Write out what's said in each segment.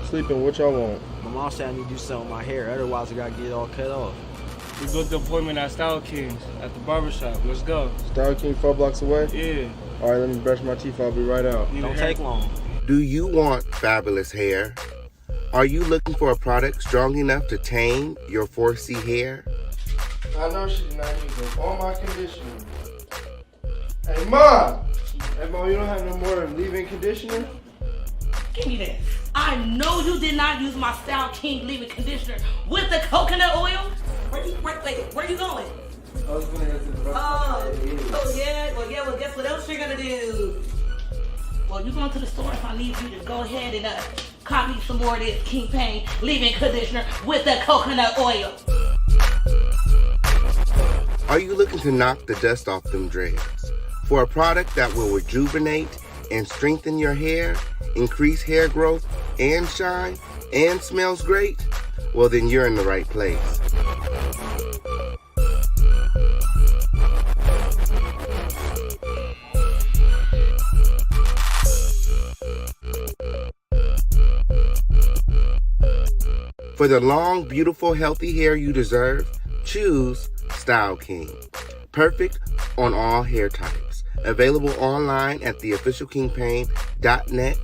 Sleeping, what y'all want? My mom said I need to do something with my hair, otherwise I gotta get it all cut off. We booked an appointment at Style Kings at the barbershop. Let's go. Style King 4 blocks away? Yeah. All right, let me brush my teeth. I'll be right out. Don't take long. Do you want fabulous hair? Are you looking for a product strong enough to tame your 4C hair? I know she did not use all my conditioner. Hey, Mom! Hey, Mom, you don't have no more leave-in conditioner? Give me that. I know you did not use my Style King leave-in conditioner with the coconut oil. Where you going? I was gonna go to the Well, guess what else you're gonna do? Well, you're going to the store, so I need you to go ahead and cop me some more of this King Pain leave-in conditioner with the coconut oil. Are you looking to knock the dust off them dreads? For a product that will rejuvenate and strengthen your hair, increase hair growth and shine, and smells great? Well, then you're in the right place. For the long, beautiful, healthy hair you deserve, choose Style King. Perfect on all hair types. Available online at theofficialkingpain.net.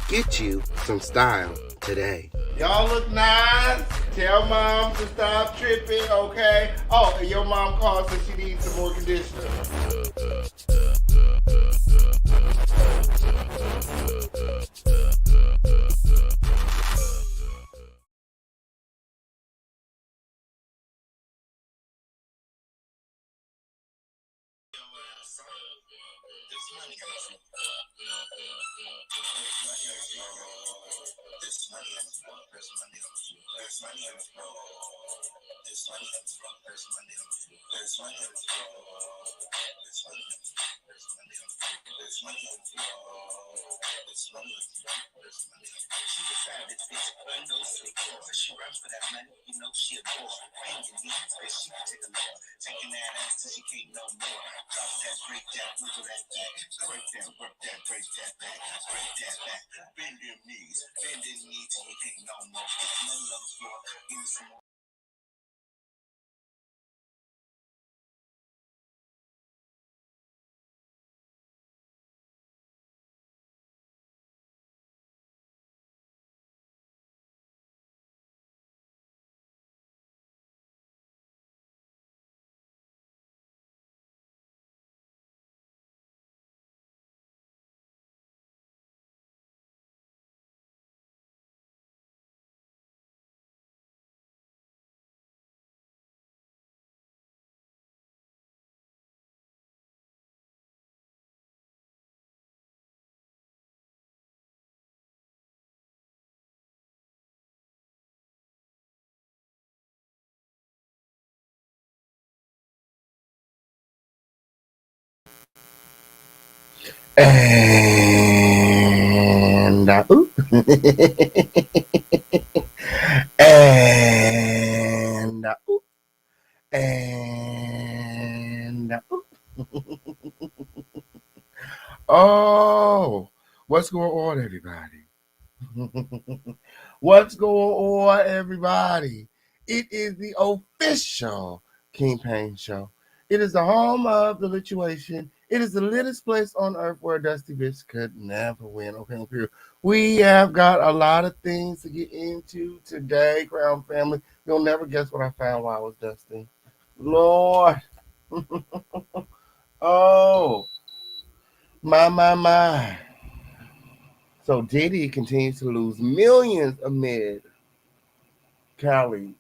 Get you some style today. Y'all look nice. Tell Mom to stop tripping, okay? Oh, and your mom called so she needs some more conditioner. And and and oh, what's going on, everybody? What's going on, everybody? It is the official King Pain Show. It is the home of the lituation. It is the littest place on earth where a dusty bitch could never win. Okay, period. We have got a lot of things to get into today, Crown family. You'll never guess what I found while I was dusting. Lord. Oh, my. So Diddy continues to lose millions amid Cassie's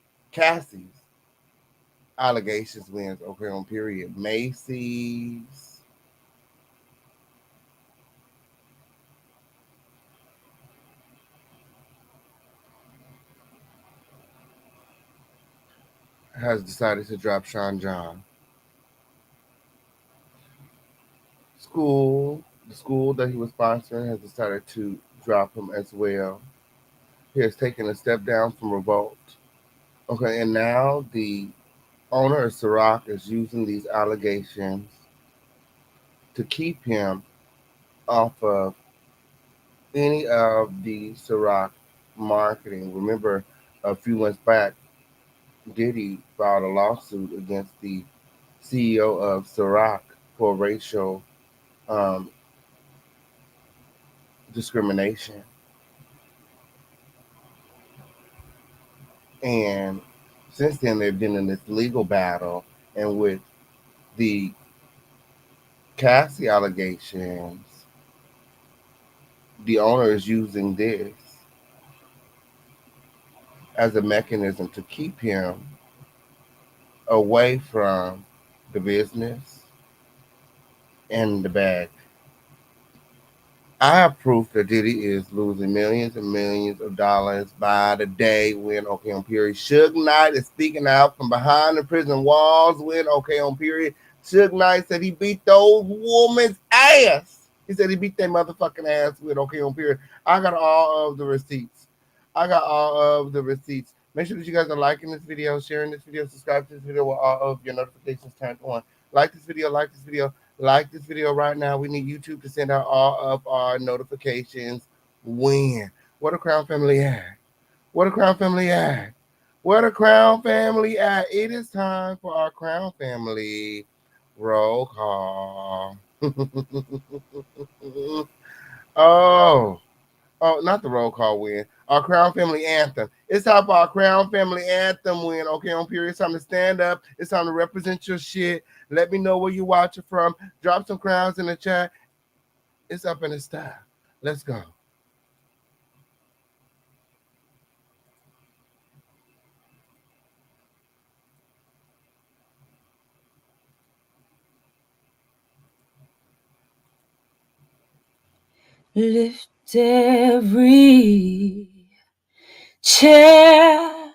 allegations wins. Okay, on period. Macy's. Has decided to drop Sean John. The school that he was sponsoring has decided to drop him as well. He has taken a step down from Revolt. Okay, and now the owner of Ciroc is using these allegations to keep him off of any of the Ciroc marketing. Remember, a few months back, Diddy filed a lawsuit against the CEO of Ciroc for racial um, discrimination. And since then, they've been in this legal battle. And with the Cassie allegations, the owner is using this as a mechanism to keep him away from the business and the bag. I have proof that Diddy is losing millions and millions of dollars by the day when OK on period. Suge Knight is speaking out from behind the prison walls when OK on period. Suge Knight said he beat those women's ass. He said he beat their motherfucking ass with OK on period. I got all of the receipts. Make sure that you guys are liking this video, sharing this video, subscribe to this video with all of your notifications turned on. Like this video right now. We need YouTube to send out all of our notifications. When? Where the Crown family at? It is time for our Crown family roll call. Not the roll call win. Our Crown Family Anthem. It's time for our Crown Family Anthem win. OK on period. It's time to stand up. It's time to represent your shit. Let me know where you watching from. Drop some crowns in the chat. It's up in the style. Let's go. Lift every chair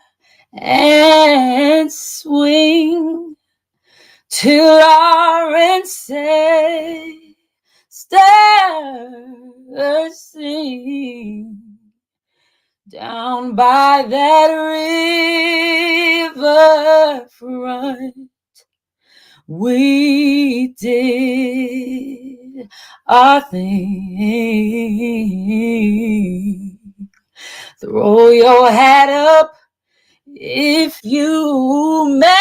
and swing till our ancestors sing. Down by that river front, we did our thing. Throw your hat up if you may.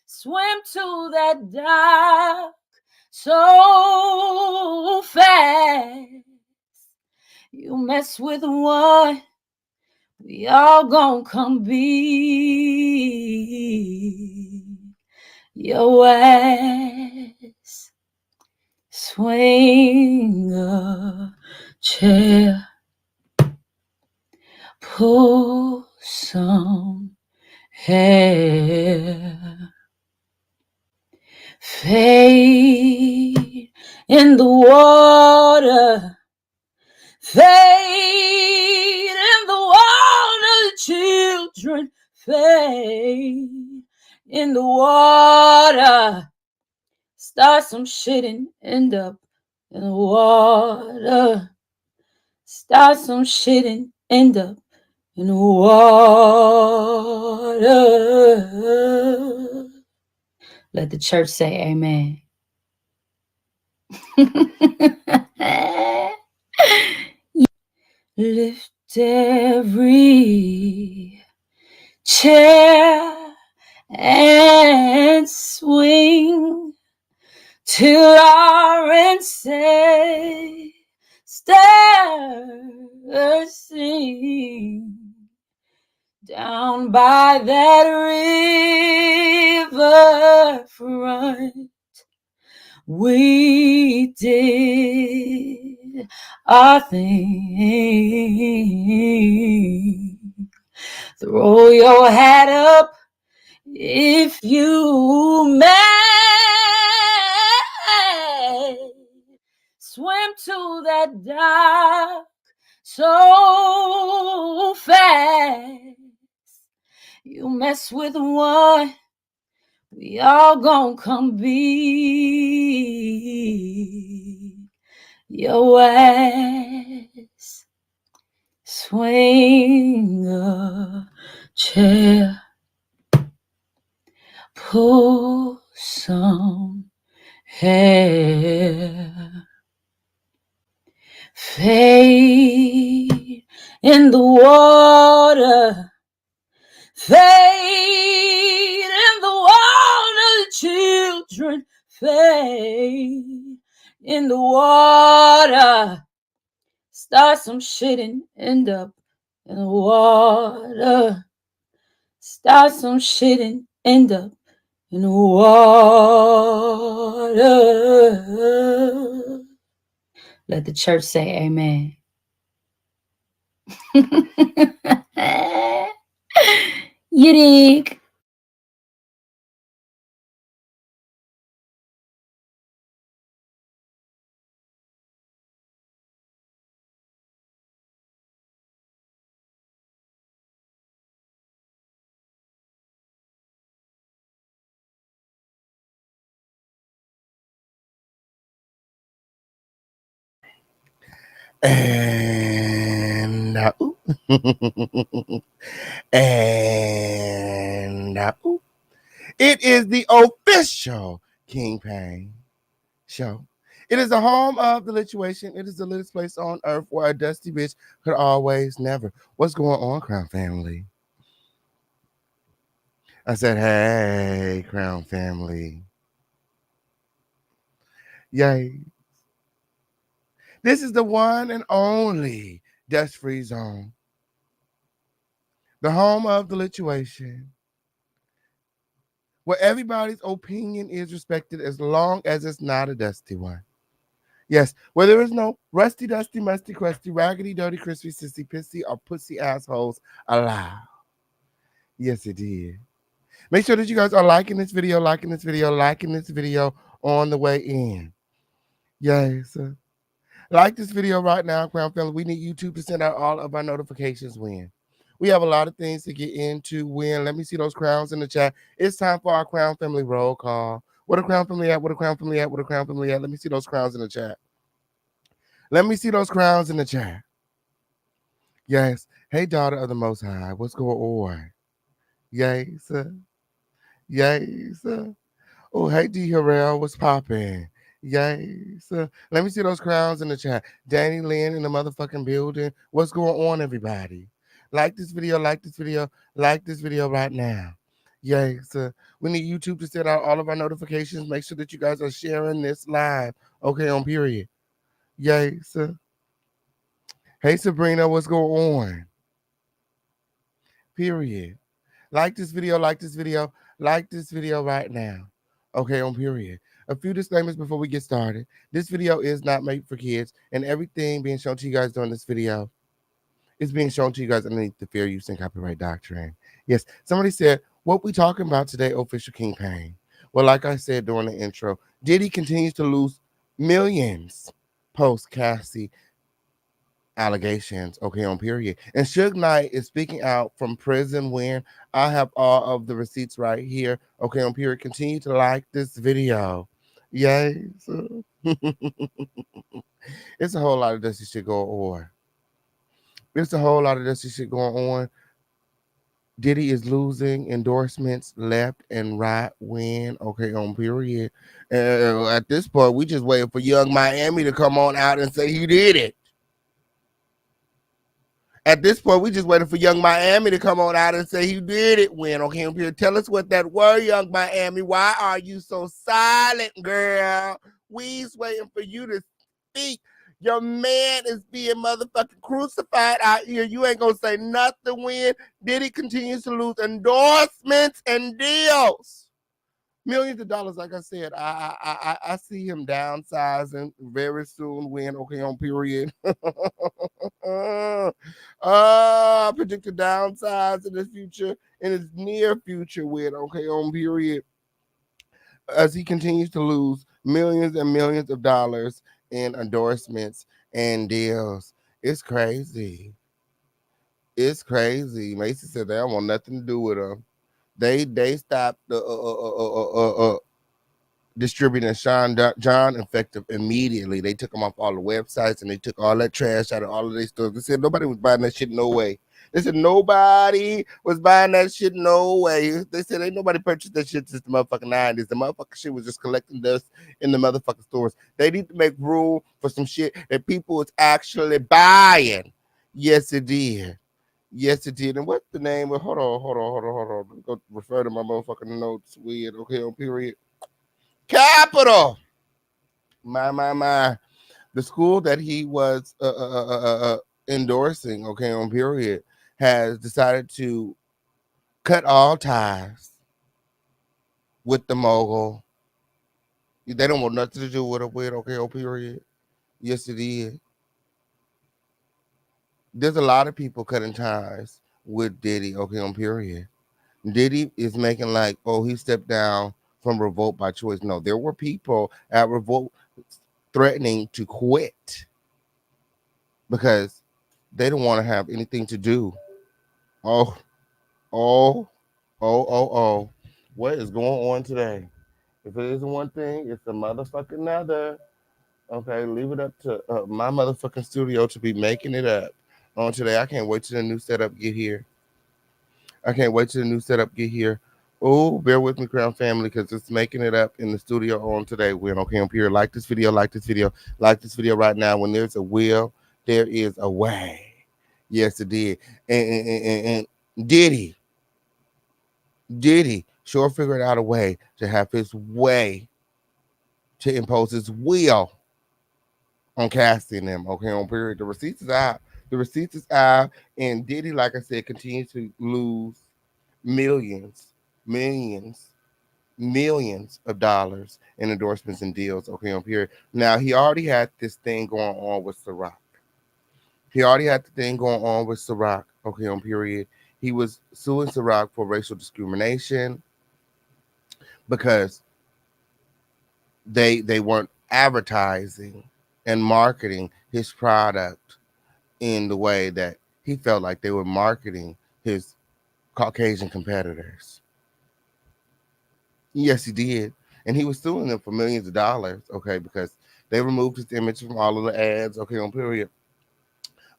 Swim to that dock so fast. You mess with one, we all gon' come beat your ass. Swing a chair, pull some hair, fade in the water, fade in the water, children, fade in the water. Start some shit and end up in the water. Start some shit and end up in the water. Let the church say amen. Lift every chair and swing till our ancestors sing. Down by that river front, we did our thing. Throw your hat up if you may. Swim to that dock so fast. You mess with one, we all gon' come beat your ass. Swing a chair, pull some hair, fade in the water, fade in the water, children, fade in the water, start some shit and end up in the water, start some shit and end up in the water. Let the church say amen. You dig? And and it is the official King Pain show. It is the home of the lituation. It is the littlest place on earth where a dusty bitch could always never. What's going on, Crown Family? I said, hey, Crown Family. Yay. This is the one and only dust-free zone. The home of the lituation, where everybody's opinion is respected as long as it's not a dusty one. Yes, where there is no rusty, dusty, musty, crusty, raggedy, dirty, crispy, sissy, pissy, or pussy assholes allowed. Yes, it did. Make sure that you guys are liking this video on the way in. Yes. Like this video right now, Crown Family. We need YouTube to send out all of our notifications when. We have a lot of things to get into when. Let me see those crowns in the chat. It's time for our Crown Family roll call. What a Crown Family at? What a Crown Family at? What a Crown Family at? Let me see those crowns in the chat. Let me see those crowns in the chat. Yes. Hey, daughter of the Most High. What's going on? Yes. Yes. Oh, hey, D. Harrell. What's popping? Yes. Let me see those crowns in the chat. Danny Lynn in the motherfucking building. What's going on, everybody? Like this video right now. Yes. We need YouTube to send out all of our notifications. Make sure that you guys are sharing this live. Okay, on period. Yes. Hey, Sabrina, what's going on? Period. Like this video right now. Okay, on period. A few disclaimers before we get started. This video is not made for kids, and everything being shown to you guys during this video is being shown to you guys underneath the fair use and copyright doctrine. Yes, somebody said, what we talking about today, official King Pain? Well, like I said during the intro, Diddy continues to lose millions post Cassie allegations, okay, on period. And sugeknight is speaking out from prison when I have all of the receipts right here, okay, on period. Continue to like this video. Yay. It's a whole lot of dusty shit going on. Diddy is losing endorsements left and right when, okay, on period. At this point, we just waiting for Young Miami to come on out and say he did it. At this point, we just waiting for Young Miami to come on out and say he did it when, okay, on period. Tell us what that word, Young Miami. Why are you so silent, girl? We's waiting for you to speak. Your man is being motherfucking crucified out here. You ain't gonna say nothing when Diddy continues to lose endorsements and deals. Millions of dollars, like I said. I see him downsizing very soon when, okay, on period. Predicted downsize in the future, in his near future with, okay, on period. As he continues to lose millions and millions of dollars in endorsements and deals. It's crazy. It's crazy. Macy said they don't want nothing to do with him. They stopped distributing John Effective immediately. They took them off all the websites and they took all that trash out of all of their stores. They said nobody was buying that shit no way. They said nobody was buying that shit. No way. They said ain't nobody purchased that shit since the motherfucking 90s. The motherfucking shit was just collecting dust in the motherfucking stores. They need to make room for some shit that people is actually buying. Yes, it did. Yes, it did. And what's the name? Hold on. Go refer to my motherfucking notes. Weird. Okay, on period. Capital. My. The school that he was endorsing, okay, on period, has decided to cut all ties with the mogul. They don't want nothing to do with it, okay, on period. Yes, it is. There's a lot of people cutting ties with Diddy, okay, on period. Diddy is making like, oh, he stepped down from Revolt by choice. No, there were people at Revolt threatening to quit because they don't want to have anything to do. Oh. What is going on today? If it isn't one thing, it's a motherfucking another. Okay, leave it up to my motherfucking studio to be making it up on today. I can't wait till the new setup get here. Oh, bear with me, Crown family, because it's making it up in the studio on today. When okay, I'm here. Like this video right now. When there's a will, there is a way. Yes, it did. And Diddy sure figured out a way to have his way to impose his will on casting them. Okay, on period. The receipts is out. And Diddy, like I said, continues to lose millions of dollars in endorsements and deals. Okay, on period. Now he already had this thing going on with Ciroc. Okay, on period. He was suing Ciroc for racial discrimination because they weren't advertising and marketing his product in the way that he felt like they were marketing his Caucasian competitors. Yes, he did. And he was suing them for millions of dollars, okay, because they removed his image from all of the ads, okay, on period.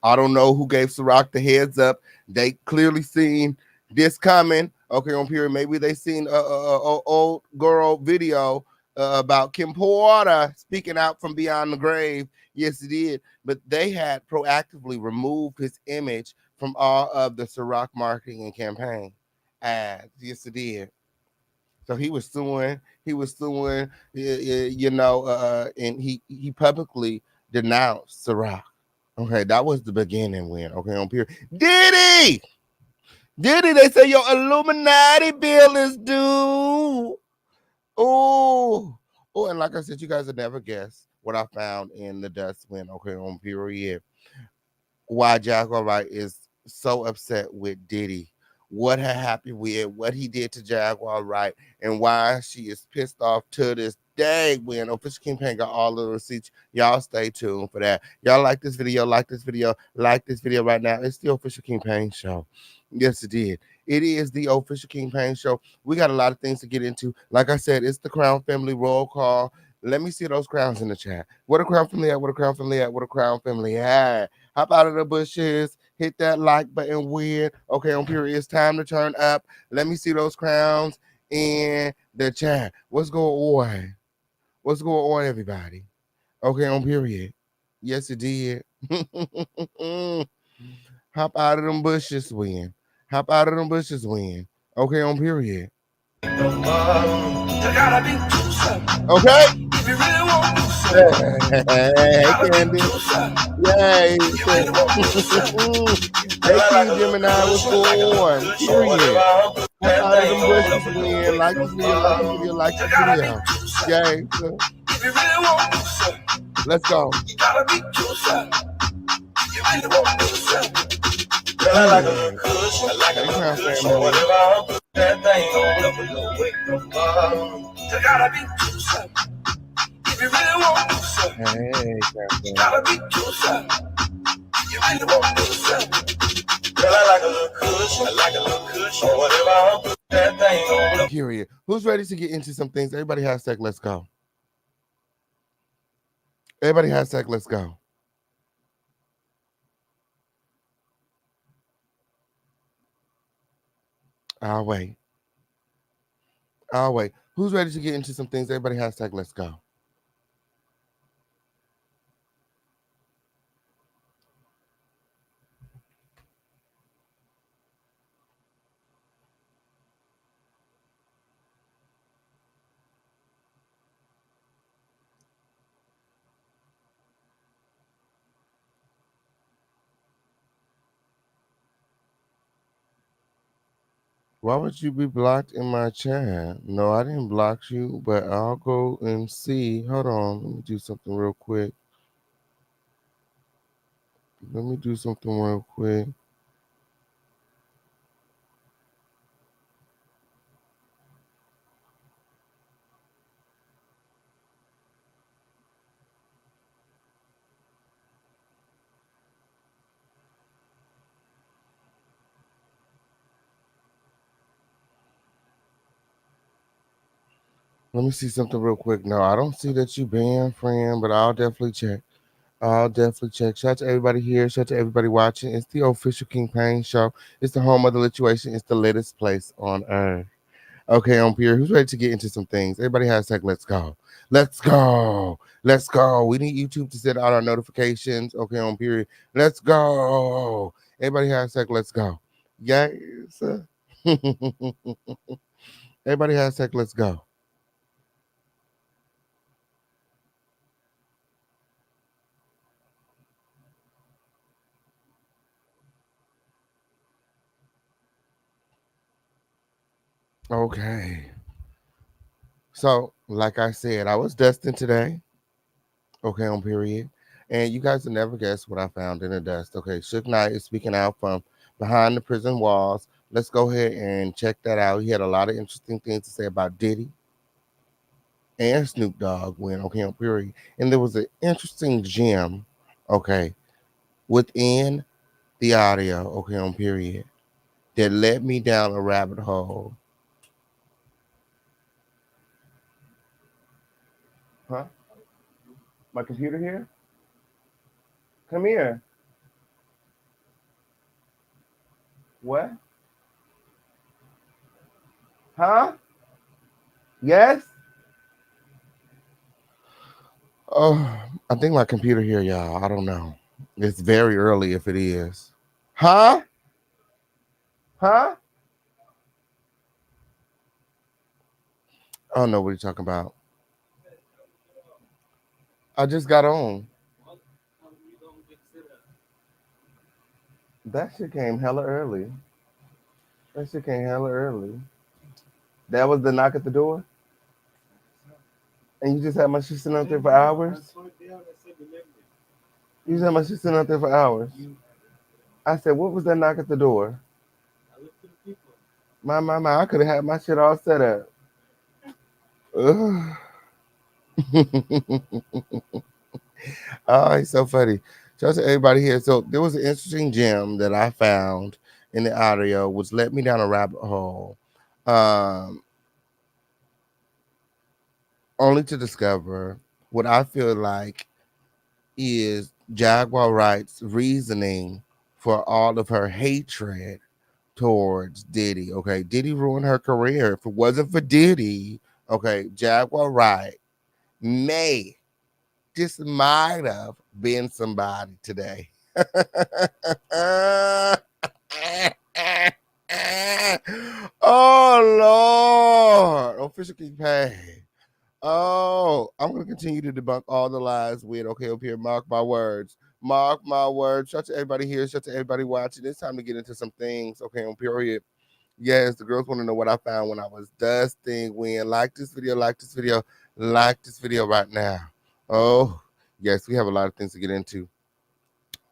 I don't know who gave Ciroc the heads up. They clearly seen this coming. Okay, on period. Maybe they seen a old girl video about Kim Porter speaking out from beyond the grave. Yes, it did. But they had proactively removed his image from all of the Ciroc marketing and campaign ads. Yes, it did. So he was suing. And he publicly denounced Ciroc. Okay, that was the beginning when, okay, on period. Diddy, they say your Illuminati bill is due. Oh, and like I said, you guys will never guess what I found in the dust when, okay, on period. Why Jaguar Wright is so upset with Diddy. What had happened with what he did to Jaguar Wright, and why she is pissed off to this day when Official Kingpin got all the receipts. Y'all stay tuned for that. Y'all like this video right now. It's the Official Kingpin show. Yes, it did. It is the Official Kingpin show. We got a lot of things to get into. Like I said, it's the Crown Family roll call. Let me see those crowns in the chat. What a Crown Family at? Hop out of the bushes. Hit that like button weird. Okay, on period. It's time to turn up. Let me see those crowns in the chat. What's going on, everybody? Okay, on period. Yes, it did. Hop out of them bushes, win. Okay, on period. Okay. Hey, Candy. Yay. Hey, King Gemini, what's going on? Period. Hop out of them bushes, win. Like this video. Yay. Let's go. Period. Who's ready to get into some things? Everybody hashtag let's go. I'll wait. I'll wait. Who's ready to get into some things? Everybody hashtag let's go. Why would you be blocked in my chat? No, I didn't block you, but I'll go and see. Hold on. Let me do something real quick. Let me do something real quick. Let me see something real quick. No, I don't see that you banned, friend, but I'll definitely check. I'll definitely check. Shout out to everybody here. Shout out to everybody watching. It's the official King Payne show. It's the home of the lituation. It's the latest place on earth. Okay, on Pierre, who's ready to get into some things? Everybody hashtag let's go. Let's go. Let's go. We need YouTube to set out our notifications. Okay, on period. Let's go. Everybody hashtag let's go. Yes. Everybody hashtag let's go. Okay. So, like I said, I was dusting today. Okay, on period. And you guys will never guess what I found in the dust. Okay, sugeknight is speaking out from behind the prison walls. Let's go ahead and check that out. He had a lot of interesting things to say about Diddy and Snoop Dogg when okay on period. And there was an interesting gem, okay, within the audio, okay, on period, that led me down a rabbit hole. Huh? My computer here? Come here. What? Huh? Yes? Oh, I think my computer here, y'all. I don't know. It's very early if it is. Huh? Huh? I don't know what you're talking about. I just got on. That shit came hella early. That shit came hella early. That was the knock at the door? And you just had my shit sitting out there for hours? You just had my shit sitting out there for hours. I said, what was that knock at the door? My, I could have had my shit all set up. Ugh. Oh, it's so funny. Shout out to everybody here. So there was an interesting gem that I found in the audio, which led me down a rabbit hole. Only to discover what I feel like is Jaguar Wright's reasoning for all of her hatred towards Diddy. Okay, Diddy ruined her career. If it wasn't for Diddy, okay, Jaguar Wright just might have been somebody today. Oh Lord, official King Payne. Oh, I'm gonna continue to debunk all the lies with okay up here. Mark my words. Mark my words. Shout out to everybody here. Shout out to everybody watching. It's time to get into some things. Okay, on period. Yes, the girls want to know what I found when I was dusting. When like this video, like this video, like this video right now. Oh, yes, we have a lot of things to get into.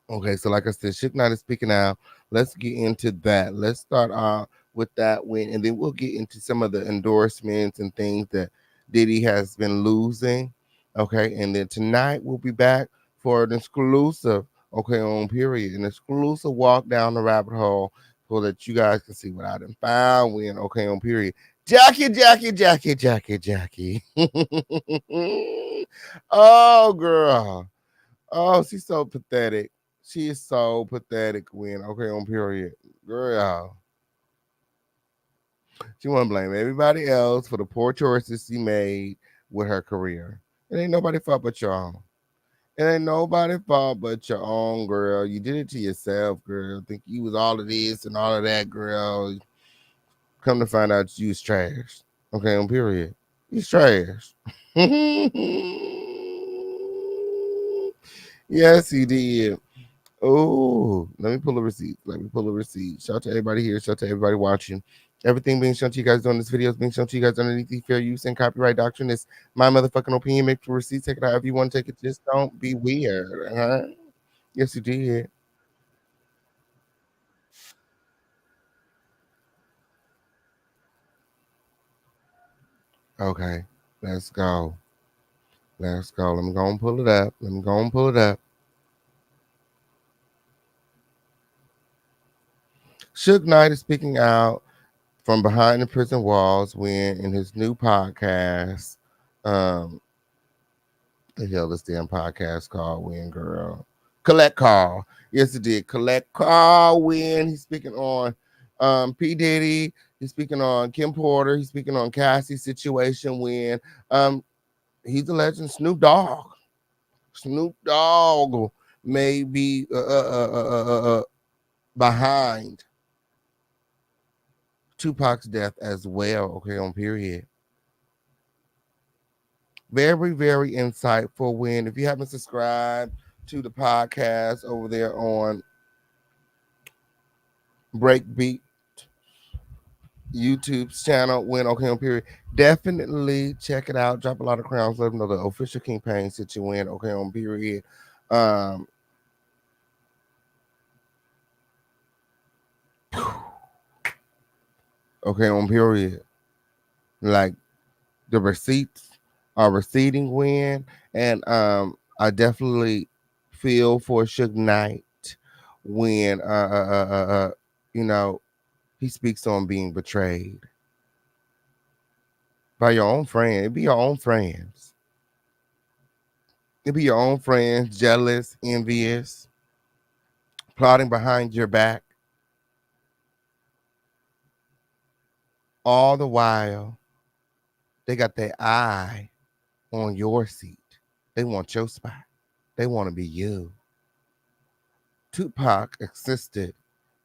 Okay, so like I said, sugeknight is speaking now. Let's get into that. Let's start with that win, and then we'll get into some of the endorsements and things that Diddy has been losing. Okay, and then tonight we'll be back for an exclusive, okay, on period, an exclusive walk down the rabbit hole so that you guys can see what I done found when, okay, on period. Jackie. Oh, girl. Oh, she's so pathetic. She is so pathetic when, okay, on period. Girl. She want to blame everybody else for the poor choices she made with her career. It ain't nobody fault but your own. It ain't nobody fault but your own, girl. You did it to yourself, girl. Think you was all of this and all of that, girl. Come to find out you was trash. Okay, on period. You's trash. Yes, he did. Oh, let me pull a receipt. Let me pull a receipt. Shout out to everybody here. Shout out to everybody watching. Everything being shown to you guys on this video is being shown to you guys underneath the fair use and copyright doctrine. It's my motherfucking opinion. Make the receipt. Take it out if you want to take it. Just don't be weird. Huh? Yes, you did. Okay, let's go. Let's go. Let me go and pull it up. Let me go and pull it up. Suge Knight is speaking out from behind the prison walls when in his new podcast, the hell this damn podcast called When Girl. Collect Call. Yes, it did. Collect Call when he's speaking on P. Diddy. He's speaking on Kim Porter. He's speaking on Cassie's situation when he's alleging Snoop Dogg. Snoop Dogg may be behind Tupac's death as well. Okay, on period. Very, very insightful. When if you haven't subscribed to the podcast over there on Breakbeat YouTube's channel, when okay on period, definitely check it out. Drop a lot of crowns. Let them know the official King Pain sit you in. Okay on period. Okay on period. Like the receipts are receding when, and I definitely feel for Suge Knight when you know, he speaks on being betrayed by your own friend. It'd be your own friends. It'd be your own friends, jealous, envious, plotting behind your back. All the while, they got their eye on your seat. They want your spot. They want to be you. Tupac assisted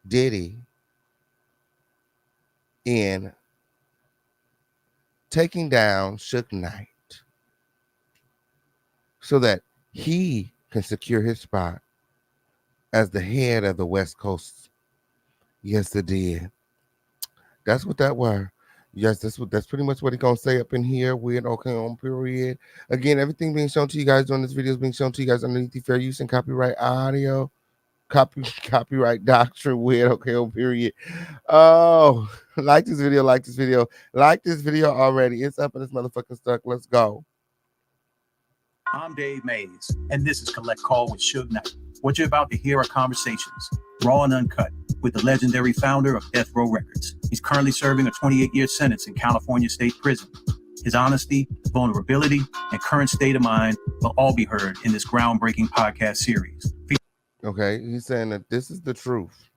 Diddy in taking down Suge Knight so that he can secure his spot as the head of the West Coast. Yes, it did. That's what that was. Yes, that's pretty much what he's gonna say up in here with okay on period. Again, everything being shown to you guys on this video is being shown to you guys underneath the fair use and copyright audio. Copyright doctrine with okay on period. Oh, like this video already. It's up and it's motherfucking stuck. Let's go. I'm Dave Mays, and this is Collect Call with Suge Knight. What you're about to hear are conversations, raw and uncut, with the legendary founder of Death Row Records. He's currently serving a 28-year sentence in California State Prison. His honesty, vulnerability, and current state of mind will all be heard in this groundbreaking podcast series. Okay, he's saying that this is the truth.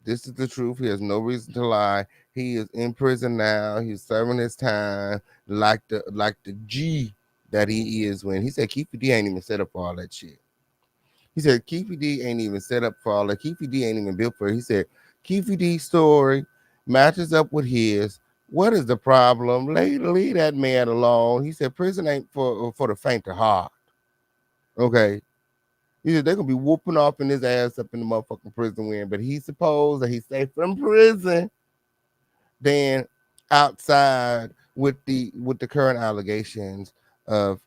This is the truth. He has no reason to lie. He is in prison now. He's serving his time like the G that he is when he said Keefe D ain't even set up for all that shit. He said Keefe D ain't even set up for all that. Keefe D ain't even built for it. He said Keefe D's story matches up with his. What is the problem? Leave that man alone. He said prison ain't for the faint of heart. Okay. He said they're gonna be whooping off in his ass up in the motherfucking prison win, but he supposed that he's safe from prison than outside with the current allegations of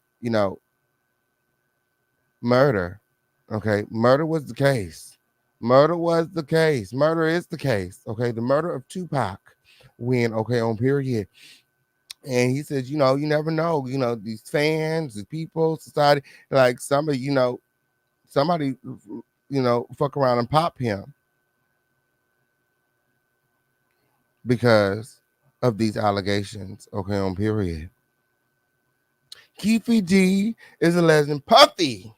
murder. Okay, murder was the case. Murder is the case. Okay, the murder of Tupac when okay on period. And he says, you never know, these fans, the people, society, like somebody, fuck around and pop him because of these allegations. Okay, on period. Keefe D is alleging Puffy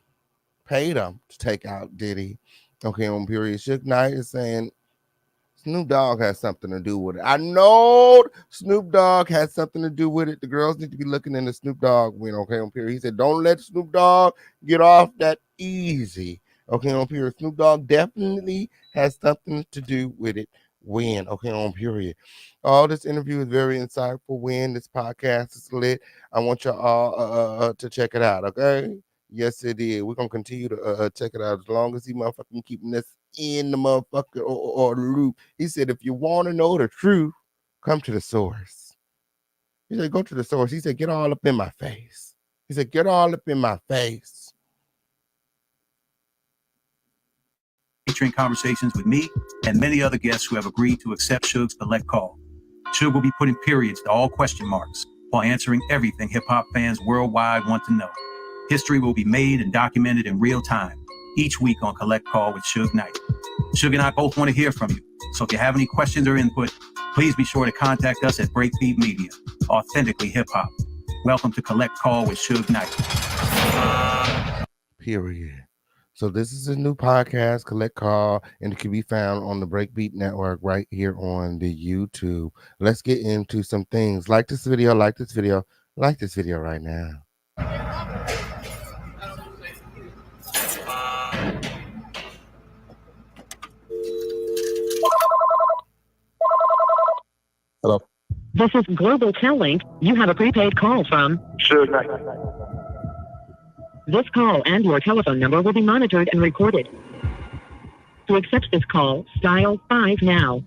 paid him to take out Diddy. Okay, on period. Suge Knight is saying Snoop Dogg has something to do with it. I know Snoop Dogg has something to do with it. The girls need to be looking into Snoop Dogg win, okay, on period. He said, don't let Snoop Dogg get off that easy. Okay, on period. Snoop Dogg definitely has something to do with it. Win, okay, on period. All this interview is very insightful. Win, this podcast is lit. I want y'all all to check it out, okay? Yes, it is. We're gonna continue to check it out as long as he motherfucking keeping this in the motherfucker or the loop. He said, if you want to know the truth, come to the source. He said, go to the source. He said, get all up in my face. He said, get all up in my face. Featuring conversations with me and many other guests who have agreed to accept Suge's Collect Call. Suge will be putting periods to all question marks while answering everything hip-hop fans worldwide want to know. History will be made and documented in real time each week on Collect Call with Suge Knight. Suge and I both want to hear from you, so if you have any questions or input, please be sure to contact us at Breakbeat Media, authentically hip-hop. Welcome to Collect Call with Suge Knight. Period. So this is a new podcast, Collect Call, and it can be found on the Breakbeat Network right here on the YouTube. Let's get into some things. Like this video, like this video, like this video right now. Hello. This is Global Tellink. You have a prepaid call from Suge Knight. this call, and your telephone number will be monitored and recorded. To accept this call, dial 5 now.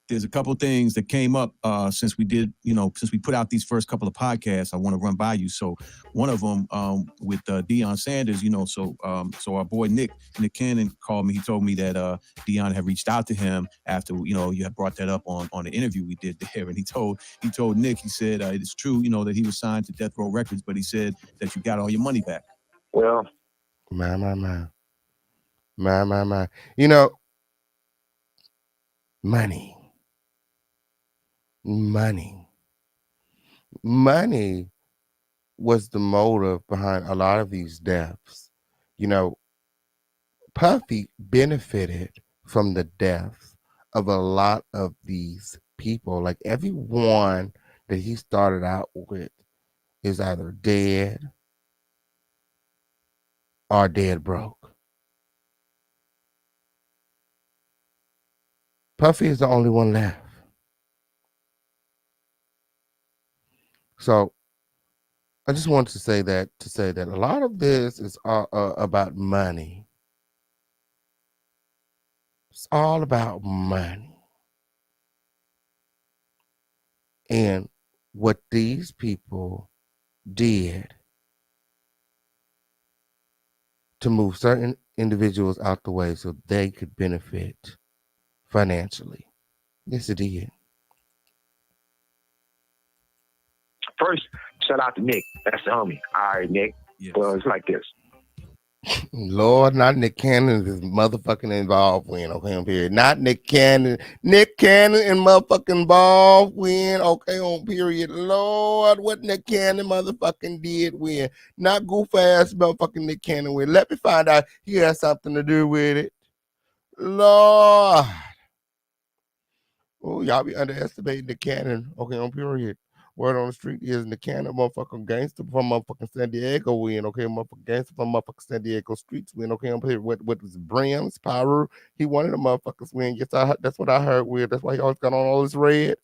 There's a couple of things that came up since we put out these first couple of podcasts. I want to run by you. So one of them with Deion Sanders, so our boy Nick Cannon called me. He told me that Deion had reached out to him after you had brought that up on the interview we did there, and he told Nick, he said it's true that he was signed to Death Row Records, but he said that you got all your money back. Well, My. Money was the motive behind a lot of these deaths. Puffy benefited from the death of a lot of these people. Like everyone that he started out with is either dead or dead broke. Puffy is the only one left. So I just wanted to say that a lot of this is about money. It's all about money. And what these people did to move certain individuals out the way so they could benefit financially. Yes, it did. first, shout out to Nick. That's the homie. All right, Nick. Yes. Well, it's like this. Lord, not Nick Cannon is motherfucking involved when, okay, on period. Not Nick Cannon. Nick Cannon and motherfucking involved when, okay, on period. Lord, what Nick Cannon motherfucking did when. Not goof ass motherfucking Nick Cannon when. Let me find out he has something to do with it. Lord. Oh, y'all be underestimating Nick Cannon, okay, on period. Word on the street is Nick Cannon, motherfucking gangster from motherfucking San Diego win, okay, motherfucking gangster from motherfucking San Diego streets win, okay, I'm here. What was Brims, Pyru? He wanted the motherfuckers win. Yes, that's what I heard weird. That's why he always got on all this red.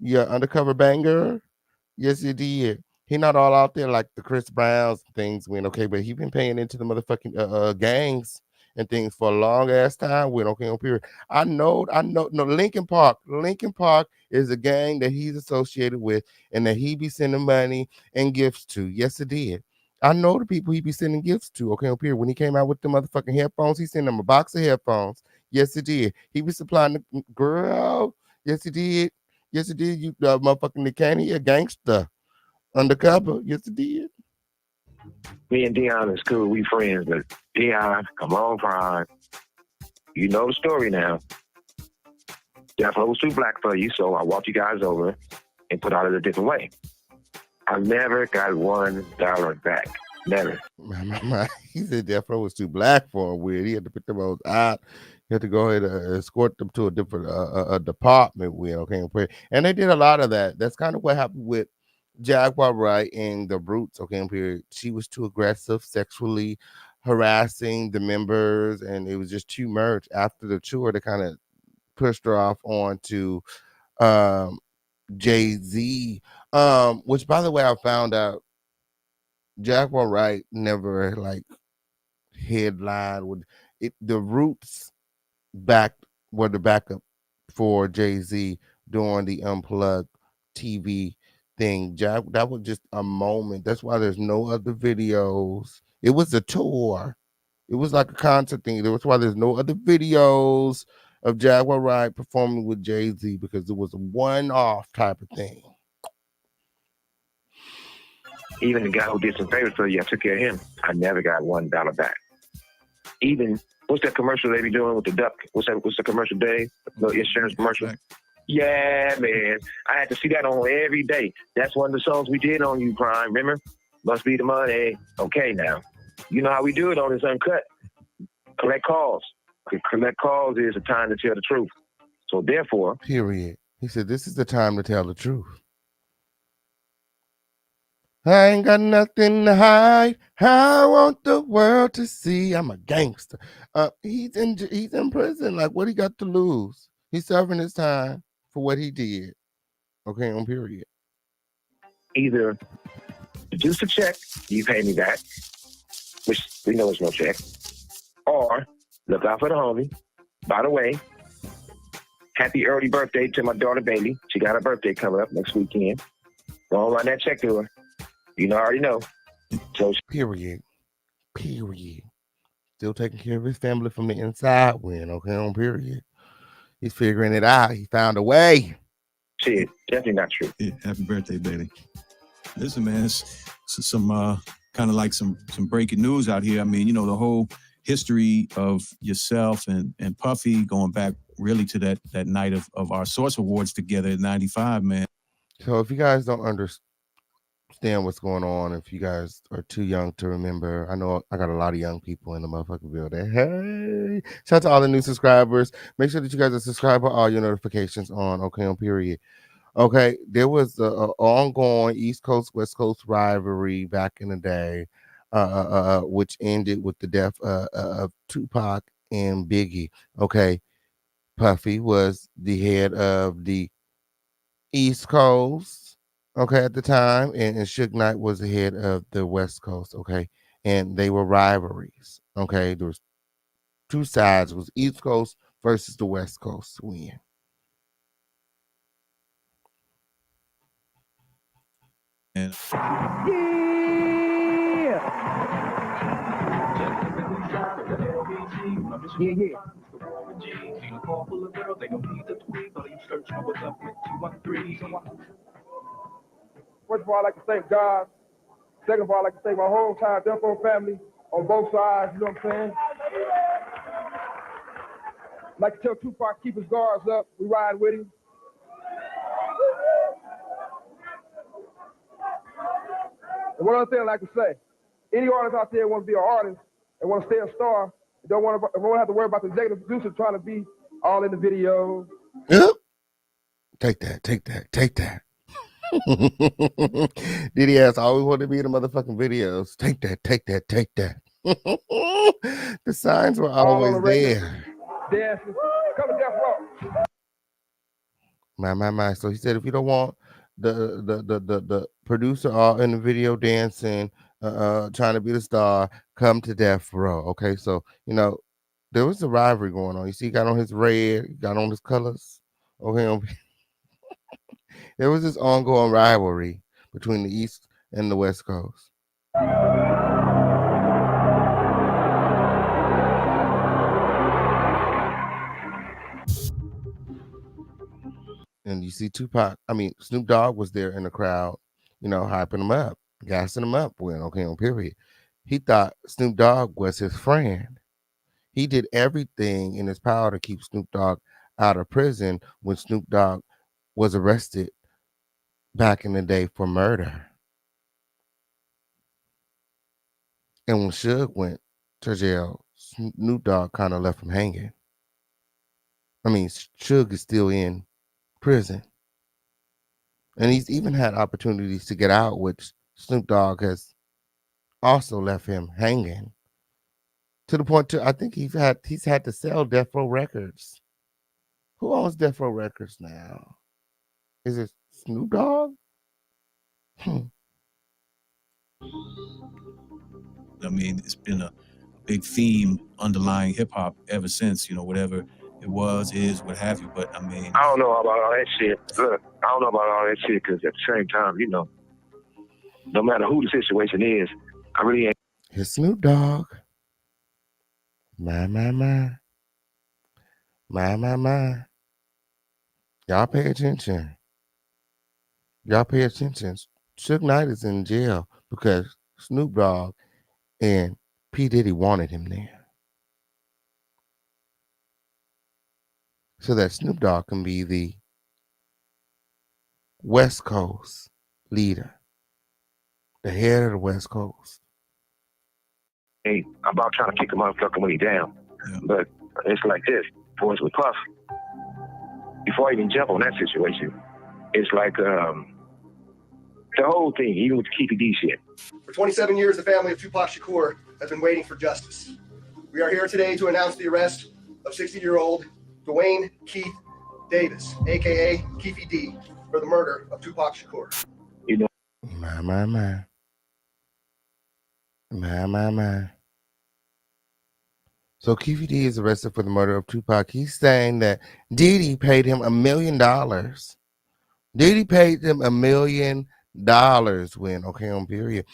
Yeah, undercover banger. Yes, he did. He not all out there like the Chris Browns and things win, okay, but he been paying into the motherfucking gangs and things for a long ass time with, okay, on period. I know, no, Lincoln Park is a gang that he's associated with and that he be sending money and gifts to. Yes, it did. I know the people he be sending gifts to, okay, on period. When he came out with the motherfucking headphones, he sent them a box of headphones. Yes, it did. He be supplying the girl. Yes, he did. Yes, it did. You motherfucking Nick Cannon, he a gangster. Undercover. Yes, it did. Me and Deion is cool. We friends, but Deion, come on, Prime. You know the story now. Death Row was too black for you, so I walked you guys over and put out it a different way. I never got $1 back. Never. He said Death Row was too black for him. Weird. He had to put them out. He had to go ahead and escort them to a different department. Weird. Okay, and they did a lot of that. That's kind of what happened with Jaguar Wright and the Brutes. Okay, period. She was too aggressive, sexually harassing the members, and it was just too much. After the tour, they kind of pushed her off onto Jay-Z, which, by the way, I found out Jaguar Wright never like headline with it. The Roots were the backup for Jay-Z during the Unplugged TV thing. That was just a moment. That's why there's no other videos. It was a tour. It was like a concert thing. That's why there's no other videos of Jaguar Wright performing with Jay-Z, because it was a one-off type of thing. Even the guy who did some favors for you, I took care of him. I never got $1 back. Even, what's that commercial they be doing with the duck? What's the commercial, Dave? No insurance commercial? Yeah, man. I had to see that on every day. That's one of the songs we did on You, Prime. Remember? Must be the money. Okay, now. You know how we do it on this Uncut. Collect calls. Collect calls is a time to tell the truth. So therefore... Period. He said, this is the time to tell the truth. I ain't got nothing to hide. I want the world to see I'm a gangster. He's in prison. Like, what he got to lose? He's serving his time for what he did. Okay, on period. Either reduce the check, you pay me back, which we know is no check, or look out for the homie. By the way, happy early birthday to my daughter Bailey. She got her birthday coming up next weekend. Don't run that check to her. You know, I already know. So period. Still taking care of his family from the inside. Okay, on period. He's figuring it out. He found a way. Shit, definitely not true. Yeah, happy birthday, Bailey. Listen, man, it's some kind of like some breaking news out here. I mean, you know, the whole history of yourself and Puffy going back really to that night of our Source Awards together in '95, man. So if you guys don't understand what's going on, if you guys are too young to remember, I know I got a lot of young people in the motherfucking building. Hey, shout out to all the new subscribers. Make sure that you guys are subscribed with all your notifications on. Okay, on period. Okay, there was a ongoing East Coast West Coast rivalry back in the day, which ended with the death of Tupac and Biggie. Okay, Puffy was the head of the East Coast. Okay, at the time, and Suge Knight was the head of the West Coast. Okay, and they were rivalries. Okay, there was two sides. It was East Coast versus the West Coast. Win. And First of all, I'd like to thank God. Second of all, I'd like to thank my whole entire Death Row family on both sides, you know what I'm saying? I'd like to tell Tupac, keep his guards up. We ride with him. And one other thing I'd like to say, any artist out there want to be an artist and want to stay a star, don't have to worry about the executive producer trying to be all in the videos. Yep. Take that. Diddy ass always wanted to be in the motherfucking videos. Take that. The signs were always there. Dancing. Come to Death Row. My. So he said, if you don't want the producer all in the video dancing, trying to be the star, come to Death Row. Okay, so you know there was a rivalry going on. You see, he got on his red, he got on his colors. Okay, there was this ongoing rivalry between the East and the West Coast. And you see Snoop Dogg was there in the crowd, you know, hyping him up, gassing him up. Okay, on period. He thought Snoop Dogg was his friend. He did everything in his power to keep Snoop Dogg out of prison when Snoop Dogg was arrested back in the day for murder. And when Suge went to jail, Snoop Dogg kind of left him hanging. I mean, Suge is still in prison. And he's even had opportunities to get out, which Snoop Dogg has also left him hanging. To the point I think he's had to sell Death Row Records. Who owns Death Row Records now? Is it Snoop Dogg? I mean, it's been a big theme underlying hip hop ever since, whatever it was, is, what have you. But I mean, I don't know about all that shit. Look, I don't know about all that shit because at the same time, no matter who the situation is, I really ain't. It's Snoop Dogg. My. Y'all pay attention. Suge Knight is in jail because Snoop Dogg and P. Diddy wanted him there. So that Snoop Dogg can be the West Coast leader, the head of the West Coast. Hey, I'm about trying to kick a motherfucker when he down. Yeah. But it's like this. Boys with Puff, before I even jump on that situation, it's like the whole thing, even with the Keefy D shit. For 27 years, the family of Tupac Shakur has been waiting for justice. We are here today to announce the arrest of 60-year-old Dwayne Keith Davis, a.k.a. Keefy D, for the murder of Tupac Shakur. My. So Keefy D is arrested for the murder of Tupac. He's saying that Diddy paid him $1 million. Diddy paid him $1 million when, on period.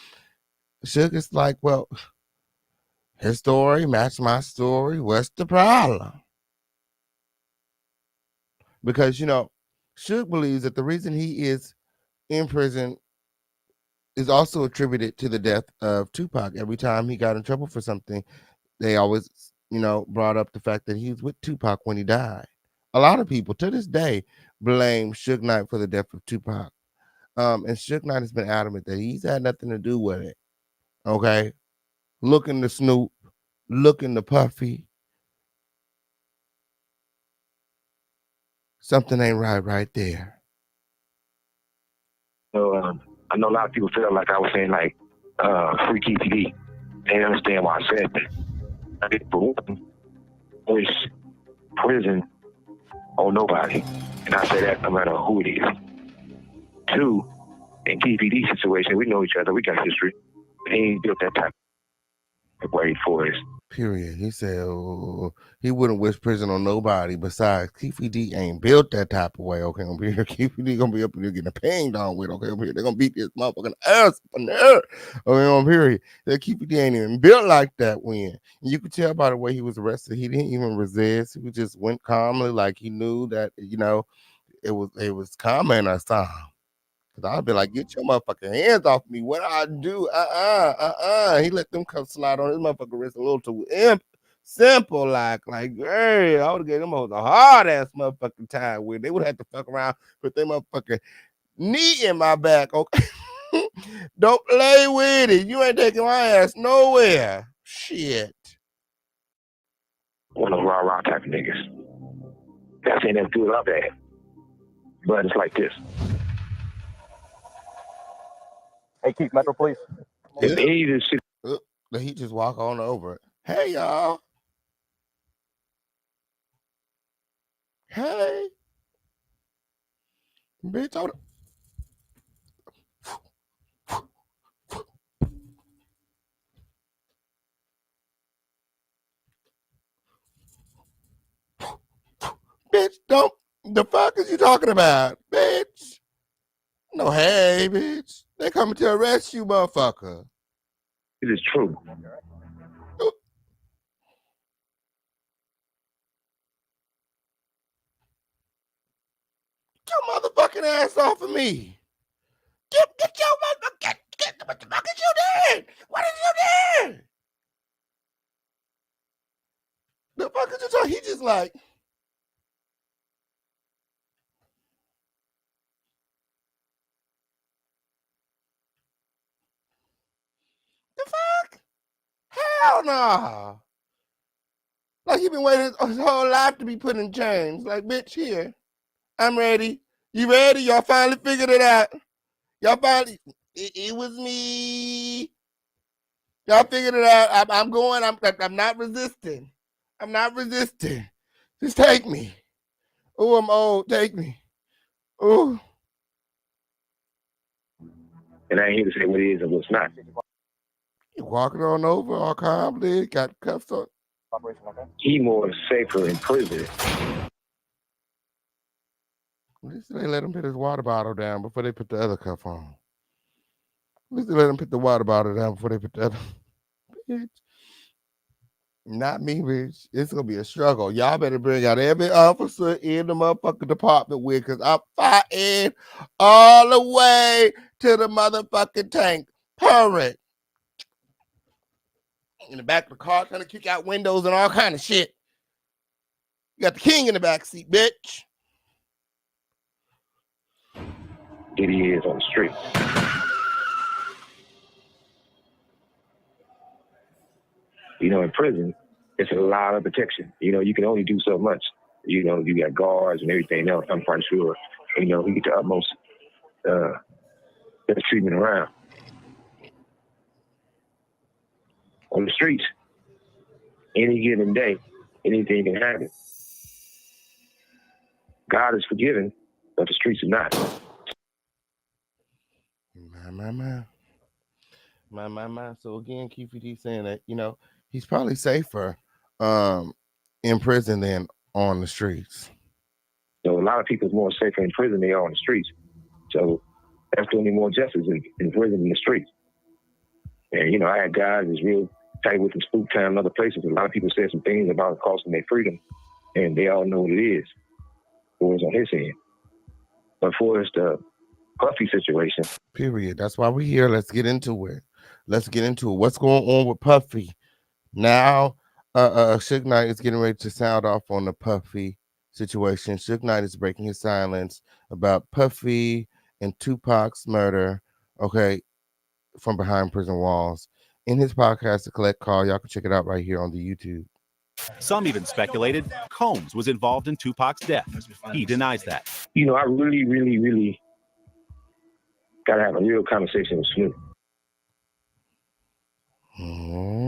Sugar's like, well, his story matched my story. What's the problem? Because, Suge believes that the reason he is in prison is also attributed to the death of Tupac. Every time he got in trouble for something, they always, brought up the fact that he was with Tupac when he died. A lot of people to this day blame Suge Knight for the death of Tupac. And Suge Knight has been adamant that he's had nothing to do with it. Okay? Looking to Snoop, looking to Puffy. Something ain't right there. So I know a lot of people feel like I was saying like free Keefy D. They didn't understand why I said that. I think for one, wish prison on nobody. And I say that no matter who it is. Two, in Keefy D situation, we know each other, we got history. He ain't built that type of way for us. Period. He said he wouldn't wish prison on nobody besides Keefy D ain't built that type of way. Okay, on here, Keefy D gonna be up in there getting a pain down with. Okay, on here, they're gonna beat this motherfucking ass up in there. Okay, on period. That Keefy D ain't even built like that when. And you could tell by the way he was arrested, he didn't even resist. He just went calmly, like he knew that it was coming or something. Cause I'd be like, get your motherfucking hands off me. What I do? He let them come slide on his motherfucking wrist a little too simple, like, hey, I would have gave them a hard ass motherfucking time with. They would have to fuck around, put their motherfucking knee in my back. Okay, don't play with it. You ain't taking my ass nowhere. Shit. One of those rah-rah type of niggas. That's ain't that good or bad. But it's like this. Hey, Keith, Metro, please. It's easy to see. He just walk on over it. Hey, y'all. Hey. Bitch, bitch, don't. The fuck is you talking about, bitch? No, hey, bitch. They coming to arrest you, motherfucker. It is true. Get your motherfucking ass off of me. Get your motherfucking, what the fuck is you doing? What is you doing? The fuck is you talking? He just like, the fuck? Hell no. Like he been waiting his whole life to be put in chains. Like, bitch, here. I'm ready. You ready? Y'all finally figured it out. Y'all finally, it was me. Y'all figured it out. I'm going. I'm not resisting. I'm not resisting. Just take me. Oh, I'm old. Take me. Oh. And I ain't here to say what it is and what's not. He walking on over all calmly. Got cuffs on. He more safer in prison. At least they let him put his water bottle down before they put the other cuff on. At least they let him put the water bottle down before they put the other. Bitch. Not me, bitch. It's gonna be a struggle. Y'all better bring out every officer in the motherfucking department with, because I'm fighting all the way to the motherfucking tank. Purring. In the back of the car, trying to kick out windows and all kind of shit. You got the king in the back seat, bitch. Diddy is on the street. You know, in prison, it's a lot of protection. You know, you can only do so much. You know, you got guards and everything else. I'm quite sure, you know, we get the utmost treatment around. On the streets, any given day, anything can happen. God is forgiven, but the streets are not. My. So again, Keefe D saying that, you know, he's probably safer in prison than on the streets. So a lot of people is more safer in prison than they are on the streets. So that's doing more justice in prison than the streets. And, you know, I had guys that's real tight with them Spook Town and other places. A lot of people said some things about it costing their freedom, and they all know what it is. What was on his end. But for us, the Puffy situation. Period. That's why we're here. Let's get into it. Let's get into it. What's going on with Puffy? Now, Suge Knight is getting ready to sound off on the Puffy situation. Suge Knight is breaking his silence about Puffy and Tupac's murder, okay, from behind prison walls. In his podcast, The Collect Call, y'all can check it out right here on the YouTube. Some even speculated Combs was involved in Tupac's death. He denies that. You know, I really, really, really got to have a real conversation with Snoop. Mm-hmm.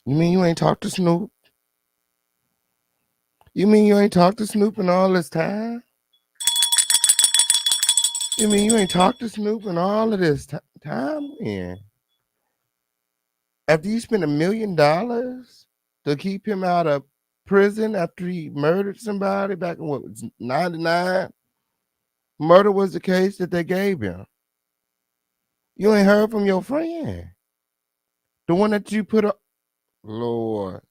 You mean you ain't talked to Snoop? You mean you ain't talked to Snoop in all this time? You mean you ain't talked to Snoop in all of this time? Yeah. After you spent $1 million to keep him out of prison after he murdered somebody back in what was 99? Murder was the case that they gave him. You ain't heard from your friend. The one that you put up. Lord,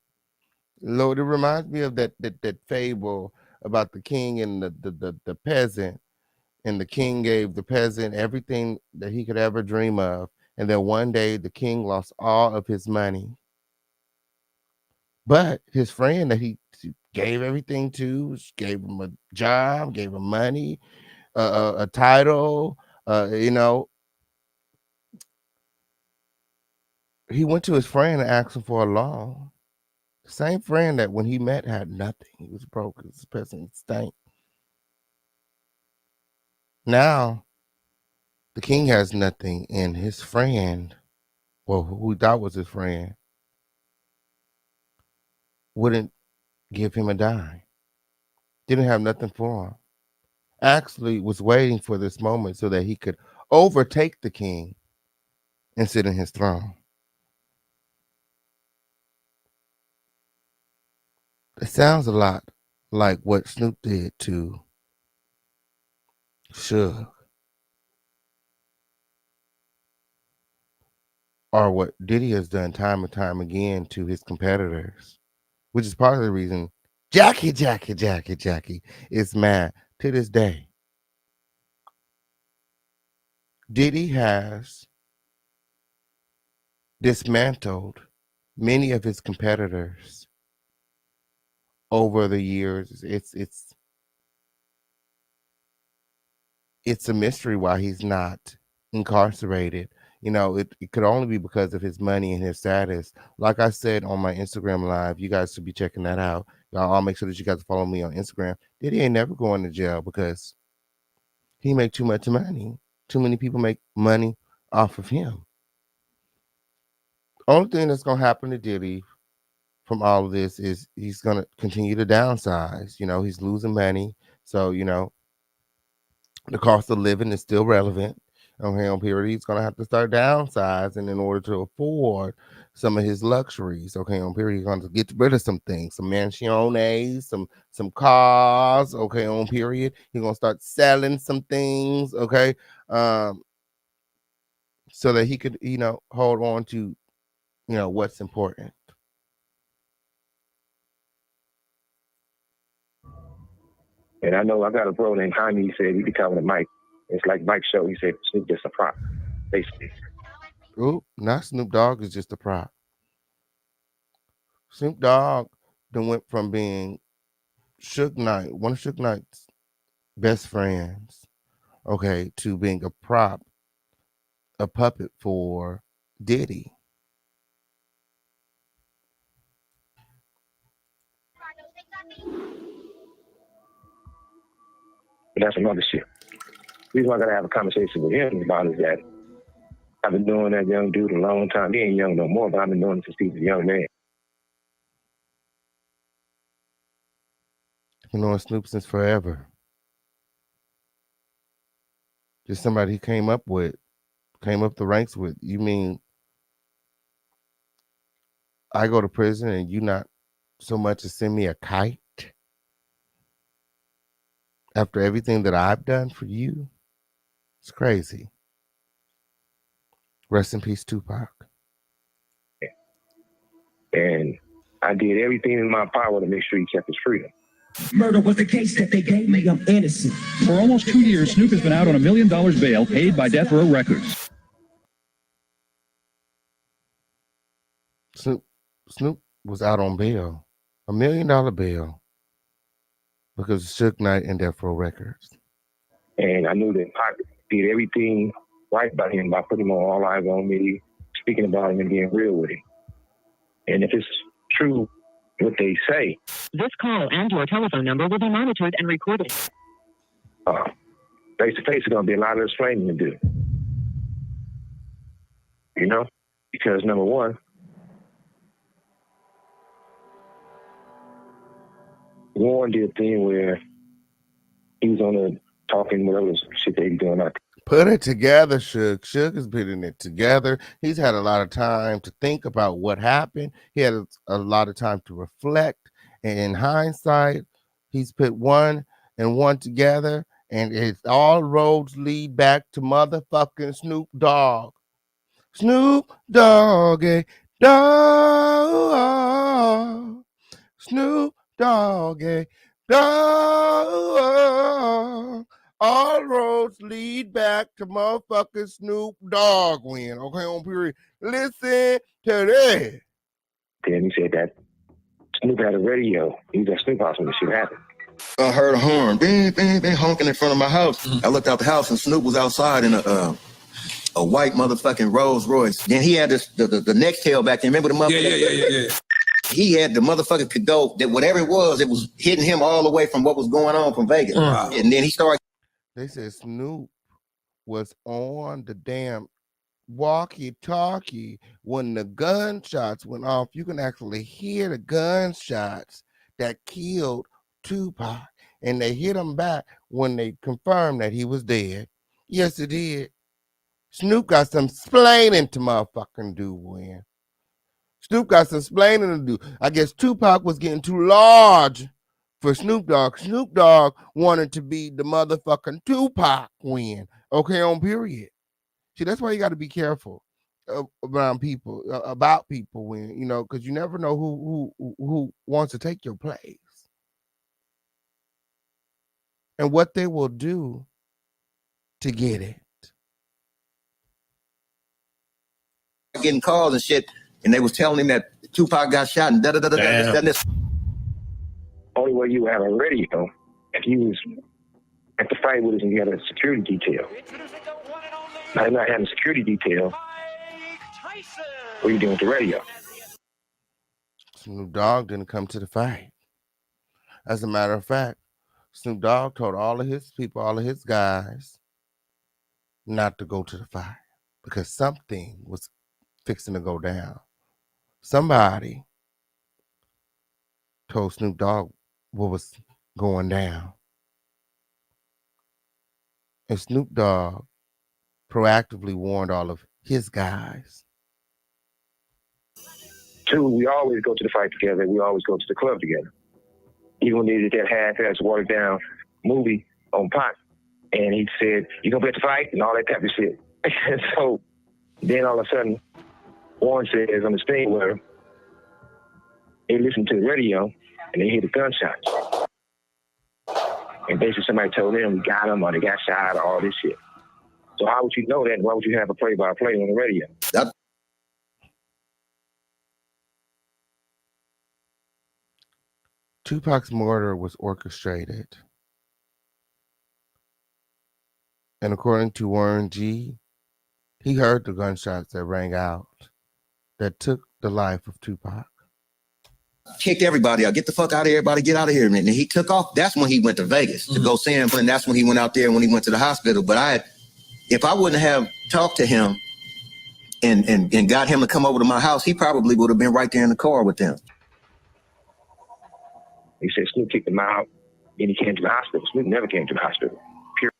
it reminds me of that fable about the king and the peasant. And the king gave the peasant everything that he could ever dream of. And then one day the king lost all of his money. But his friend that he gave everything to, gave him a job, gave him money, a title, you know. He went to his friend and asked him for a loan. The same friend that when he met had nothing. He was broke. This peasant stank. Now, the king has nothing, and his friend, well, who he thought was his friend, wouldn't give him a dime. Didn't have nothing for him. Actually was waiting for this moment so that he could overtake the king and sit in his throne. It sounds a lot like what Snoop did to Suge. Or what Diddy has done time and time again to his competitors, which is part of the reason Jackie is mad to this day. Diddy has dismantled many of his competitors over the years. It's a mystery why he's not incarcerated it could only be because of his money and his status. Like I said on my Instagram live, you guys should be checking that out. Y'all, I'll make sure that you guys follow me on Instagram. Diddy ain't never going to jail because he make too much money. Too many people make money off of him. Only thing that's gonna happen to Diddy from all of this is he's gonna continue to downsize. He's losing money, so the cost of living is still relevant. Okay, on period, he's gonna have to start downsizing in order to afford some of his luxuries. Okay, on period, he's gonna get rid of some things, some mansiones, some cars. Okay, on period, he's gonna start selling some things. Okay, so that he could hold on to what's important. And I know I got a bro named Jaime. He said he be talking to Mike. It's like Mike's show. He said Snoop just a prop, basically. Ooh, not Snoop Dogg is just a prop. Snoop Dogg then went from being Suge Knight, one of Suge Knight's best friends, okay, to being a prop, a puppet for Diddy. But that's another shit. The reason why I gotta have a conversation with him about is that I've been knowing that young dude a long time. He ain't young no more, but I've been knowing him since he was a young man. I've been knowing Snoop since forever. Just somebody he came up the ranks with. You mean I go to prison and you not so much as send me a kite after everything that I've done for you? It's crazy. Rest in peace, Tupac. And I did everything in my power to make sure he kept his freedom. Murder was the case that they gave me. I'm innocent. For almost 2 years, Snoop has been out on $1 million bail paid by Death Row Records. Snoop was out on bail, $1 million bail, because of Suge Knight and Death Row Records. And I knew that Pac did everything right by him by putting him on All Eyes on Me, speaking about him and being real with him. And if it's true what they say, this call and your telephone number will be monitored and recorded. Face to face is going to be a lot of explaining to do. Because number one, Warren did a thing where he was on the talking, whatever shit they be doing out there. Put it together, Suge. Suge is putting it together. He's had a lot of time to think about what happened. He had a lot of time to reflect. And in hindsight, he's put one and one together. And it's all roads lead back to motherfucking Snoop Dogg. Snoop Doggy Dogg. Snoop Doggy Dogg. All roads lead back to motherfucking Snoop Dogg win. Okay, on period. Listen to this. Then he said that Snoop had a radio. He was at Snoop House when this shit happened. I heard a horn, bing, bing, bing, honking in front of my house. I looked out the house and Snoop was outside in a white motherfucking Rolls Royce. Then he had the next tail back there. Remember the motherfucker? Yeah. He had the motherfucker could go, that whatever it was hitting him all the way from what was going on from Vegas. And then he started. They said Snoop was on the damn walkie-talkie when the gunshots went off. You can actually hear the gunshots that killed Tupac, and they hit him back when they confirmed that he was dead. Yes, it did. Snoop got some splaining to motherfucking do, when Snoop got some splaining to do. I guess Tupac was getting too large for Snoop Dogg. Snoop Dogg wanted to be the motherfucking Tupac when. Okay, on period. See, that's why you got to be careful around people, about people when, because you never know who wants to take your place and what they will do to get it. Getting calls and shit, and they was telling him that Tupac got shot and da-da-da-da-da. Only way you have a radio if you was at the fight with us and you had a security detail. Now, not having a security detail, What are you doing with the radio? Snoop Dogg didn't come to the fight. As a matter of fact, Snoop Dogg told all of his people, all of his guys, not to go to the fight because something was fixing to go down. Somebody told Snoop Dogg what was going down. And Snoop Dogg proactively warned all of his guys. 2, we always go to the fight together. We always go to the club together. Even when they did that half-ass watered-down movie on Pac, and he said, "You gonna be at the fight?" and all that type of shit. And so then all of a sudden, Warren says on the thing where they listen to the radio and they hear the gunshots. And basically somebody told them, "We got them," or "They got shot," or all this shit. So how would you know that? And why would you have a play-by-play on the radio? Tupac's murder was orchestrated. And according to Warren G., he heard the gunshots that rang out that took the life of Tupac. Kicked everybody out. Get the fuck out of here, everybody. Get out of here. And he took off. That's when he went to Vegas to go see him. And that's when he went out there when he went to the hospital. But if I wouldn't have talked to him and got him to come over to my house, he probably would have been right there in the car with them. He said Snoop kicked him out, and he came to the hospital. Snoop never came to the hospital. Period.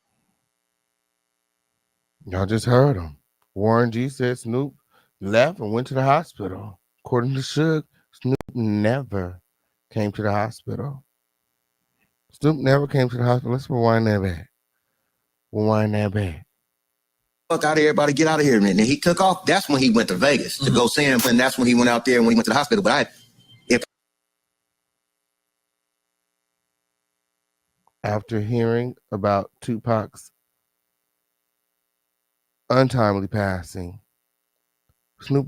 Y'all just heard him. Warren G said Snoop left and went to the hospital. According to SUGE, Snoop never came to the hospital. Snoop never came to the hospital. Let's rewind that back. Fuck out of here, everybody. Get out of here. And he took off. That's when he went to Vegas to go see him. And that's when he went out there when he went to the hospital. But after hearing about Tupac's untimely passing, Snoop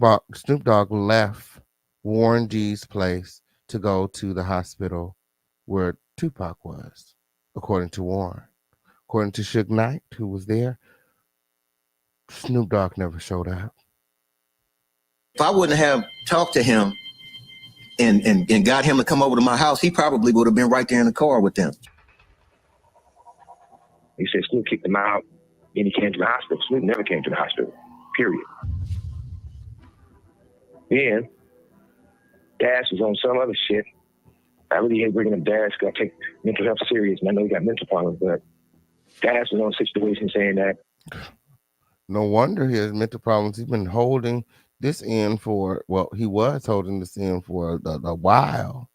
Dogg left Warren G's place to go to the hospital where Tupac was, according to Warren. According to SUGEKnight, who was there, Snoop Dogg never showed up. if I wouldn't have talked to him and got him to come over to my house, he probably would have been right there in the car with them. He said Snoop kicked him out, and he came to the hospital. Snoop never came to the hospital, period. Then, Dash was on some other shit. I really hate bringing up Dash because I take mental health serious, and I know he got mental problems, but Dash was on a situation saying that. No wonder he has mental problems. He's been holding this in for, well, he was holding this in for a while.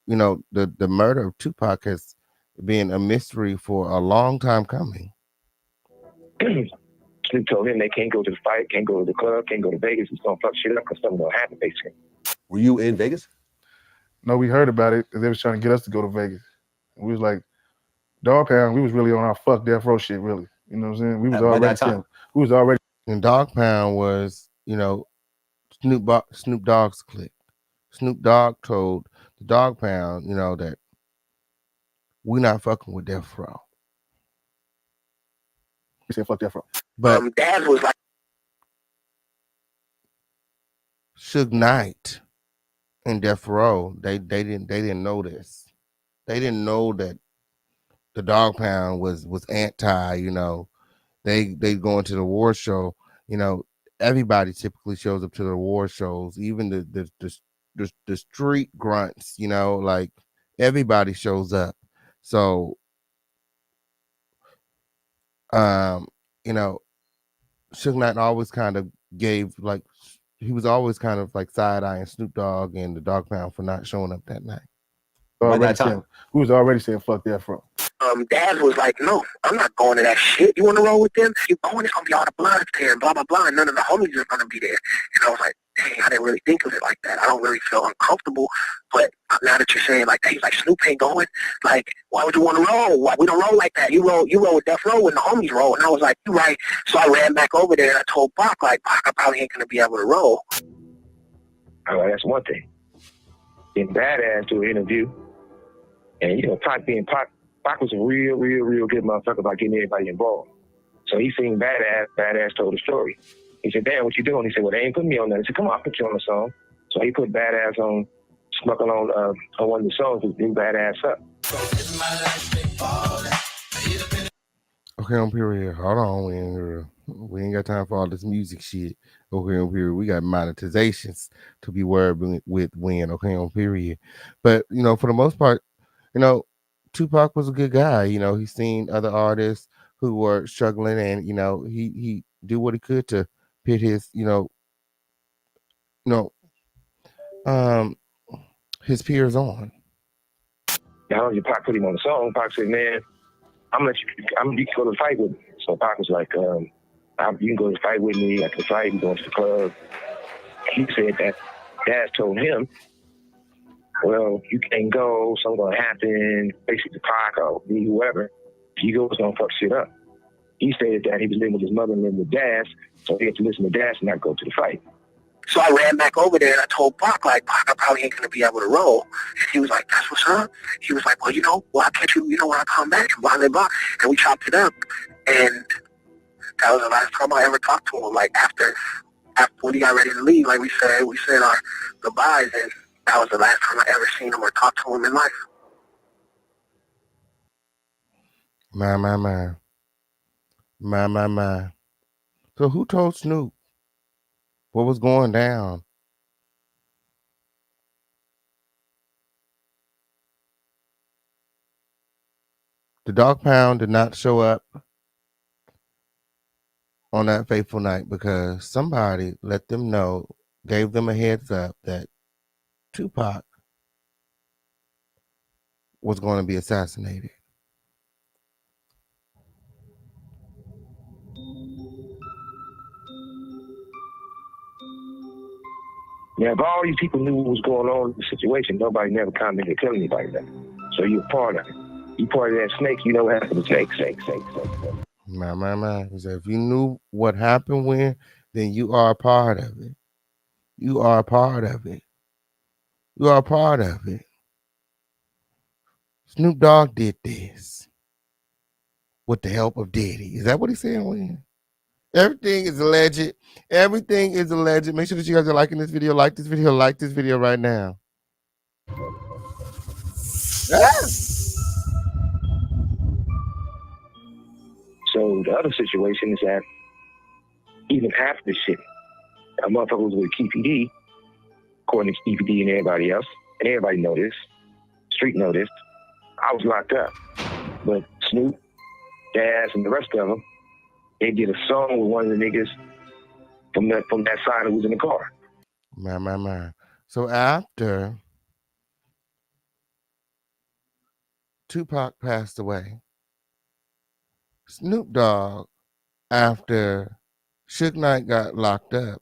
You know, the murder of Tupac has been a mystery for a long time coming. Snoop told him they can't go to the fight, can't go to the club, can't go to Vegas. It's going to fuck shit up because something going to happen, basically. Were you in Vegas? No, we heard about it because they was trying to get us to go to Vegas. And we was like, Dog Pound, we was really on our fuck death row shit, really. You know what I'm saying? We was already. And Dog Pound was, you know, Snoop Dogg's clique. Snoop Dogg told the Dog Pound, you know, that we're not fucking with Death Row. We said fuck Death Row. But Dad was like, SUGEKnight and Death Row, they didn't know this. They didn't know that the Dog Pound was anti, you know. They go into the war show, you know. Everybody typically shows up to the war shows, even the street grunts, you know, like everybody shows up. So, you know, SUGEKnight always kind of gave, like, he was always kind of like side-eyeing Snoop Dogg and the Dog Pound for not showing up that night. We was already saying fuck Death Row. Dad was like, no, I'm not going to that shit. You want to roll with them? If you going, it's going to be all the bloods there and blah, blah, blah, and none of the homies are going to be there. And I was like, dang, I didn't really think of it like that. I don't really feel uncomfortable. But now that you're saying, like, hey, like, Snoop ain't going, like, why would you want to roll? Why? We don't roll like that. You roll with Death Row when the homies roll. And I was like, you're right. So I ran back over there and I told Pac, like, Pac, I probably ain't going to be able to roll. All right, that's one thing. Getting Badass to an interview. And, you know, Pac being Pac was a real good motherfucker about getting everybody involved. So he seen Badass told the story. He said, damn, what you doing? He said, well, they ain't putting me on that. He said, come on, I'll put you on the song. So he put Badass on, snuck on one of the songs with Big Badass Up. Okay, on period. Hold on, we ain't got time for all this music shit. Okay, on period. We got monetizations to be worried with when. Okay, on period. But you know, for the most part, you know, Tupac was a good guy. You know, he's seen other artists who were struggling, and you know, he do what he could to pit his, his peers on. Now, Pac put him on the song. Pac said, man, you can go to fight with me. So Pac was like, you can go to fight with me. I can fight. We going to the club. He said that Dad told him, well, you can't go. Something's going to happen. Basically, Pac or me, whoever. If you go, it's going to fuck shit up. He stated that he was living with his mother and living with Dad, so he had to listen to Dad and not go to the fight. So I ran back over there and I told Pac, like, Pac, I probably ain't going to be able to roll. And he was like, that's what's up. He was like, well, I'll catch you, when I come back, blah, blah, blah. And we chopped it up. And that was the last time I ever talked to him. Like, after when he got ready to leave, like we said our goodbyes, and that was the last time I ever seen him or talked to him in life. My. So who told Snoop what was going down? The Dog Pound did not show up on that fateful night because somebody let them know, gave them a heads up that Tupac was going to be assassinated. Yeah, but all these people knew what was going on in the situation. Nobody never commented to tell anybody that. So you're part of it. You part of that snake, you know what happened to snake. My. He said, if you knew what happened when, then you are a part of it. You are a part of it. You are a part of it. Snoop Dogg did this with the help of Diddy. Is that what he's saying, Win? Everything is alleged. Everything is alleged. Make sure that you guys are liking this video. Like this video right now. So the other situation is that even after the shit, a motherfucker was with KPD, according to KPD and everybody else, and everybody know this, street know this, I was locked up. But Snoop, Daz, and the rest of them, they did a song with one of the niggas from that side who was in the car. My. So after Tupac passed away, Snoop Dogg, after Suge Knight got locked up,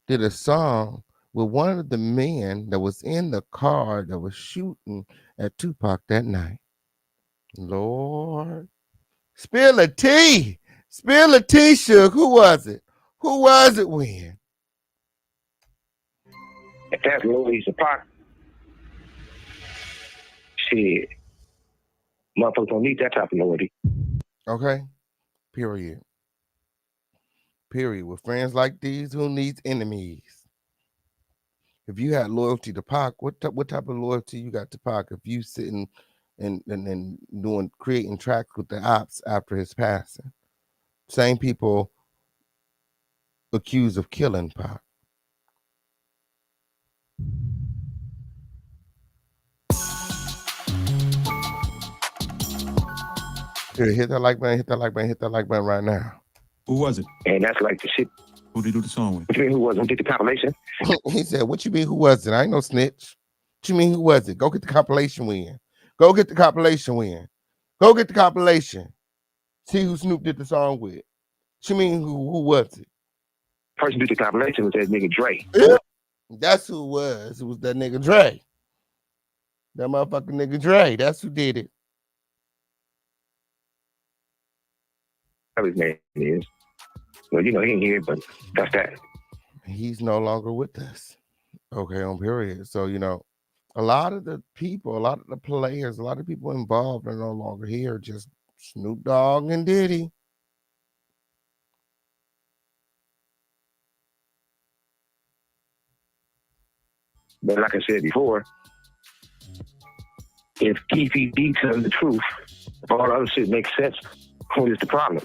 did a song with one of the men that was in the car that was shooting at Tupac that night. Lord. Spill the tea. Spill the tea, Suge. Who was it? Who was it when? If that's Louis Pac, shit, motherfuckers don't need that type of loyalty. Okay. Period. With friends like these, who needs enemies? If you had loyalty to Pac, what type of loyalty you got to Pac? If you sitting and creating tracks with the ops after his passing, same people accused of killing Pac. Here, hit that like button right now. Who was it? And that's like the shit. Who did you do the song with? What you mean, who was it? Who did the compilation? He said, what you mean, who was it? I ain't no snitch. What you mean, who was it? Go get the compilation win. Go get the compilation win. Go get the compilation. See who Snoop did the song with. What you mean, who was it? Person who did the compilation was that nigga Dre. That's who it was. It was that nigga Dre. That motherfucking nigga Dre. That's who did it. His name is. Well, he ain't here, but that's that. He's no longer with us. Okay, on period. So, a lot of the people, a lot of the players, a lot of people involved are no longer here. Just Snoop Dogg and Diddy. But like I said before, if Keefe D tells the truth, if all the other shit makes sense, what is the problem?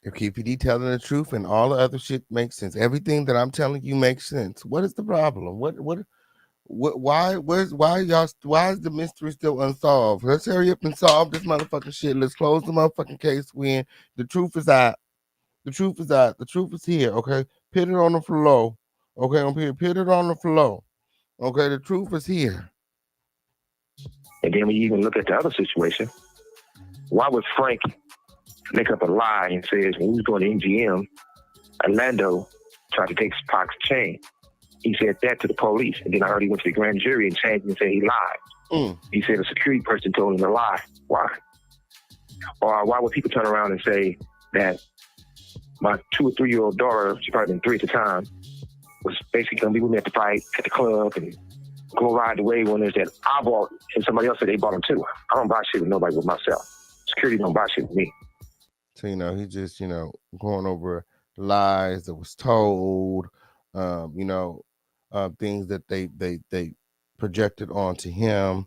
If Keefe D telling the truth and all the other shit makes sense, everything that I'm telling you makes sense. What is the problem? Why is the mystery still unsolved? Let's hurry up and solve this motherfucking shit. Let's close the motherfucking case when the truth is out. The truth is out. The truth is here. Okay, put it on the floor. Okay, put it on the floor. Okay, the truth is here. And then when you even look at the other situation, why would Frank make up a lie and says when he was going to MGM, Orlando tried to take Pac's chain? He said that to the police, and then I heard he went to the grand jury and changed and said he lied. He said a security person told him to lie. Why? Or why would people turn around and say that my 2 or 3 year old daughter, she probably been 3 at the time, was basically going to be with me at the fight at the club and go ride the way when there's that I bought and somebody else said they bought them too. I don't buy shit with nobody but myself. Security don't buy shit with me. So, he just, going over lies that was told, things that they projected onto him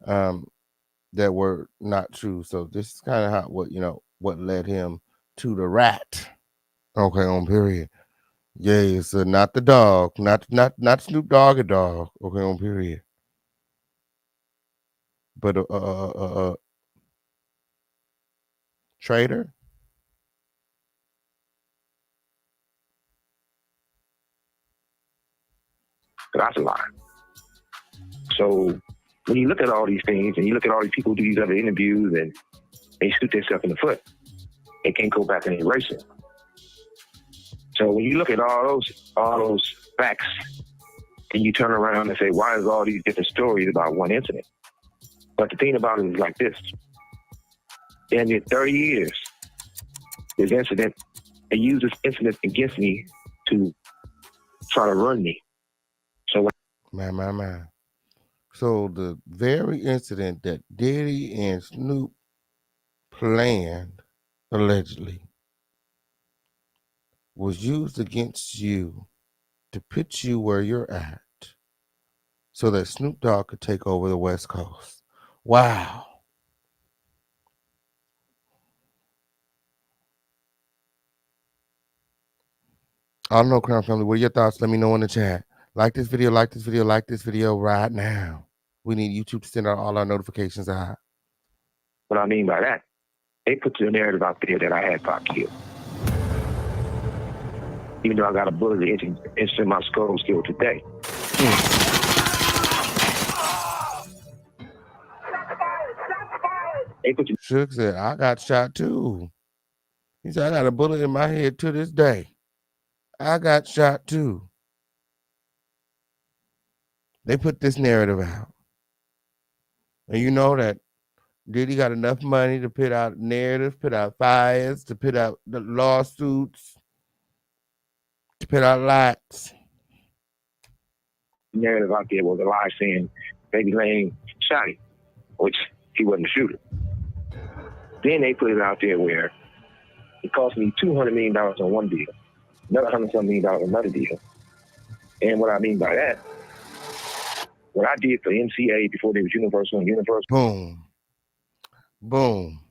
that were not true. So this is kind of what led him to the rat. Okay, on period. Yeah, so not the dog, not Snoop Dogg and dog. Okay, on period. But trader. That's a lie. So when you look at all these things and you look at all these people who do these other interviews and they shoot themselves in the foot, they can't go back and erase it. So when you look at all those facts and you turn around and say, why is all these different stories about one incident? But the thing about it is like this. In 30 years, this incident, they use this incident against me to try to run me. So Man. So the very incident that Diddy and Snoop planned, allegedly, was used against you to put you where you're at so that Snoop Dogg could take over the West Coast. Wow. I don't know, Crown Family. What are your thoughts? Let me know in the chat. Like this video right now. We need YouTube to send out all our notifications out. What I mean by that, they put the narrative out there that I had Pac killed. Even though I got a bullet in my skull still today. Suge said, I got shot too. He said, I got a bullet in my head to this day. I got shot too. They put this narrative out. And you know that Diddy got enough money to put out narratives, put out fires, to put out the lawsuits, to put out lights. The narrative out there was a lie saying Baby Lane shot him, which he wasn't the shooter. Then they put it out there where it cost me $200 million on one deal, another $100 million on another deal. And what I mean by that, what I did for MCA before they was Universal and Universal. Boom.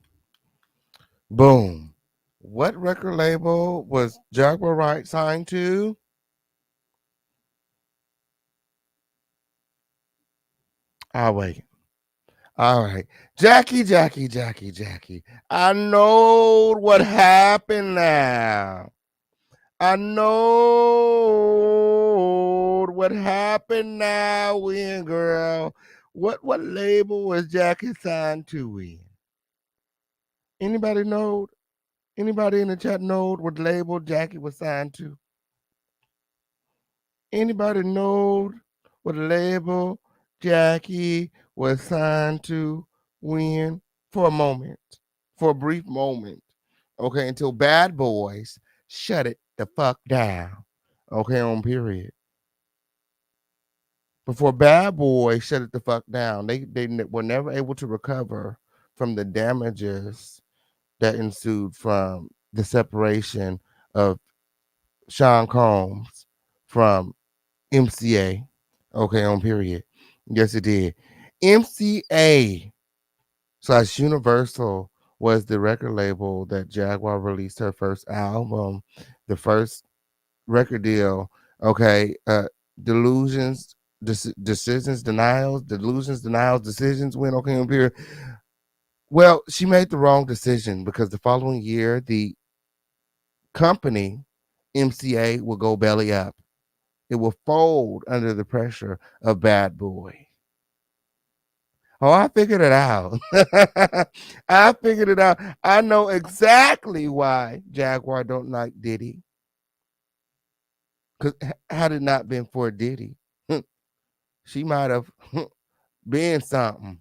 What record label was Jaguar Wright signed to? I'll wait. All right. Jackie. I know what happened now. I know what happened now, Win girl. What label was Jackie signed to Win? Anybody know? Anybody in the chat know what label Jackie was signed to? Anybody know what label Jackie was signed to Win? For a moment, for a brief moment, okay, until Bad Boys shut it the fuck down, okay, on period. Before Bad Boys shut it the fuck down, they were never able to recover from the damages that ensued from the separation of Sean Combs from MCA, Okay, on period. Yes, it did. MCA/Universal was the record label that Jaguar released her first album, the first record deal. Okay, delusions, decisions, denials, delusions, denials, decisions went okay on period. Well, she made the wrong decision because the following year, the company MCA will go belly up. It will fold under the pressure of Bad Boy. Oh, I figured it out. I figured it out. I know exactly why Jaguar don't like Diddy. Because had it not been for Diddy, she might have been something.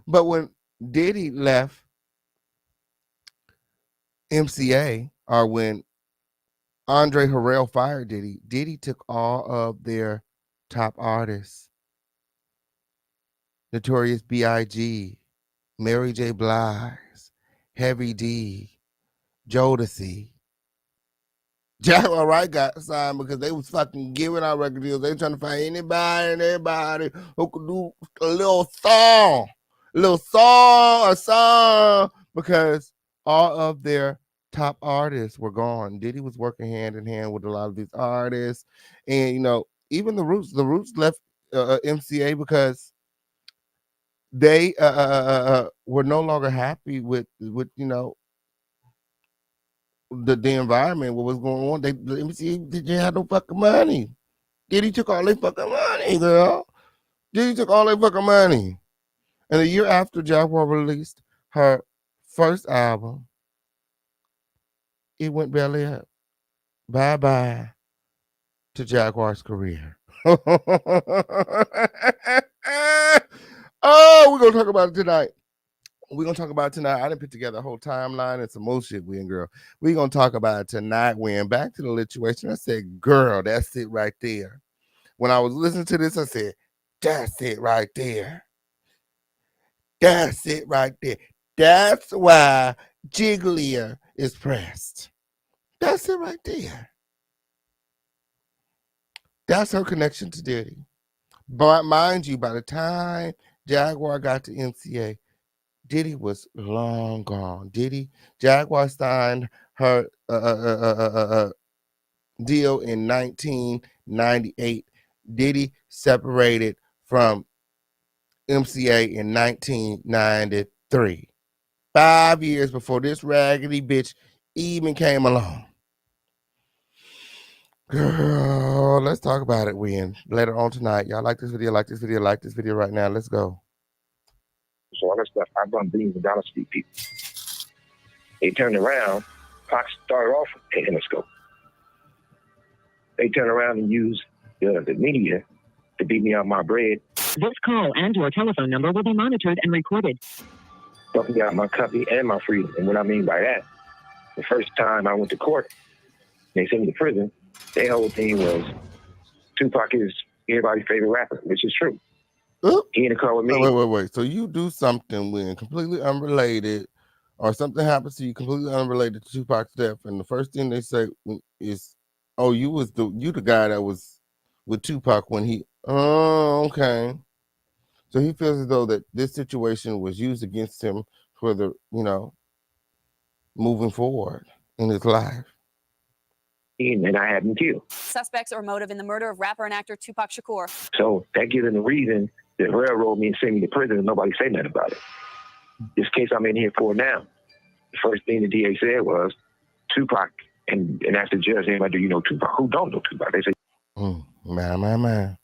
But when Diddy left MCA, or when Andre Harrell fired Diddy, Diddy took all of their top artists. Notorious B.I.G., Mary J. Blige, Heavy D, Jodeci. Jaguar Wright got signed because they was fucking giving out record deals. They trying to find anybody and everybody who could do a little song, a song, because all of their top artists were gone. Diddy was working hand in hand with a lot of these artists, and even the Roots left MCA because they were no longer happy with the environment, what was going on. They didn't have no fucking money. Diddy took all their fucking money, girl. Diddy took all their fucking money. And a year after Jaguar released her first album, it went belly up. Bye-bye to Jaguar's career. Oh, we're going to talk about it tonight. We're going to talk about it tonight. I didn't put together a whole timeline and some more shit, Win Girl. We're going to talk about it tonight, Win. Back to the situation. I said, girl, that's it right there. When I was listening to this, I said, that's it right there. That's it right there. That's why Jiggler is pressed. That's it right there. That's her connection to Diddy. But mind you, by the time Jaguar got to MCA, Diddy was long gone. Jaguar signed her deal in 1998. Diddy separated from MCA in 1993. 5 years before this raggedy bitch even came along. Girl, let's talk about it, Win. Later on tonight. Y'all like this video, like this video right now. Let's go. So all that stuff, I run billions of dollars for these people. They turned around, Pac started off at Interscope. They turned around and used the media to beat me on my bread. This call and your telephone number will be monitored and recorded. Talking about my company and my freedom. And what I mean by that, the first time I went to court, they sent me to prison, their whole thing was Tupac is everybody's favorite rapper, which is true. He in the car with me. Wait. So you do something when completely unrelated, or something happens to you completely unrelated to Tupac's death, and the first thing they say is, "Oh, you the guy that was with Tupac when he." Oh, okay. So he feels as though that this situation was used against him for the moving forward in his life. And I had him killed. Suspects or motive in the murder of rapper and actor Tupac Shakur. So that gives him the reason that railroad me and send me to prison and nobody say nothing about it. This case I'm in here for now, the first thing the DA said was Tupac, and asked the judge, anybody, do you know Tupac? Who don't know Tupac? They say, man.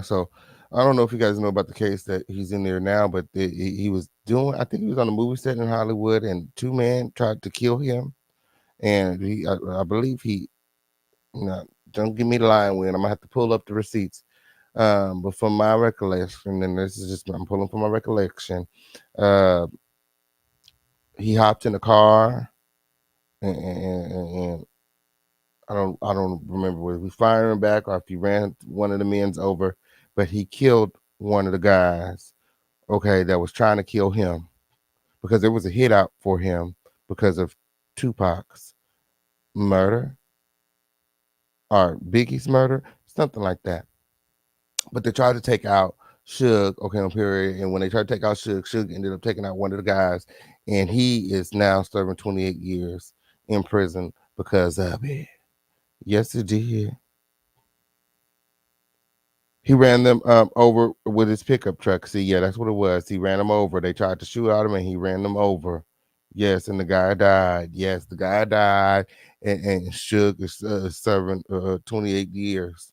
So I don't know if you guys know about the case that he's in there now, but he was doing, I think he was on a movie set in Hollywood, and two men tried to kill him. And I believe he, don't give me the line, When I'm gonna have to pull up the receipts. But from my recollection, and this is just, I'm pulling from my recollection, he hopped in the car, and I don't remember whether he was firing back or if he ran one of the men's over, but he killed one of the guys, that was trying to kill him, because there was a hit out for him because of Tupac's murder. or Biggie's murder, something like that. But they tried to take out Suge, okay, on period. And when they tried to take out Suge ended up taking out one of the guys, and he is now serving 28 years in prison because of it. Yes, he did. He ran them over with his pickup truck. See, yeah, that's what it was. He ran them over. They tried to shoot at him, and he ran them over. Yes, and the guy died. Yes, the guy died, and Suge is serving 28 years.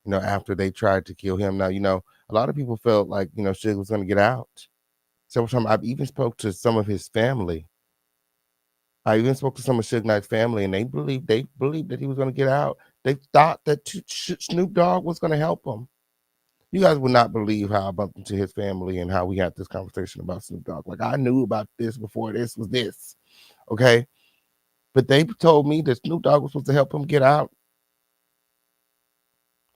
You know, after they tried to kill him. Now, you know, a lot of people felt like, you know, Suge was going to get out. Several times I've even spoke to some of his family. I even spoke to some of Suge Knight's family, and they believed that he was going to get out. They thought that Snoop Dogg was going to help him. You guys would not believe how I bumped into his family and how we had this conversation about Snoop Dogg. Like, I knew about this before this was this, okay? But they told me that Snoop Dogg was supposed to help him get out.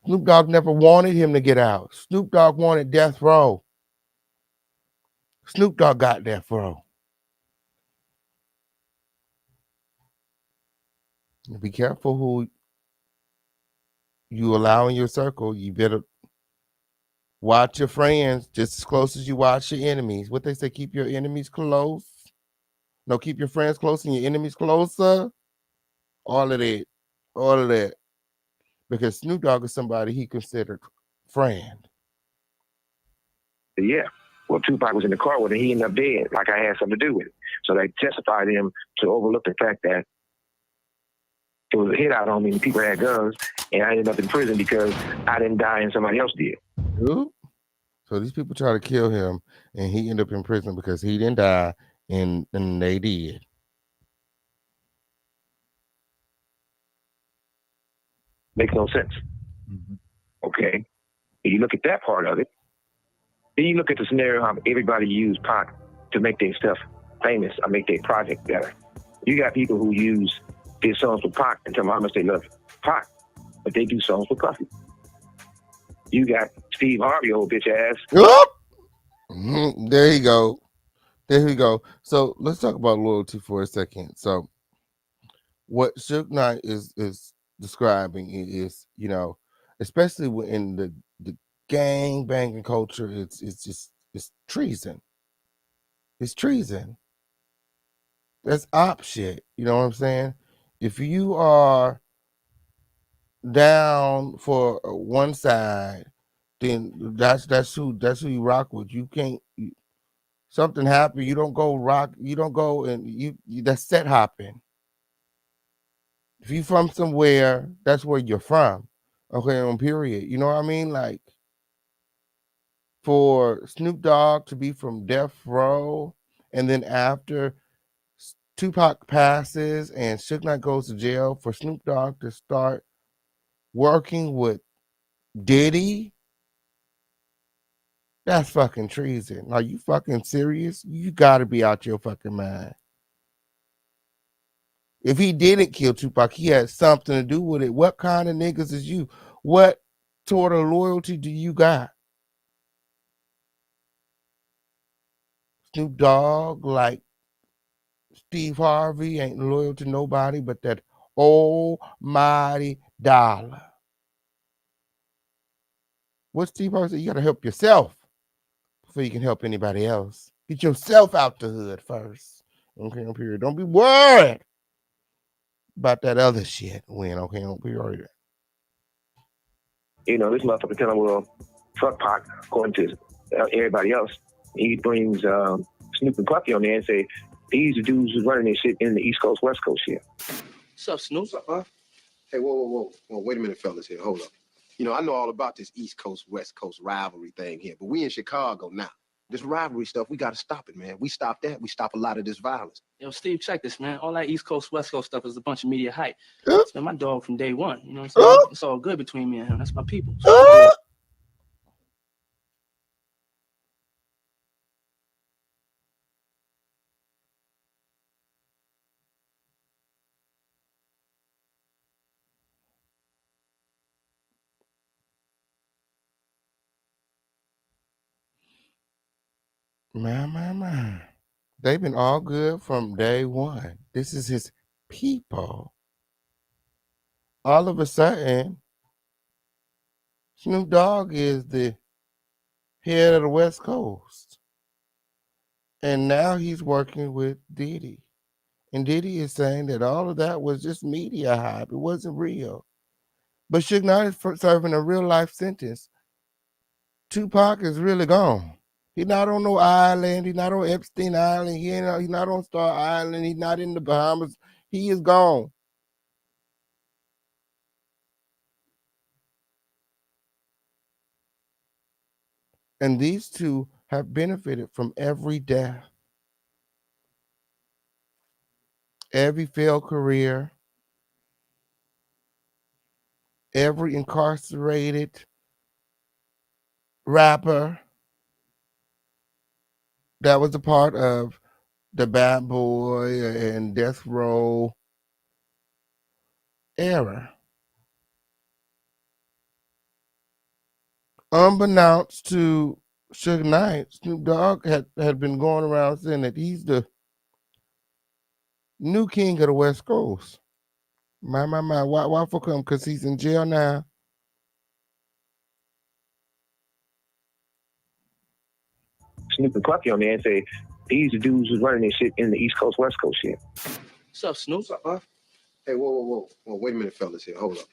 Snoop Dogg never wanted him to get out. Snoop Dogg wanted death row. Snoop Dogg got death row. Be careful who you allow in your circle. You better watch your friends just as close as you watch your enemies. What they say, keep your enemies close. No, keep your friends close and your enemies closer. All of that. All of that. Because Snoop Dogg is somebody he considered friend. Yeah. Well, Tupac was in the car with him. He ended up dead, like I had something to do with it. So they testified him to overlook the fact that it was a hit out on me and people had guns, and I ended up in prison because I didn't die and somebody else did. Ooh. So these people try to kill him, and he ended up in prison because he didn't die, and they did. Makes no sense. Mm-hmm. Okay. If you look at that part of it, then you look at the scenario how everybody used Pac to make their stuff famous or make their project better. You got people who use their songs with Pac and tell them how much they love Pac, but they do songs with Puffy. You got Steve Harvey, old bitch ass. Mm-hmm. There you go. There you go. So let's talk about loyalty for a second. So what Suge Knight is describing is, you know, especially in the gang banging culture, it's treason. It's treason. That's op shit. You know what I'm saying? If you are down for one side, then that's who you rock with. You can't. Something happened. You don't go rock. You don't go and you that's set hopping. If you from somewhere, that's where you're from. Okay, on period. You know what I mean? Like for Snoop Dogg to be from Death Row, and then after Tupac passes and Suge Knight goes to jail, for Snoop Dogg to start working with Diddy, that's fucking treason. Are you fucking serious? You gotta be out your fucking mind. If he didn't kill Tupac, he had something to do with it. What kind of niggas is you? What sort of loyalty do you got? Snoop Dogg, like Steve Harvey, ain't loyal to nobody but that almighty dollar. What Steve Harvey said, you gotta help yourself before you can help anybody else. Get yourself out the hood first. Okay, on period. Don't be worried about that other shit when, okay, on period. You know, this motherfucker telling, well, fuck Pac, according to everybody else. He brings Snoop and Puffy on there and say, these are dudes who's running this shit in the East Coast, West Coast here. What's up, Snoop? What's up, huh? Hey, whoa. Wait a minute, fellas here. Hold up. You know, I know all about this East Coast, West Coast rivalry thing here, but we in Chicago now. This rivalry stuff, we got to stop it, man. We stop that, we stop a lot of this violence. Yo, Steve, check this, man. All that East Coast, West Coast stuff is a bunch of media hype. It's been my dog from day one. You know what I'm saying? It's all good between me and him. That's my people. My. They've been all good from day one. This is his people. all of a sudden, Snoop Dogg is the head of the West Coast. And now he's working with Diddy. And Diddy is saying that all of that was just media hype. It wasn't real. But Suge Knight is serving a real life sentence. Tupac is really gone. He's not on no island. He's not on Epstein Island. He's not on Star Island. He's not in the Bahamas. He is gone. And these two have benefited from every death, every failed career, every incarcerated rapper that was a part of the Bad Boy and Death Row era. Unbeknownst to Suge Knight, Snoop Dogg had been going around saying that he's the new king of the West Coast. My. Why for come? Because he's in jail now. Snoop and Clucky on there and say, these the dudes who's running this shit in the East Coast, West Coast shit. What's up, Snoop? What's up, Hey, whoa. Wait a minute, fellas here. Hold up.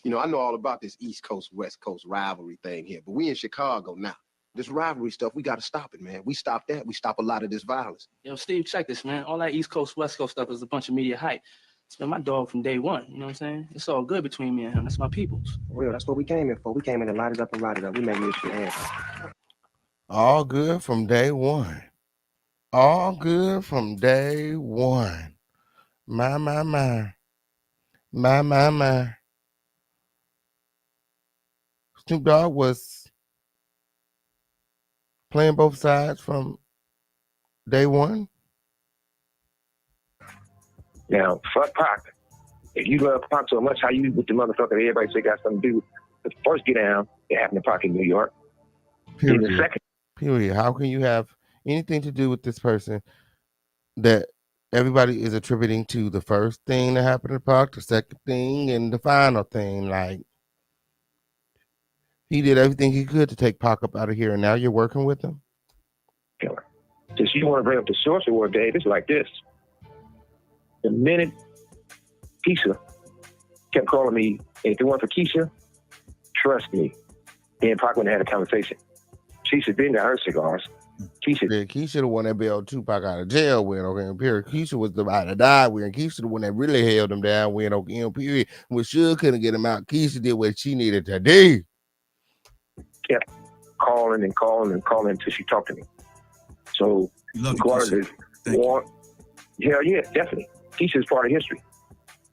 You know, I know all about this East Coast, West Coast rivalry thing here, but we in Chicago now. This rivalry stuff, we got to stop it, man. We stop that. We stop a lot of this violence. Yo, Steve, check this, man. All that East Coast, West Coast stuff is a bunch of media hype. It's been my dog from day one. You know what I'm saying? It's all good between me and him. That's my peoples. Real, that's what we came in for. We came in to light it up and ride it up. We made this shit happen. All good from day one. All good from day one. My. Snoop Dogg was playing both sides from day one. Now, fuck Pac. If you love Pac so much, how you with the motherfucker that everybody say got something to do with the first get down that happened to Pac in New York. Period. In the second. Period. How can you have anything to do with this person that everybody is attributing to the first thing that happened to Pac, the second thing, and the final thing? Like, he did everything he could to take Pac up out of here, and now you're working with him? Since you want to bring up the source of word, Dave, it's like this. The minute Keisha kept calling me, and if it weren't for Keisha, trust me, me and Pac wouldn't have had a conversation. Keisha been got her cigars. Keisha the one that bailed Tupac out of jail with, okay, period. Keisha was the one that died with, and Keisha the one that really held him down with, okay, period. When Suge couldn't get him out, Keisha did what she needed to do. Kept calling until she talked to me. So, regardless, hell yeah, definitely. Keisha's part of history.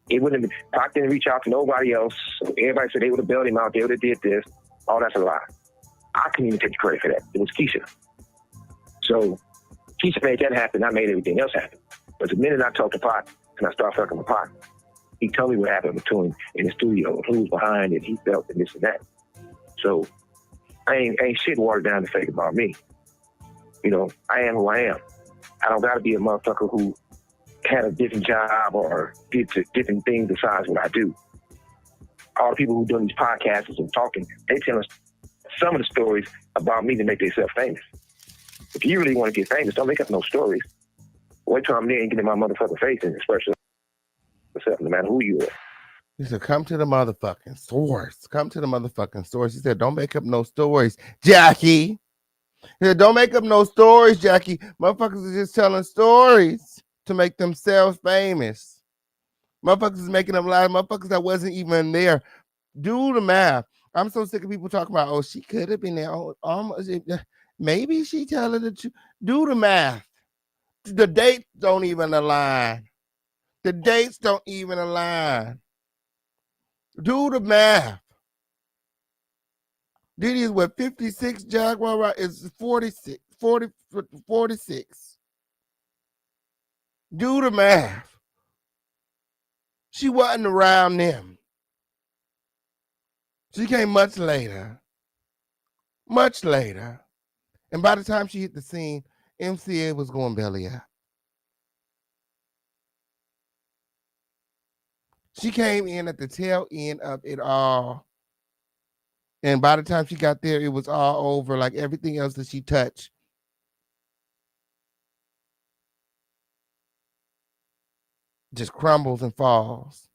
It wouldn't have been, Pac didn't reach out to nobody else. So everybody said they would have bailed him out, they would have did this. All that's a lie. I couldn't even take the credit for that. It was Keisha. So Keisha made that happen. I made everything else happen. But the minute I talked to Pac and I started fucking with Pac, he told me what happened between in the studio, who was behind it, he felt and this and that. So I ain't shit watered down to fake about me. You know, I am who I am. I don't gotta be a motherfucker who had a different job or did different things besides what I do. All the people who doing these podcasts and talking, they tell us some of the stories about me to make themselves famous. If you really want to get famous, don't make up no stories. Wait till I'm there and get in my motherfucking face and express yourself, no matter who you are. He said, come to the motherfucking source. Come to the motherfucking source. He said, don't make up no stories, Jackie. He said, don't make up no stories, Jackie. Motherfuckers are just telling stories to make themselves famous. Motherfuckers is making up lies. Motherfuckers that wasn't even there. Do the math. I'm so sick of people talking about, oh, she could have been there. Oh, almost. Maybe she telling the truth. Do the math. The dates don't even align. The dates don't even align. Do the math. Diddy is what, 56? Jaguar Wright is 46. 46. Do the math. She wasn't around them. She came much later. Much later. And by the time she hit the scene, MCA was going belly up. She came in at the tail end of it all. And by the time she got there, it was all over. Like everything else that she touched just crumbles and falls.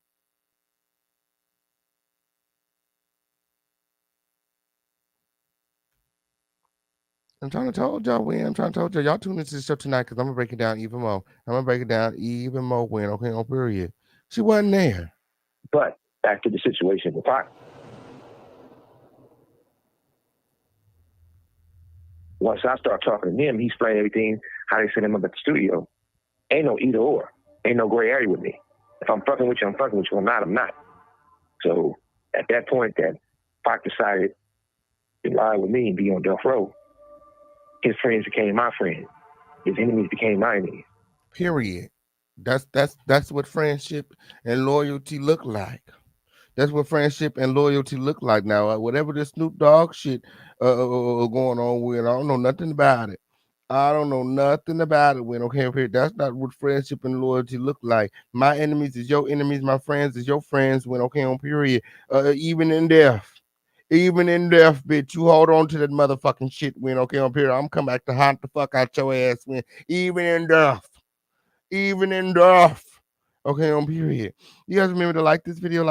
I'm trying to told y'all when. I'm trying to told y'all. Y'all tune into the show tonight because I'm gonna break it down even more. I'm gonna break it down even more when. Okay, on period. She wasn't there. But back to the situation with Pac. Once I start talking to him, he explained everything, how they sent him up at the studio. Ain't no either or. Ain't no gray area with me. If I'm fucking with you, I'm fucking with you. I'm not, I'm not. So at that point that Pac decided to lie with me and be on death row, his friends became my friends. His enemies became my enemies. Period. That's what friendship and loyalty look like. That's what friendship and loyalty look like now. Whatever this Snoop Dogg shit going on with, I don't know nothing about it. I don't know nothing about it. When okay, here, that's not what friendship and loyalty look like. My enemies is your enemies. My friends is your friends. When okay, on period. Even in death. Even in death, bitch, you hold on to that motherfucking shit. When okay, on period. I'm coming back to haunt the fuck out your ass. When even in death. Even in death. Okay, on period. You guys remember to like this video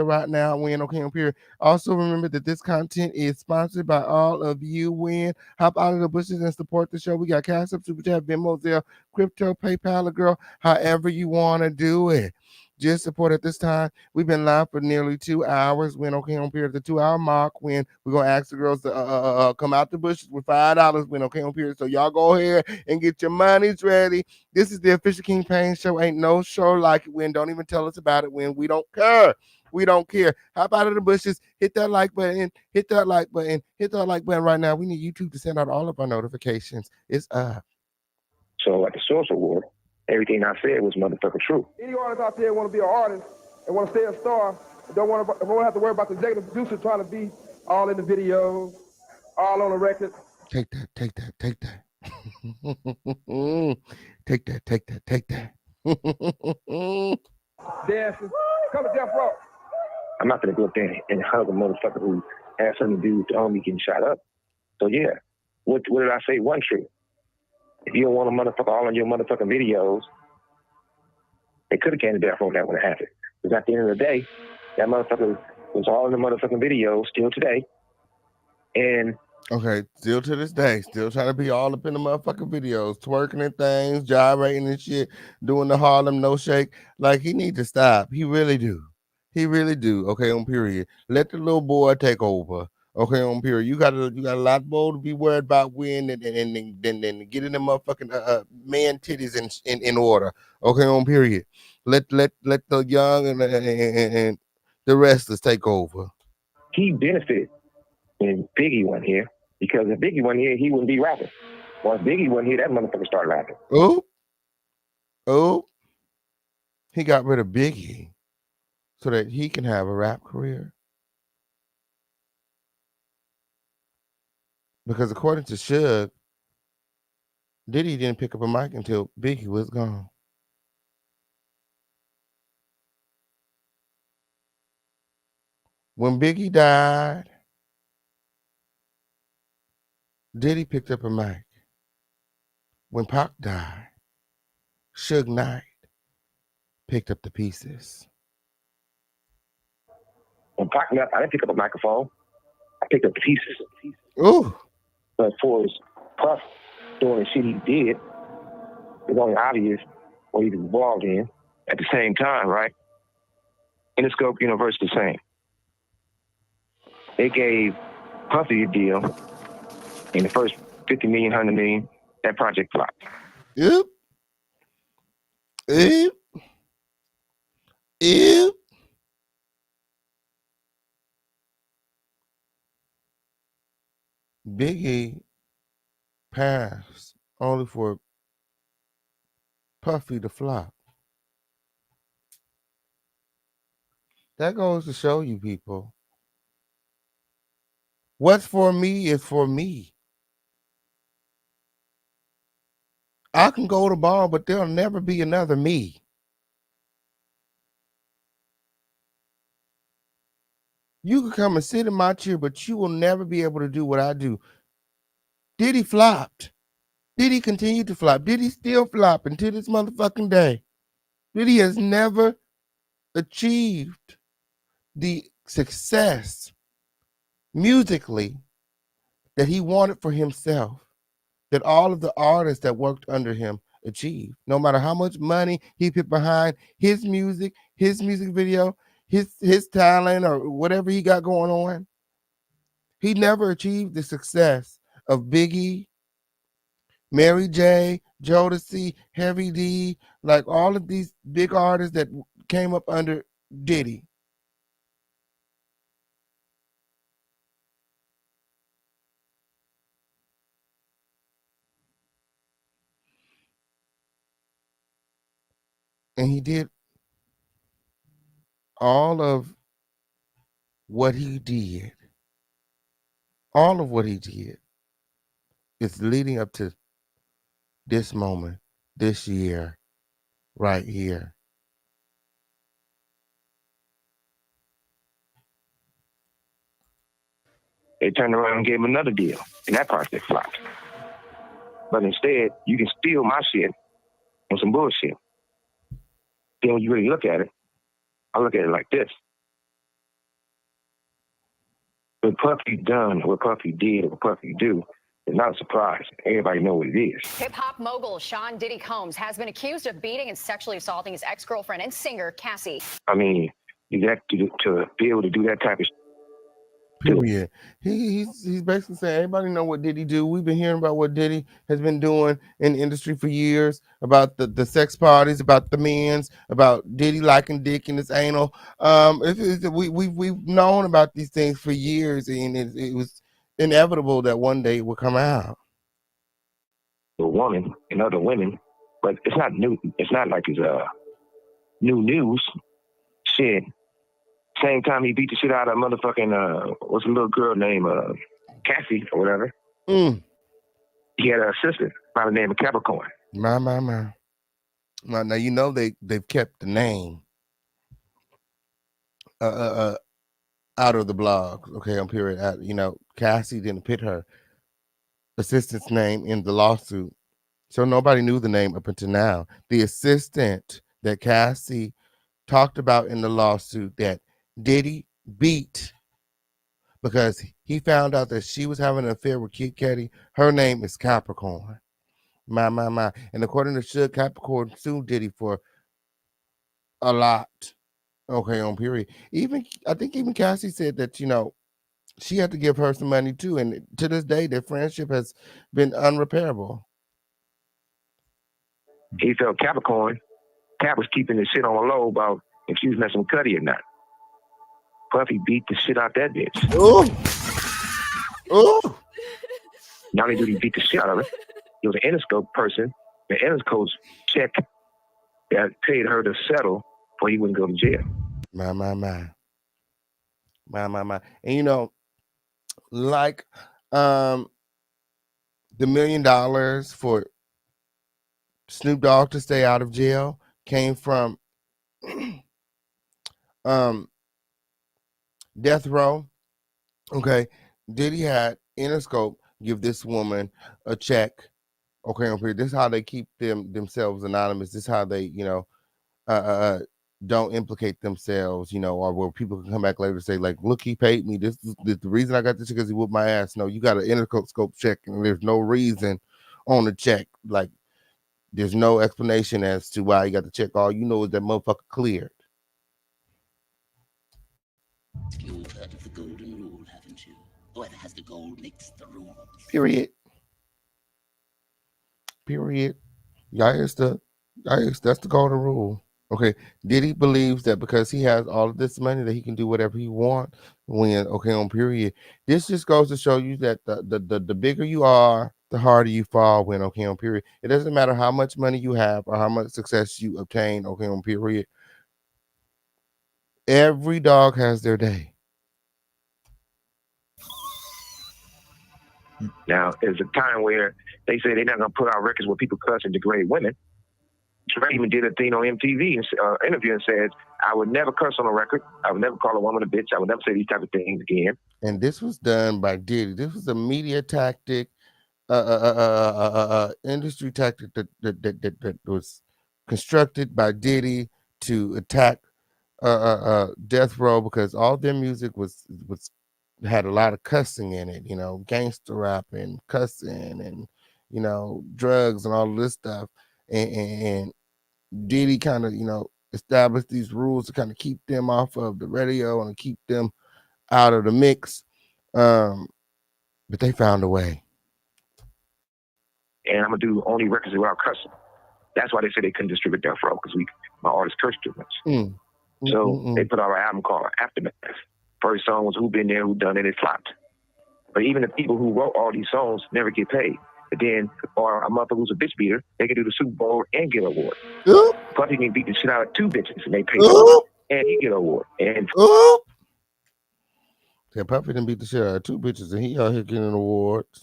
right now. When okay, on period. Also remember that this content is sponsored by all of you. When hop out of the bushes and support the show. We got Cash App, Super Chat, Venmo, Zelle, Crypto, PayPal, girl, however you want to do it. Just support at this time. We've been live for nearly 2 hours. When okay, on period, the 2 hour mark. When we're gonna ask the girls to come out the bushes with $5. When okay, on period. So y'all go ahead and get your monies ready. This is the official King Payne show. Ain't no show like it. When don't even tell us about it. When we don't care. We don't care. Hop out of the bushes. Hit that like button. Hit that like button. Hit that like button right now. We need YouTube to send out all of our notifications. It's up. So at the Source Award, everything I said was motherfucking true. Any artist out there want to be an artist and want to stay a star, and don't have to worry about the executive producer trying to be all in the videos, all on the record. Take that. Take that. Take that. Take that. Take that. Take that. Dancing. Come to death row. I'm not gonna go up there and hug a motherfucker who has something to do with the homie getting shot up. So yeah, what did I say? One true. If you don't want a motherfucker all on your motherfucking videos, they could have came to death row when that would have happened. Because at the end of the day, that motherfucker was all in the motherfucking videos still today. And okay, still to this day, still trying to be all up in the motherfucking videos, twerking and things, gyrating and shit, doing the Harlem no shake. Like he need to stop. He really do. He really do. Okay, on period. Let the little boy take over. Okay, on period. You got a lot more to be worried about when and getting the motherfucking man titties in order. Okay, on period. Let the young and the restless take over. he benefited when Biggie wasn't here. Because if Biggie wasn't here, he wouldn't be rapping. Once Biggie wasn't here, that motherfucker started rapping. Oh, he got rid of Biggie so that he can have a rap career. Because according to SUGE, Diddy didn't pick up a mic until Biggie was gone. When Biggie died, Diddy picked up a mic. When Pac died, SUGEKnight picked up the pieces. When Pac left, I didn't pick up a microphone. I picked up the pieces. Ooh. But for his Puff doing the shit he did, it's only obvious what he was involved in. At the same time, right? Interscope Universe the same. They gave Puffy a deal in the first 50 million, 100 million. That project flopped. Yep. Biggie passed only for Puffy to flop. That goes to show you people. What's for me is for me. I can go to bar, but there'll never be another me. You can come and sit in my chair, but you will never be able to do what I do. Diddy flopped. Diddy continued to flop. Diddy still flop until this motherfucking day. Diddy has never achieved the success musically that he wanted for himself, that all of the artists that worked under him achieved. No matter how much money he put behind his music video, his talent, or whatever he got going on, he never achieved the success of Biggie, Mary J, Jodeci, Heavy D, like all of these big artists that came up under Diddy. And he did all of what he did. All of what he did is leading up to this moment, this year, right here. They turned around and gave him another deal, and that part they flopped. But instead, you can steal my shit on some bullshit. Then when you really look at it, I look at it like this. What Puffy done, what Puffy did, what Puffy do, is not a surprise. Everybody know what it is. Hip-hop mogul Sean Diddy Combs has been accused of beating and sexually assaulting his ex-girlfriend and singer, Cassie. I mean, you have to be able to do that type of shit. Period. He's basically saying everybody know what Diddy do. We've been hearing about what Diddy has been doing in the industry for years, about the sex parties, about the men's, about Diddy liking dick in his anal. We've known about these things for years, and it was inevitable that one day it would come out. A woman and other women, but it's not new. It's not like it's new news. Shit. Same time he beat the shit out of motherfucking what's a little girl named Cassie or whatever. He had an assistant by the name of Capricorn. My. Now you know they've kept the name out of the blog. Okay, on period. You know, Cassie didn't put her assistant's name in the lawsuit, so nobody knew the name up until now. The assistant that Cassie talked about in the lawsuit that Diddy beat because he found out that she was having an affair with Kid Cudi. Her name is Capricorn. My. And according to SUGE, Capricorn sued Diddy for a lot. Okay, on period. I think even Cassie said that, you know, she had to give her some money too. And to this day, their friendship has been unrepairable. He felt Capricorn. Cap was keeping his shit on the low about if she was messing with Cudi or not. Puffy beat the shit out that bitch. Ooh. Not only did he beat the shit out of her, he was an Interscope person. The Interscope's check that paid her to settle before he wouldn't go to jail. My. And you know, like the $1 million for Snoop Dogg to stay out of jail came from Death Row. Okay, Diddy had Interscope give this woman a check. Okay, this is how they keep themselves anonymous. This is how they, you know, don't implicate themselves, you know, or where people can come back later and say, like, look, he paid me. This is the reason I got this because he whooped my ass. No, you got an Interscope check, and there's no reason on the check. Like, there's no explanation as to why you got the check. All you know is that motherfucker cleared. You've heard of the golden rule, haven't you? Whoever has the gold makes the rules. Period. That's the golden rule. Okay, Diddy believes that because he has all of this money that he can do whatever he wants. When on period, this just goes to show you that the bigger you are, the harder you fall. When on period, it doesn't matter how much money you have or how much success you obtain. On period, every dog has their day. Now, there's a time where they say they're not going to put out records where people cuss and degrade women. Trey even did a thing on MTV interview and said, I would never curse on a record. I would never call a woman a bitch. I would never say these type of things again. And this was done by Diddy. This was a media tactic, industry tactic that was constructed by Diddy to attack Death Row, because all their music was had a lot of cussing in it, you know, gangster rap and cussing and, you know, drugs and all this stuff. And Diddy kind of, you know, established these rules to kind of keep them off of the radio and keep them out of the mix. But they found a way. And I'm gonna do only records without cussing. That's why they said they couldn't distribute Death Row, because my artists cursed too much. So they put out an album called Aftermath. First song was Who Been There, Who Done It, it flopped. But even the people who wrote all these songs never get paid. But then, or a mother who's a bitch beater, they can do the Super Bowl and get an award. Puffy can beat the shit out of 2 bitches and they pay him and he get an award. And yeah, Puffy done beat the shit out of 2 bitches and he out here getting awards.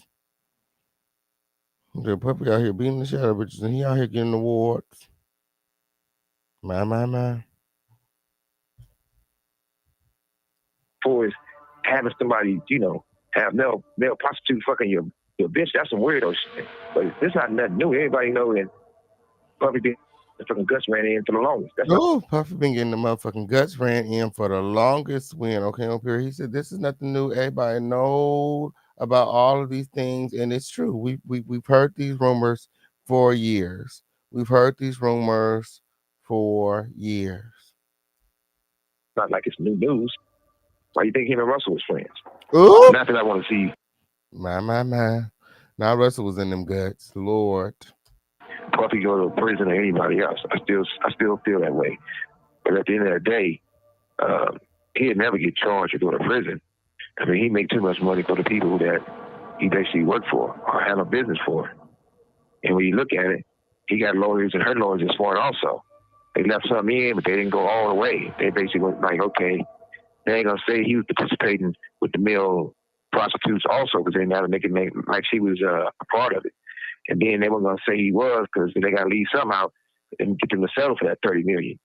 Yeah, Puffy out here beating the shit out of bitches and he out here getting awards. My. For is having somebody, you know, have male prostitute fucking your bitch, that's some weirdo shit. But it's not nothing new. Everybody know that Puffy been the fucking guts ran in for the longest. Puffy been getting the motherfucking guts ran in for the longest when, okay, up here. He said this is nothing new. Everybody knows about all of these things, and it's true. We've heard these rumors for years. We've heard these rumors for years. Not like it's new news. Why you think him and Russell was friends? Not that I want to see. My. Now Russell was in them guts. Lord. Puffy go to prison or anybody else. I still feel that way. But at the end of the day, he'd never get charged or go to prison. I mean, he make too much money for the people that he basically worked for or had a business for. And when you look at it, he got lawyers and her lawyers is smart also. They left some in, but they didn't go all the way. They basically went like, okay, they ain't gonna say he was participating with the male prostitutes also, because they never make it like she was a part of it. And then they weren't gonna say he was, because they gotta leave some out and get them to settle for that $30 million.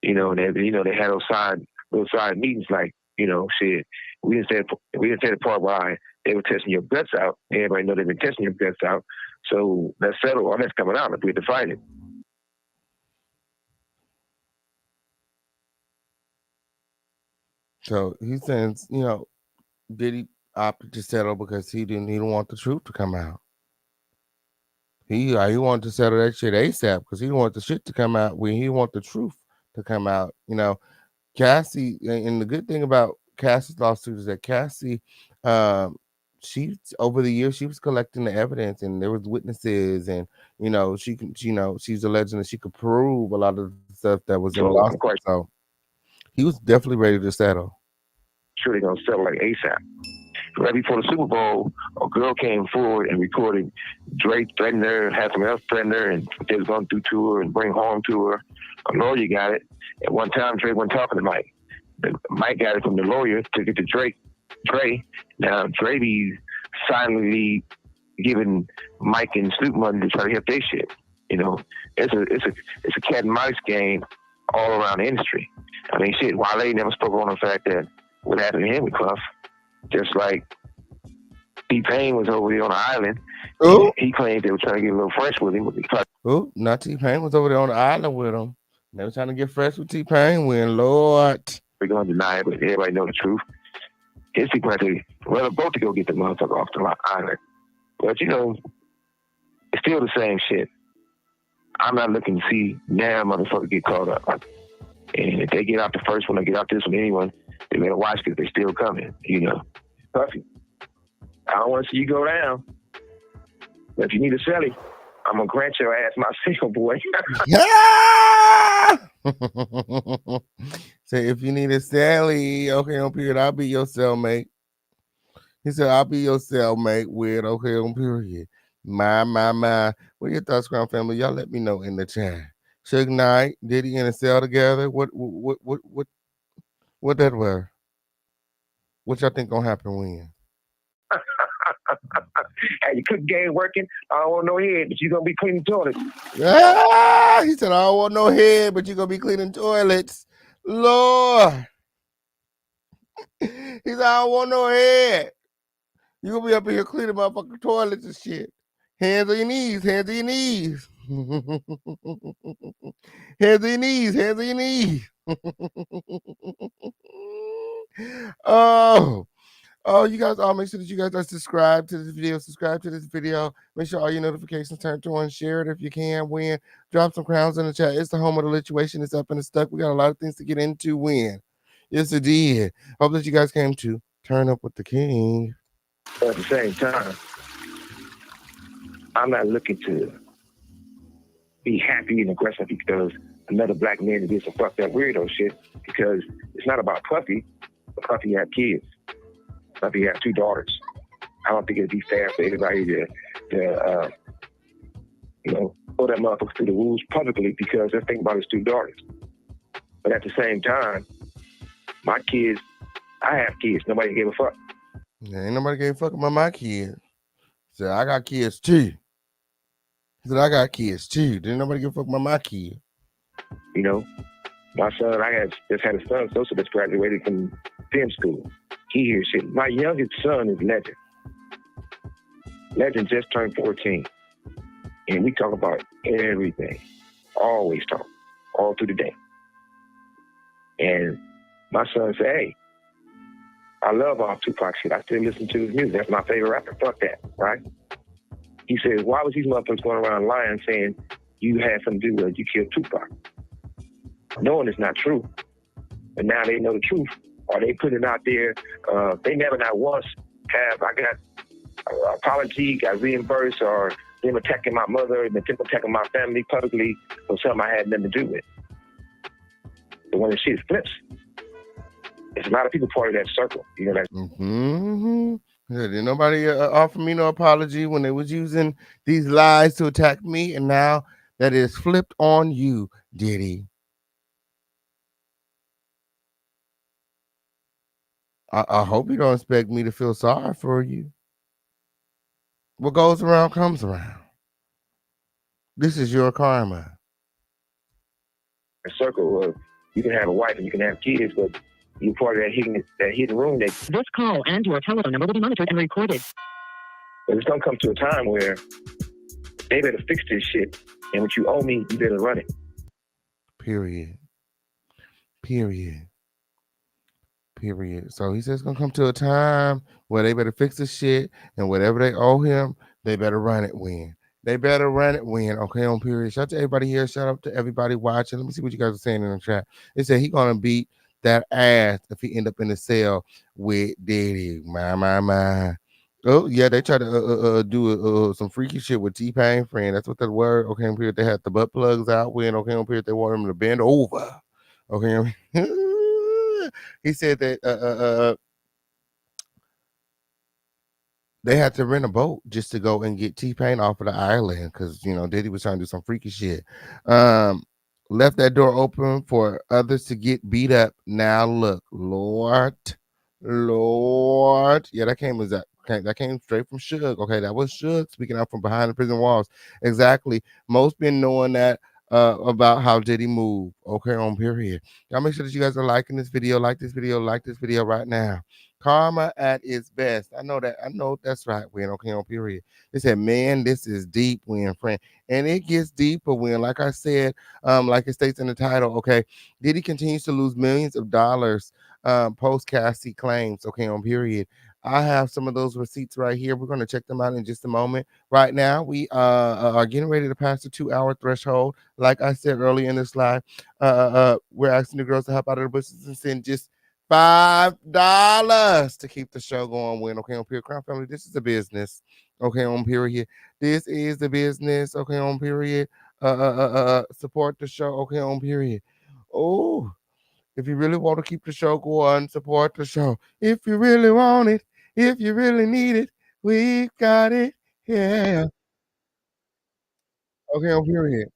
You know, and they had those side meetings like, you know, shit. We didn't say the part why they were testing your guts out. Everybody know they've been testing your guts out. So let's settle. All that's coming out if we have to fight it. So he says, you know, Diddy opted to settle because he didn't want the truth to come out. He wanted to settle that shit ASAP because he didn't want the shit to come out when he want the truth to come out. You know, Cassie, and the good thing about Cassie's lawsuit is that Cassie, she over the years she was collecting the evidence, and there was witnesses, and you know she's alleging that she could prove a lot of the stuff that was in the lawsuit. So he was definitely ready to settle. Sure, they're gonna settle like ASAP. Right before the Super Bowl, a girl came forward and recorded Drake threatening her, had someone else threaten her, and they was going to do to her and bring harm to her. A lawyer got it. At one time, Drake wasn't talking to Mike. Mike got it from the lawyer, took it to Dre. Now, Dre be silently giving Mike and Snoop money to try to help their shit. You know, it's a cat and mouse game all around the industry. I mean, shit, Wale never spoke on the fact that what happened to him with Puff. Just like T-Pain was over there on the island. He claimed they were trying to get a little fresh with him. Not T-Pain was over there on the island with him. They were trying to get fresh with T-Pain with Lord. We're going to deny it, but everybody know the truth. His people had to, well, both to go get the motherfucker off the island. But, you know, it's still the same shit. I'm not looking to see now motherfucker get caught up. And if they get out the first one or get out this one, anyone, they better watch because they're still coming, you know. Puffy, I don't want to see you go down. But if you need a celly, I'm going to grant your ass my single, boy. Yeah! Say, if you need a celly, okay, on period, I'll be your cellmate. He said, I'll be your cellmate with, okay, on period. My. What are your thoughts, Crown Family? Y'all let me know in the chat. SUGEknight, Diddy in a cell together. What that were? What y'all think gonna happen when? Hey, your cook game working. I don't want no head, but you gonna be cleaning toilets. He said, I don't want no head, but you gonna be cleaning toilets. Lord. He said, I don't want no head. You gonna be up in here cleaning motherfucking toilets and shit. Hands on your knees, hands on your knees. Hands on your knees, hands on your knees. Oh, you guys all make sure that you guys are subscribed to this video. Subscribe to this video. Make sure all your notifications turned on. Share it if you can. Win. Drop some crowns in the chat. It's the home of the lituation. It's up and it's stuck. We got a lot of things to get into. Win. Yes, it did. Hope that you guys came to turn up with the king. At the same time, I'm not looking to be happy and aggressive because another black man did some fucked up weirdo shit, because it's not about Puffy. Puffy had kids. Puffy had 2 daughters. I don't think it'd be fair for anybody to throw that motherfucker through the rules publicly because they're thinking about his 2 daughters. But at the same time, my kids, I have kids. Nobody gave a fuck. Yeah, ain't nobody gave a fuck about my kids. He said, I got kids too. He said, I got kids too. Didn't nobody give a fuck about my kids. You know, my son, just had a son, social that's graduated from film school. He hears shit. My youngest son is Legend. Legend just turned 14. And we talk about everything. Always talk. All through the day. And my son said, hey, I love all Tupac shit. I still listen to his music. That's my favorite rapper. Fuck that, right? He says, why was these motherfuckers going around lying saying you had something to do with it, you killed Tupac? Knowing it's not true. But now they know the truth. Or they put it out there. They never not once have, I got an apology, got reimbursed, or them attacking my mother, and them attacking my family publicly for something I had nothing to do with. But when the shit flips, there's a lot of people part of that circle. You know that. Yeah, did nobody offer me no apology when they was using these lies to attack me, and now that is flipped on you, Diddy. I hope you don't expect me to feel sorry for you. What goes around comes around. This is your karma. A circle of you can have a wife and you can have kids, but you're part of that hidden room. This call and your telephone number will be monitored and recorded. But it's gonna come to a time where they better fix this shit, and what you owe me, you better run it. Period. So he says it's gonna come to a time where they better fix the shit, and whatever they owe him, they better run it when. They better run it when. Okay, on period. Shout out to everybody here. Shout out to everybody watching. Let me see what you guys are saying in the chat. They said he gonna beat that ass if he end up in the cell with Diddy. My. Oh yeah, they tried to do some freaky shit with T-Pain friend. That's what that word. Okay, on period. They had the butt plugs out when. Okay, on period. They want him to bend over. Okay. He said that they had to rent a boat just to go and get T-Pain off of the island because, Diddy was trying to do some freaky shit. Left that door open for others to get beat up. Now look, Lord. Yeah, that came straight from Suge. Okay, that was Suge speaking out from behind the prison walls. Exactly. Most been knowing that about how Diddy moved. Okay, on period. Y'all make sure that you guys are liking this video. Like this video right now. Karma at its best. I know that's right, Win. Okay, on period. They said, man, this is deep, Win, friend. And it gets deeper, Win. Like I said, like it states in the title, okay, Diddy continues to lose millions of dollars post-Cassie claims. Okay, on period. I have some of those receipts right here. We're going to check them out in just a moment. Right now, we are getting ready to pass the 2-hour threshold. Like I said earlier in this live, we're asking the girls to help out of the bushes and send just $5 to keep the show going. When okay, on period. Crown Family, this is a business. Okay, on period. This is the business. Okay, on period. Support the show. Okay, on period. Oh, if you really want to keep the show going, support the show. If you really want it, if you really need it, we've got it. Yeah. Okay, on period.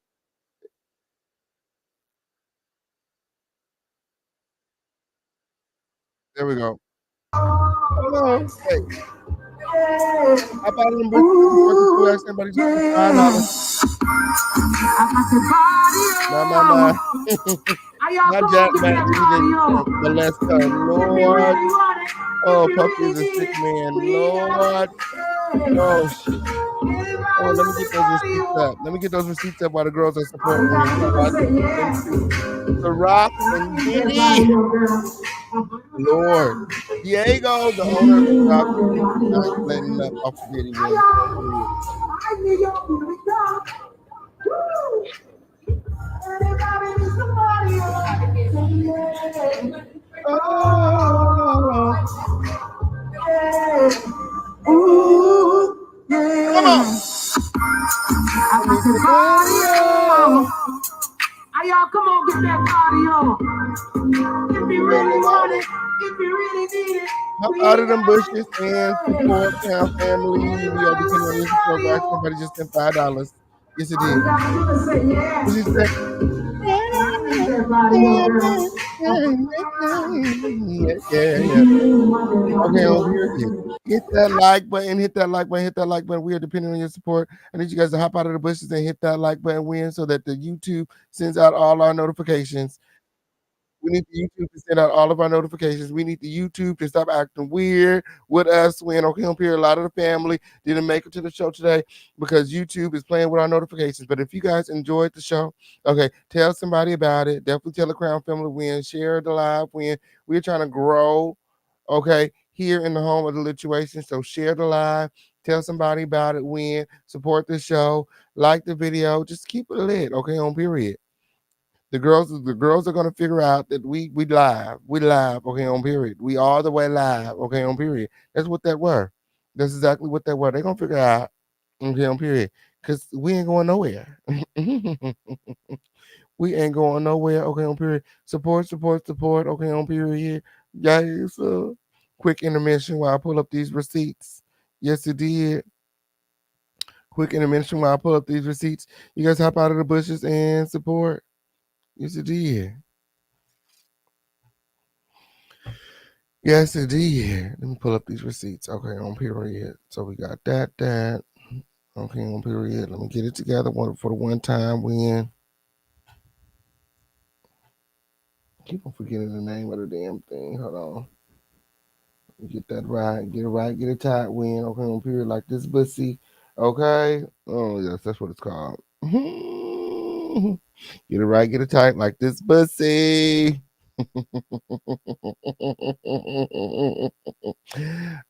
There we go. Hello. Hey. How about them before ask somebody $5? My. Not Jack Mack, molest her, Lord. Oh, Puffy is a sick man, Lord. Oh, shit. Oh, let me get those receipts up. Let me get those receipts up while the girls are supporting me. We got a lot of things to get into. The Rock and Diddy. Lord. Diego, the owner of the Rock, is letting up off of Diddy win. Come on. Y'all, come on, get that body on. If you really want it, if you really need it. Hop out of them bushes and support Crown Family. We are depending on your support. Guys, somebody just sent $5. Yes, it did. What you say? Yeah. Okay, over here. Hit that like button, hit that like button, hit that like button. We are depending on your support. I need you guys to hop out of the bushes and hit that like button win so that the YouTube sends out all our notifications. We need the YouTube to send out all of our notifications. We need the YouTube to stop acting weird with us when home here. A lot of the family didn't make it to the show today because YouTube is playing with our notifications. But if you guys enjoyed the show, okay, tell somebody about it. Definitely tell the Crown Family win. Share the live win. We're trying to grow, okay, here in the home of the Lituation. So share the live. Tell somebody about it. Win. Support the show. Like the video. Just keep it lit, okay, on period. The girls are gonna figure out that we live, okay, on period. We all the way live, okay, on period. That's what that were. That's exactly what that were. They're gonna figure out, okay, on period, because we ain't going nowhere. We ain't going nowhere, okay, on period. Support, okay, on period. Guys, quick intermission while I pull up these receipts. Yes, it did. Quick intermission while I pull up these receipts. You guys hop out of the bushes and support. Yes, it did. Yes, it did. Let me pull up these receipts. Okay, on period. So we got that. Okay, on period. Let me get it together for the one time win. Keep on forgetting the name of the damn thing. Hold on. Get that right. Get it right. Get it tight. Win. Okay, on period. Like this bussy. Okay. Oh, yes, that's what it's called. Get it right. Get it tight. Like this bussy.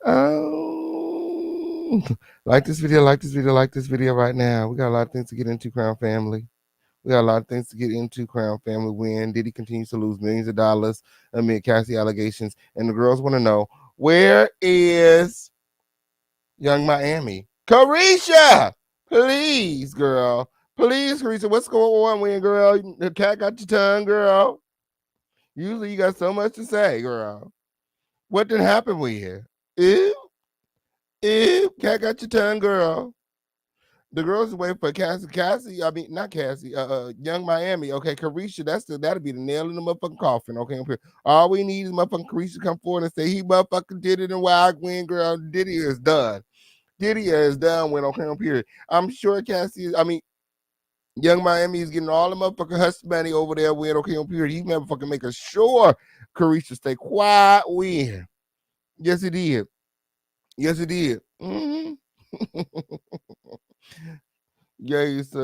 Oh, like this video right now. We got a lot of things to get into, Crown Family. We got a lot of things to get into, Crown Family. When Diddy continues to lose millions of dollars amid Cassie allegations, and the girls want to know, where is Young Miami? Carisha, please, girl. Please, Carisha, what's going on, when, girl? The cat got your tongue, girl. Usually you got so much to say, girl. What did happen with you? Ew, cat got your tongue, girl. The girls are waiting for Young Miami. Okay, Carisha, that'll be the nail in the motherfucking coffin. Okay, all we need is motherfucking Carisha to come forward and say he motherfucking did it and why I win, girl. Diddy is done. Diddy is done when okay, period. I'm sure Young Miami is getting all the motherfucking hush money over there with okay, period. He motherfucking making sure Carisha stay quiet win. Yes, it did. Yes, it did. Mm-hmm. Yes,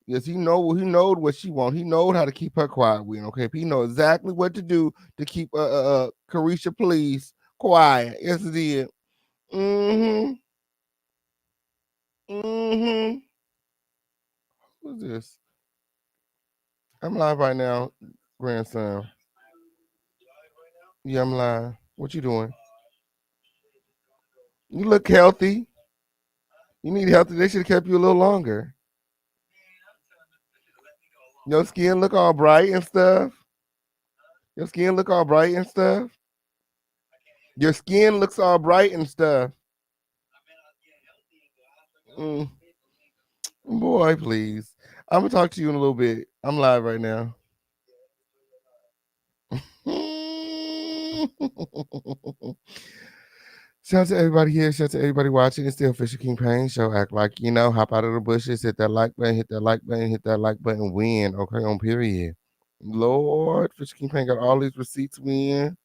yes, he knowed what she want. He knowed how to keep her quiet with, okay? He know exactly what to do to keep Carisha, please, quiet. Yes, it did. Mm-hmm. Mm-hmm. Who's this? I'm live right now, grandson. Yeah, I'm live. What you doing? You look healthy. You need healthy. They should have kept you a little longer. Your skin look all bright and stuff. Your skin look all bright and stuff. Your skin looks all bright and stuff. Boy, please. I'm gonna talk to you in a little bit. I'm live right now. Shout out to everybody here. Shout out to everybody watching. It's the official King Payne Show. Act like you know. Hop out of the bushes. Hit that like button. Hit that like button. Hit that like button. Win. Okay, on period. Lord, Fish King Pain got all these receipts win.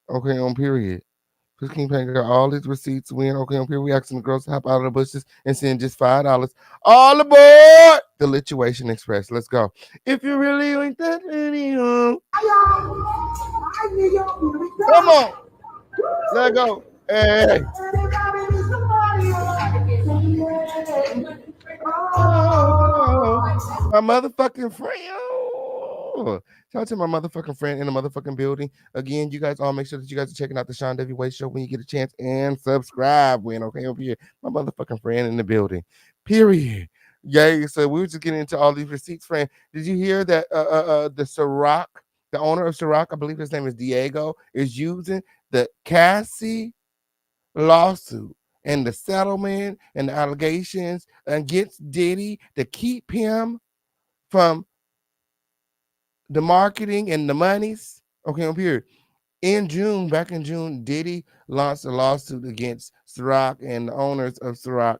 Okay, on period. Fish King Pain got all these receipts win. Okay, on period. We asking the girls to hop out of the bushes and send just $5. All aboard the Lituation Express. Let's go. If you really like that video, come on. Let go. Hey. Oh, my motherfucking friend. Oh. Shout out to my motherfucking friend in the motherfucking building. Again, you guys all make sure that you guys are checking out the Sean Davy Way Show when you get a chance and subscribe. When okay, over here, my motherfucking friend in the building. Period. Yay. So we were just getting into all these receipts, friend. Did you hear that the Ciroc, the owner of Ciroc, I believe his name is Diego, is using the Cassie lawsuit and the settlement and the allegations against Diddy to keep him from the marketing and the monies. Okay, I'm here. Back in June, Diddy launched a lawsuit against Ciroc and the owners of Ciroc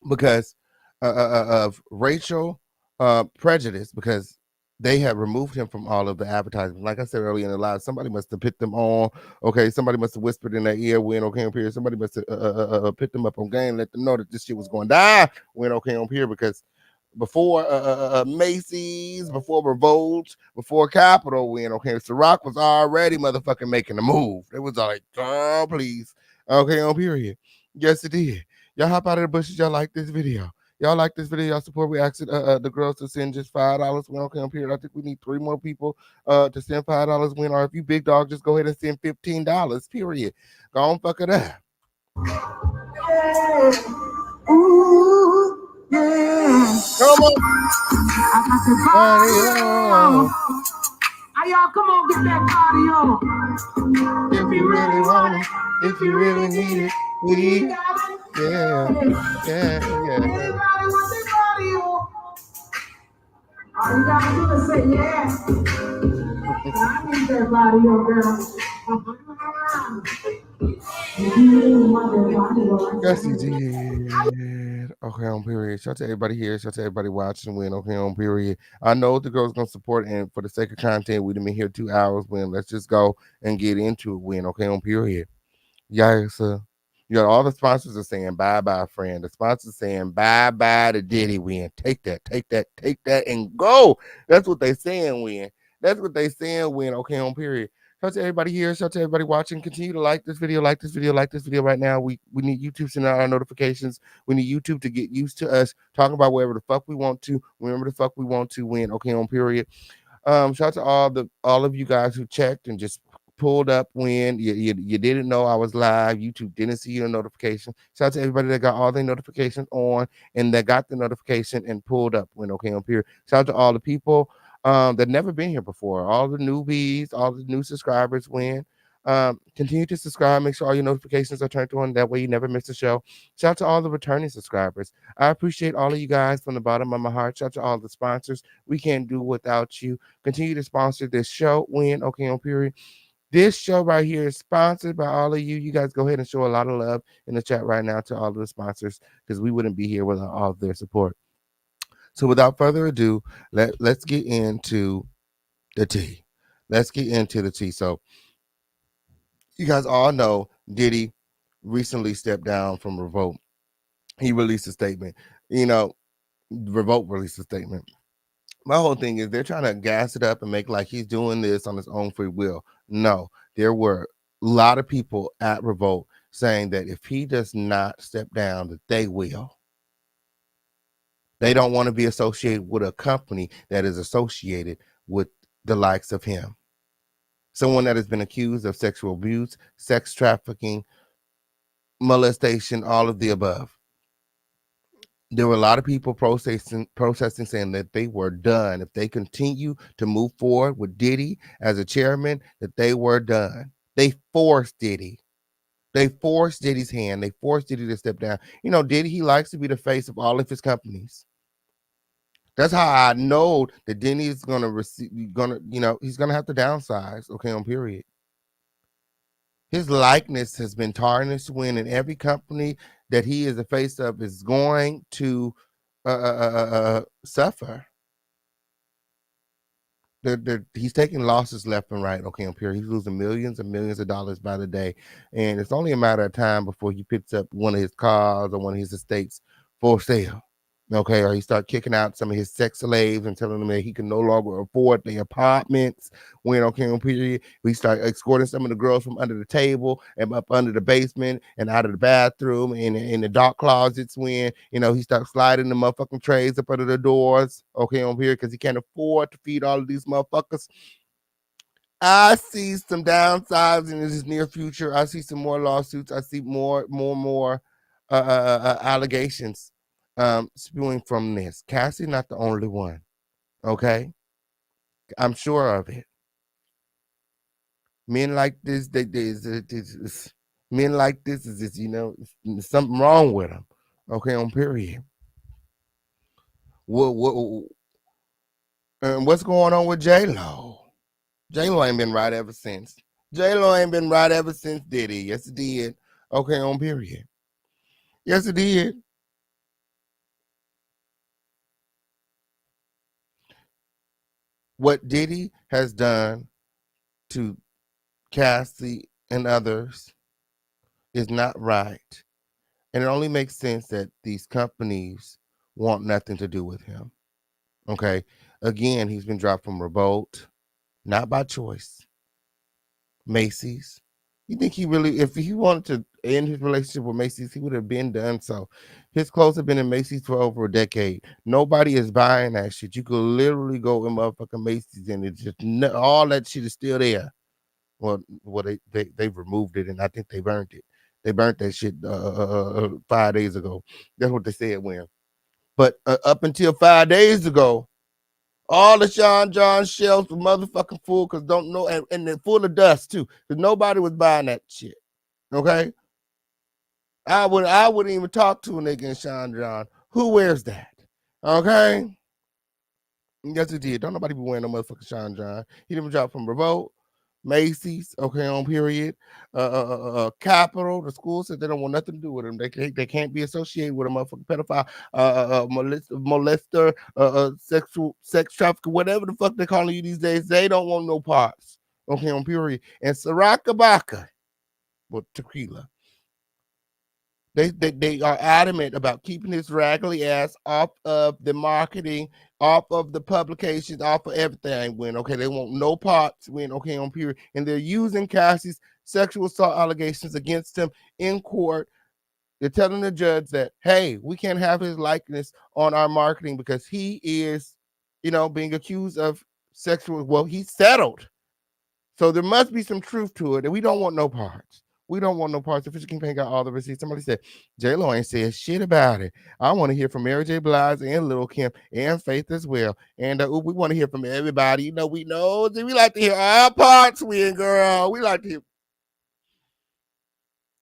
because of racial prejudice, because they have removed him from all of the advertising. Like I said earlier in the live, somebody must have put them on. Okay, somebody must have whispered in their ear when okay on period. Somebody must have put them up on game, let them know that this shit was going down when okay on period, because before Macy's, before Revolt, before Capitol win, okay, Ciroc was already motherfucking making the move. It was like, oh, please. Okay, on period. Yes, it did. Y'all hop out of the bushes. Y'all like this video. Y'all like this video. Y'all support. We asked the girls to send just $5. Win, okay, on period. I think we need 3 more people to send $5 win. Or if you big dog, just go ahead and send $15. Period. Go on, fuck it up. Ooh, yeah. Come on. Y'all come on, get that body on. If you really want it, if you really need it, we got it. Yeah. Everybody wants their body on. All you gotta do is say yeah. I need that body on, girl. Yes, he did. Okay, on period. Shout out to everybody here. Shout out to everybody watching. Win. Okay, on period. I know the girls gonna support, and for the sake of content, we've been here 2 hours. Win. Let's just go and get into it. Win. Okay, on period. Yes, all the sponsors are saying bye-bye, friend. The sponsors saying bye-bye to Diddy. Win. Take that, and go. That's what they saying. Win. That's what they saying. Win. Okay, on period. Shout out to everybody here. Shout out to everybody watching. Continue to like this video right now. We need YouTube to send out our notifications. We need YouTube to get used to us talking about whatever the fuck we want to, whenever the fuck we want to win. Okay, on period. Shout out to all of you guys who checked and just pulled up when you didn't know I was live. YouTube didn't see your notification. Shout out to everybody that got all their notifications on and that got the notification and pulled up when okay on period. Shout out to all the people that never been here before, all the newbies, all the new subscribers. Continue to subscribe, make sure all your notifications are turned on, that way you never miss a show. Shout out to all the returning subscribers. I appreciate all of you guys from the bottom of my heart. Shout out to all the sponsors. We can't do without you. Continue to sponsor this show. Win okay on period. This show right here is sponsored by all of you. You guys go ahead and show a lot of love in the chat right now to all of the sponsors, because we wouldn't be here without all of their support. So without further ado, let's get into the tea. Let's get into the tea. So you guys all know Diddy recently stepped down from Revolt. He released a statement. Revolt released a statement. My whole thing is they're trying to gas it up and make like he's doing this on his own free will. No, there were a lot of people at Revolt saying that if he does not step down, that they will. They don't want to be associated with a company that is associated with the likes of him. Someone that has been accused of sexual abuse, sex trafficking, molestation, all of the above. There were a lot of people protesting saying that they were done. If they continue to move forward with Diddy as a chairman, that they were done. They forced Diddy. They forced Diddy's hand. They forced Diddy to step down. Diddy, he likes to be the face of all of his companies. That's how I know that Diddy is going to receive, he's going to have to downsize, okay, on period. His likeness has been tarnished when in every company that he is the face of is going to suffer. he's taking losses left and right. Okay, up here he's losing millions and millions of dollars by the day, and it's only a matter of time before he picks up one of his cars or one of his estates for sale. Okay, or he start kicking out some of his sex slaves and telling them that he can no longer afford their apartments. When okay, on period, we start escorting some of the girls from under the table and up under the basement and out of the bathroom and in the dark closets. When he starts sliding the motherfucking trays up under the doors. Okay, on here because he can't afford to feed all of these motherfuckers. I see some downsides in this near future. I see some more lawsuits. I see more allegations spewing from this. Cassie not the only one. Okay, I'm sure of it. Men like this, men like this is just, something wrong with them. Okay, on period. What's going on with J-Lo? J-Lo ain't been right ever since. J-Lo ain't been right ever since Diddy. Yes, it did. Okay, on period. Yes, it did. What Diddy has done to Cassie and others is not right. And it only makes sense that these companies want nothing to do with him. Okay. Again, he's been dropped from Revolt, not by choice. Macy's. You think he really, if he wanted to end his relationship with Macy's, he would have been done so. His clothes have been in Macy's for over a decade. Nobody is buying that shit. You could literally go in motherfucking Macy's and it's just all that shit is still there. Well, they've removed it and I think they burned it. They burnt that shit 5 days ago. That's what they said when. But up until 5 days ago, all the Sean John shelves were motherfucking full because don't know, and they're full of dust too. Because nobody was buying that shit. Okay. I wouldn't even talk to a nigga in Sean John. Who wears that? Okay. Yes, it did. Don't nobody be wearing no motherfucking Sean John. He didn't drop from Revolt, Macy's, okay, on period. Capital, the school said they don't want nothing to do with him. They can't be associated with a motherfucking pedophile, molester, sex trafficker, whatever the fuck they're calling you these days. They don't want no parts. Okay, on period. And Sarakabaka with tequila. They are adamant about keeping his raggedy ass off of the marketing, off of the publications, off of everything. When okay, they want no parts. When okay, on period, and they're using Cassie's sexual assault allegations against him in court. They're telling the judge that hey, we can't have his likeness on our marketing because he is, being accused of sexual. Well, he settled, so there must be some truth to it, and we don't want no parts. We don't want no parts. Official Kingpin got all the receipts. Somebody said, J-Lo ain't said shit about it. I want to hear from Mary J. Blige and Lil' Kim and Faith as well. And we want to hear from everybody. We like to hear all parts, girl. We like to hear.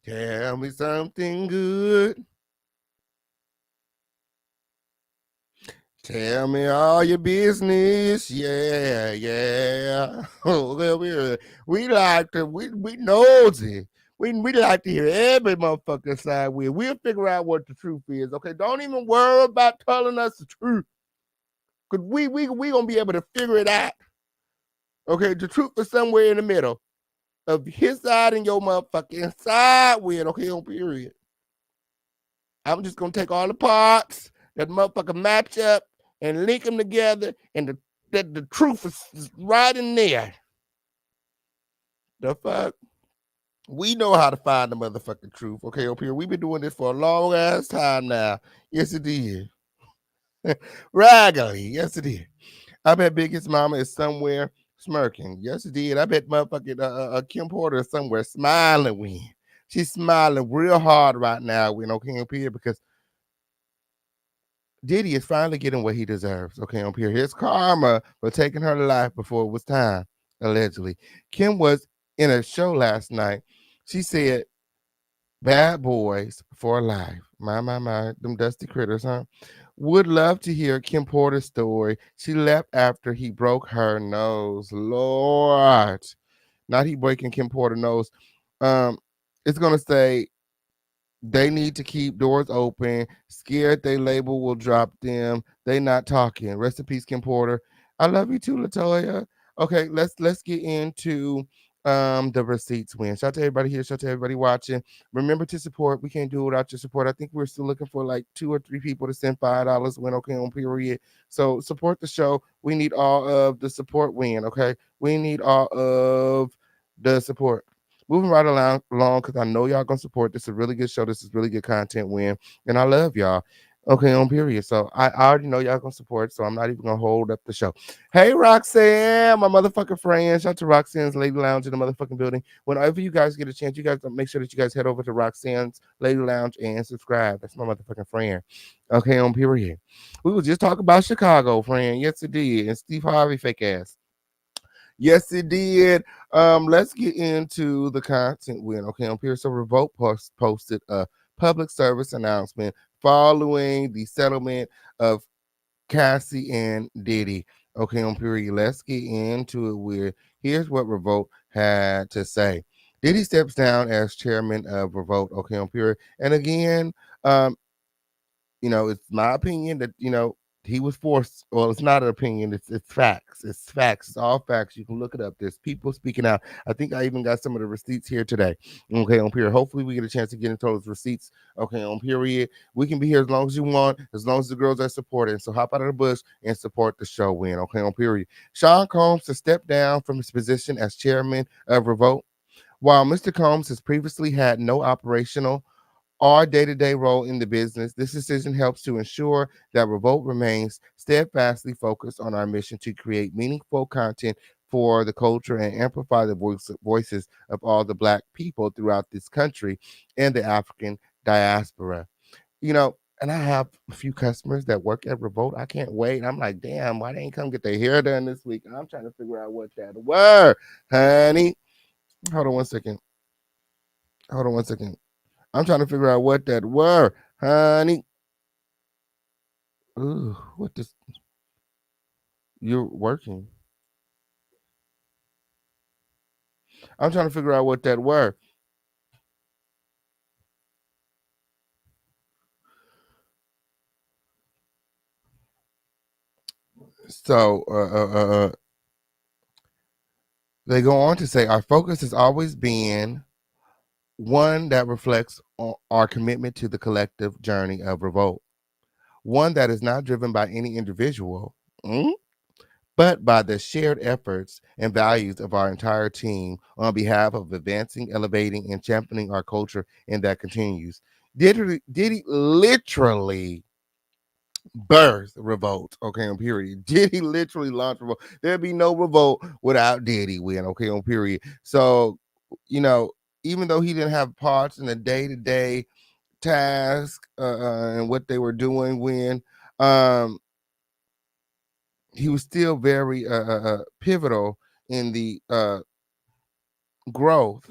Tell me something good. Tell me all your business. Yeah. Well, we like to, we nosy. We like to hear every motherfucking side. We'll figure out what the truth is. Okay, don't even worry about telling us the truth, cause we gonna be able to figure it out. Okay, the truth is somewhere in the middle of his side and your motherfucking side. Okay, on period. I'm just gonna take all the parts that motherfucker match up and link them together, and the truth is right in there. The fuck. We know how to find the motherfucking truth. Okay, up here. We've been doing this for a long ass time now. Yes, it did. Raggedy. Yes, it did. I bet Biggest Mama is somewhere smirking. Yes, it did. I bet motherfucking Kim Porter is somewhere smiling when. She's smiling real hard right now when okay up here because Diddy is finally getting what he deserves. Okay, up here. His karma for taking her life before it was time, allegedly. Kim was in a show last night. She said, bad boys for life. My, them dusty critters, huh? Would love to hear Kim Porter's story. She left after he broke her nose. Lord. Not he breaking Kim Porter's nose. It's going to say, they need to keep doors open. Scared they label will drop them. They not talking. Rest in peace, Kim Porter. I love you too, Latoya. Okay, let's get into the receipts win. Shout out to everybody here, shout out to everybody watching. Remember to support. We can't do it without your support. I think we're still looking for like 2 or 3 people to send $5 win, okay, on period. So support the show. We need all of the support win, okay? We need all of the support. Moving right along because I know y'all gonna support. This is a really good show. This is really good content win. And I love y'all. Okay, on period. So I already know y'all gonna support, so I'm not even gonna hold up the show. Hey, Roxanne, my motherfucking friend. Shout out to Roxanne's Lady Lounge in the motherfucking building. Whenever you guys get a chance, you guys make sure that you guys head over to Roxanne's Lady Lounge and subscribe. That's my motherfucking friend. Okay, on period. We was just talking about Chicago, friend. Yes, it did. And Steve Harvey, fake ass. Yes, it did. Let's get into the content win. Okay, on period. So Revolt posted a public service announcement following the settlement of Cassie and Diddy. Okay, on period. Let's get into it with here's what Revolt had to say. Diddy steps down as chairman of Revolt. Okay, on period. And again, it's my opinion that he was forced. Well, it's not an opinion. It's facts. It's facts. It's all facts. You can look it up. There's people speaking out. I think I even got some of the receipts here today. Okay, on period. Hopefully, we get a chance to get into those receipts. Okay, on period. We can be here as long as you want, as long as the girls are supporting. So hop out of the bush and support the show. Win. Okay, on period. Sean Combs has stepped down from his position as chairman of Revolt. While Mr. Combs has previously had no operational our day-to-day role in the business, this decision helps to ensure that Revolt remains steadfastly focused on our mission to create meaningful content for the culture and amplify the voices of all the Black people throughout this country and the African diaspora. And I have a few customers that work at Revolt. I can't wait. I'm like, damn, why they ain't come get their hair done this week? I'm trying to figure out what that were, honey. Hold on one second. I'm trying to figure out what that were, honey. Ooh, what this? You're working. I'm trying to figure out what that were. So, they go on to say, our focus has always been one that reflects on our commitment to the collective journey of Revolt. One that is not driven by any individual, but by the shared efforts and values of our entire team on behalf of advancing, elevating, and championing our culture, and that continues. Diddy literally birth Revolt, okay, on period. Diddy literally launch Revolt. There'd be no Revolt without Diddy win, okay, on period. So, even though he didn't have parts in the day-to-day task and what they were doing when he was still very pivotal in the growth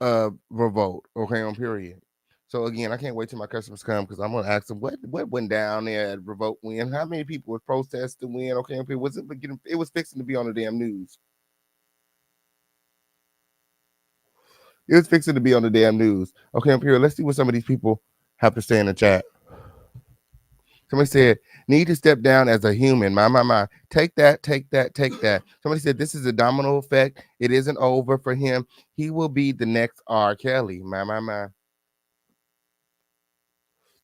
of Revolt, okay, on period. So again, I can't wait till my customers come because I'm gonna ask them what went down there at Revolt win. How many people were protesting win? Okay, on period. It was fixing to be on the damn news. It was fixing to be on the damn news. Okay, on period. Let's see what some of these people have to say in the chat. Somebody said, need to step down as a human. My. Take that. Somebody said, this is a domino effect. It isn't over for him. He will be the next R. Kelly. My.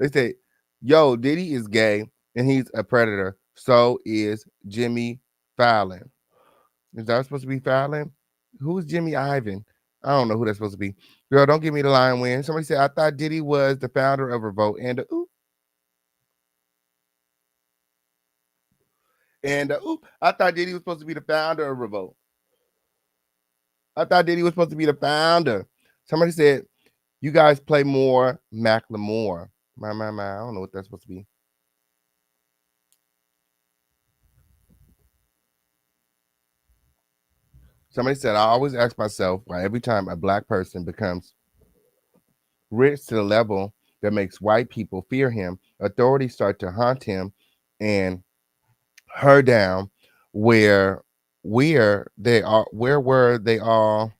They say, yo, Diddy is gay and he's a predator. So is Jimmy Fallon. Is that supposed to be Fallon? Who's Jimmy Ivan? I don't know who that's supposed to be. Girl, don't give me the line win. Somebody said, I thought Diddy was the founder of Revolt. And I thought Diddy was supposed to be the founder of Revolt. Somebody said, you guys play more Macklemore. My. I don't know what that's supposed to be. Somebody said, I always ask myself why every time a Black person becomes rich to the level that makes white people fear him, authorities start to haunt him and her down. Where were they all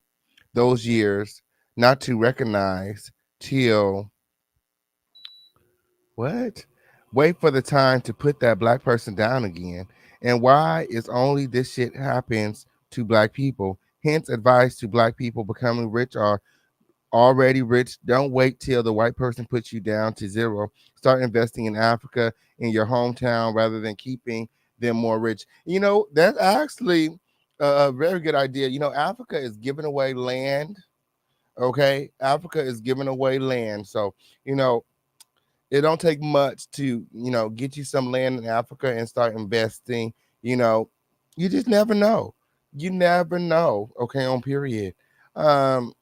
those years not to recognize till what? Wait for the time to put that Black person down again And why is only this shit happens to black people. Hence, advice to black people becoming rich or already rich. Don't wait till the white person puts you down to zero. Start investing in Africa, in your hometown, rather than keeping them more rich. You know, that's actually a very good idea. You know, Africa is giving away land. Okay, Africa is giving away land. So, you know, it don't take much to, you know, get you some land in Africa and start investing. You know, you just never know. You never know. Okay, on period. Um,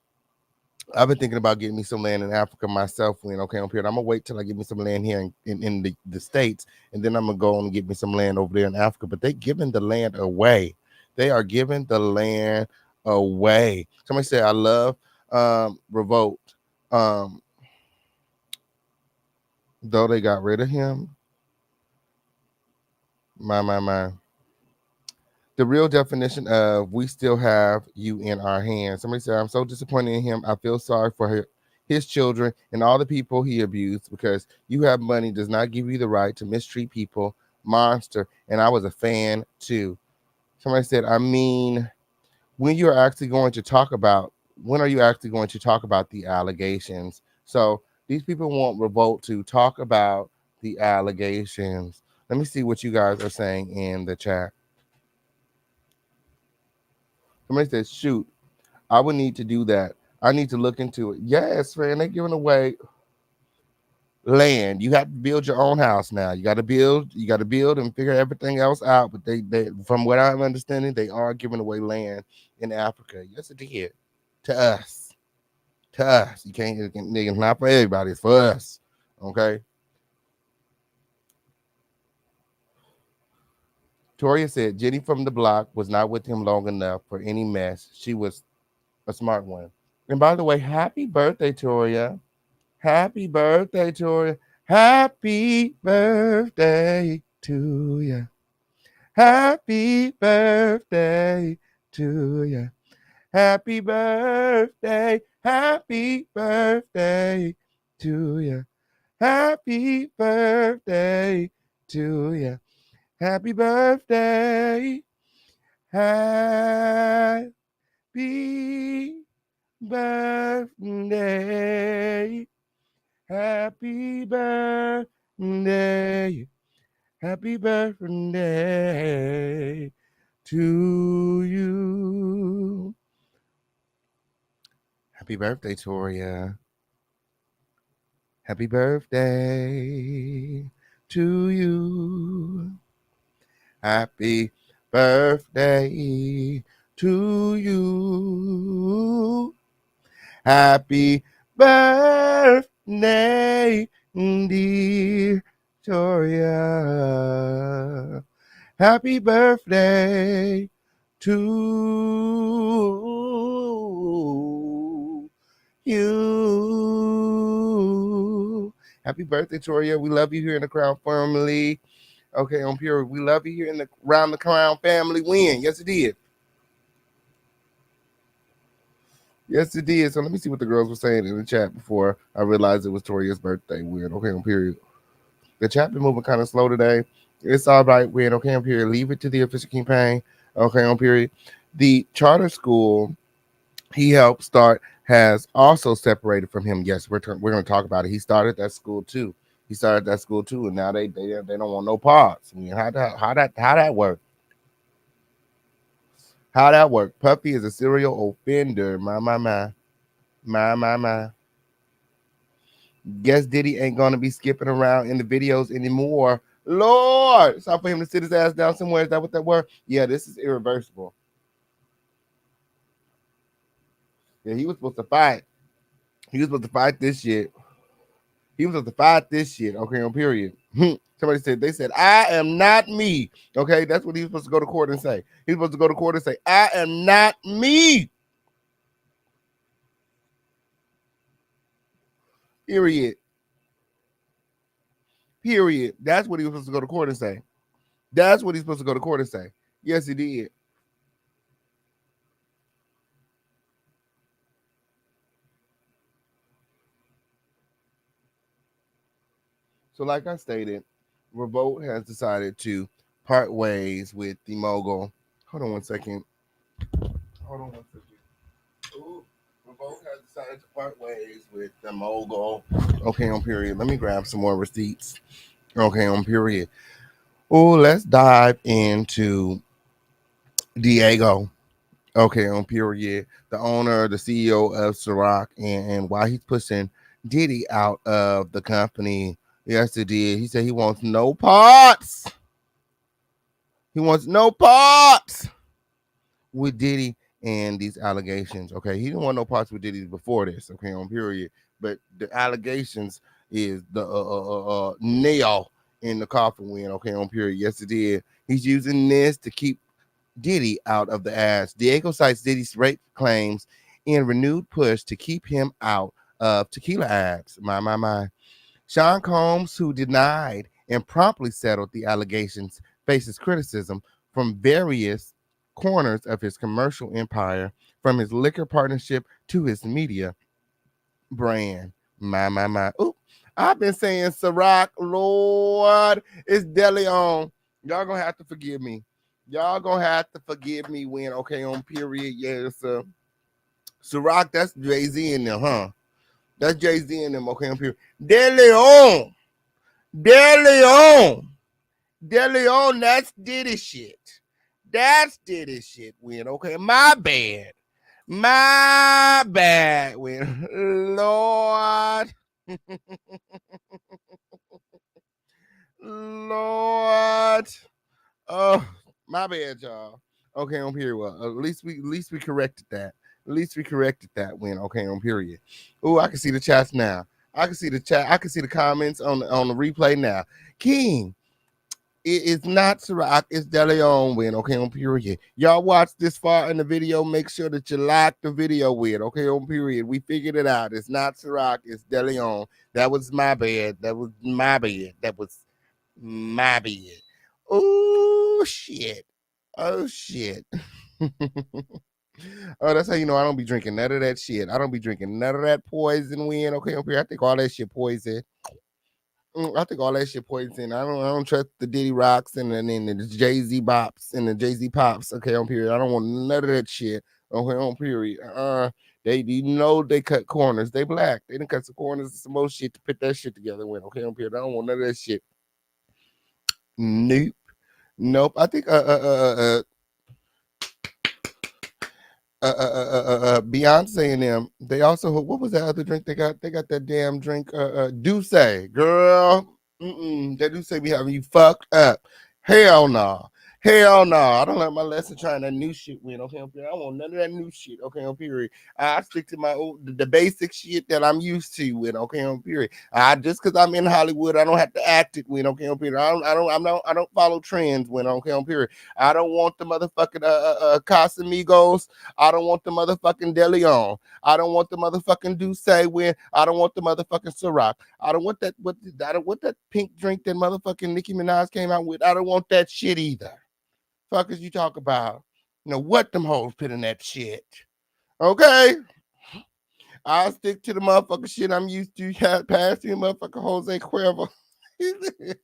I've been thinking about getting me some land in Africa myself. When okay, on period, I'm gonna wait till I get me some land here in the states, and then I'm gonna go and get me some land over there in Africa. But they giving the land away. They are giving the land away. Somebody said, "I love Revolt." Um, though they got rid of him. My. The real definition of we still have you in our hands. Somebody said, I'm so disappointed in him. I feel sorry for his children and all the people he abused because you have money does not give you the right to mistreat people. Monster. And I was a fan too. Somebody said, I mean, when are you actually going to talk about the allegations? So these people want Revolt to talk about the allegations. Let me see what you guys are saying in the chat. Somebody says, shoot, I would need to do that. I need to look into it. Yes, man, they're giving away land. You have to build your own house now. You got to build and figure everything else out. But they from what I'm understanding, they are giving away land in Africa. Yes, it did. To us. To us. You can't, it's not for everybody, it's for us. Okay. Toria said Jenny from the block was not with him long enough for any mess. She was a smart one. And by the way, happy birthday, Toria. Happy birthday, Toria. Happy birthday to you. Happy birthday to you. Happy birthday. Happy birthday to you. Happy birthday to you. Happy birthday. Happy birthday. Happy birthday. Happy birthday to you. Happy birthday, Toria. Happy birthday to you. Happy birthday to you. Happy birthday, dear Toria. Happy birthday to you. Happy birthday, Toria. We love you here in the Crown family. Okay, on Pure. We love you here in the around the Crown family. Win. Yes, it did. Yes, it did. So let me see what the girls were saying in the chat before I realized it was Toria's birthday. Weird. Okay, on period. The chat been moving kind of slow today. It's all right. Weird. Okay, on period. Leave it to the official campaign. Okay, on period. The charter school he helped start has also separated from him. Yes, we're going to talk about it. He started that school too. And now they don't want no parts. I mean, how that work? How that work? Puffy is a serial offender. My. Guess Diddy ain't gonna be skipping around in the videos anymore. Lord, it's time for him to sit his ass down somewhere. Is that what that were? Yeah, this is irreversible. Yeah, he was supposed to fight. He was supposed to fight this shit. Okay, on period. Somebody said, they said, I am not me. Okay, that's what he was supposed to go to court and say. He's supposed to go to court and say, I am not me. Period. That's what he was supposed to go to court and say. Yes, he did. So like I stated, Revolt has decided to part ways with the mogul. Hold on one second. Ooh, we both have decided to part ways with the mogul. Okay, on period. Let me grab some more receipts. Okay, on period. Oh, let's dive into Diego. Okay, on period. The owner, the CEO of Ciroc, and why he's pushing Diddy out of the company. Yes, it did. He said he wants no parts. He wants no parts with Diddy and these allegations. Okay, he didn't want no parts with Diddy before this. Okay, on period. But the allegations is the nail in the coffin win. Okay, on period. Yes, it did. He's using this to keep Diddy out of the ass. Diego cites Diddy's rape claims in renewed push to keep him out of tequila ads. My. Sean Combs, who denied and promptly settled the allegations, faces criticism from various corners of his commercial empire, from his liquor partnership to his media brand. My. Ooh, I've been saying Ciroc, Lord, it's Deli on. Y'all gonna have to forgive me. Y'all gonna have to forgive me when, okay, on period. Yeah, it's Ciroc, that's Jay-Z in them, huh? That's Jay-Z in them, okay, on period. De Leon, that's Diddy shit. That's Diddy shit, Win, okay? My bad, Win. Lord. Lord. Oh, my bad, y'all. Okay, on period. Well, at least we corrected that. At least we corrected that Win. Okay, on period. Oh, I can see the chats now. I can see the chat. I can see the comments on the replay now. King, it is not Ciroc, it's DeLeon Win. Okay, on period. Y'all watch this far in the video. Make sure that you like the video Win. Okay, on period. We figured it out. It's not Ciroc, it's DeLeon. That was my bad. That was my bad. Oh shit. Oh shit. Oh, that's how you know I don't be drinking none of that shit. I don't be drinking none of that poison Win. Okay, up here. I think all that shit poison. I think all that shit poison. I don't trust the Diddy Rocks and the Jay-Z Bops and the Jay-Z Pops. Okay, on period. I don't want none of that shit. Okay, on period. They they cut corners. They black. They didn't cut some corners and some more shit to put that shit together with. Okay, on period. I don't want none of that shit. Nope. I think Beyonce and them. They also, what was that other drink they got? They got that damn drink. Douce, girl. That Douce be having you fucked up. Hell no. Hell no. I don't like my lesson trying that new shit with. Okay, on period. I want none of that new shit. Okay, on period. I stick to my old the basic shit that I'm used to with. Okay, on period. Just because I'm in Hollywood, I don't have to act it with. Okay, on period. I don't follow trends when. Okay, on period. I don't want the motherfucking Casamigos. I don't want the motherfucking DeLeon. I don't want the motherfucking Douce when. I don't want the motherfucking Ciroc. I don't want that. I don't want that pink drink that motherfucking Nicki Minaj came out with. I don't want that shit either. Fuckers you talk about. You know what them hoes put in that shit. Okay? I'll stick to the motherfucking shit I'm used to. Pass me motherfucking Jose Cuervo. That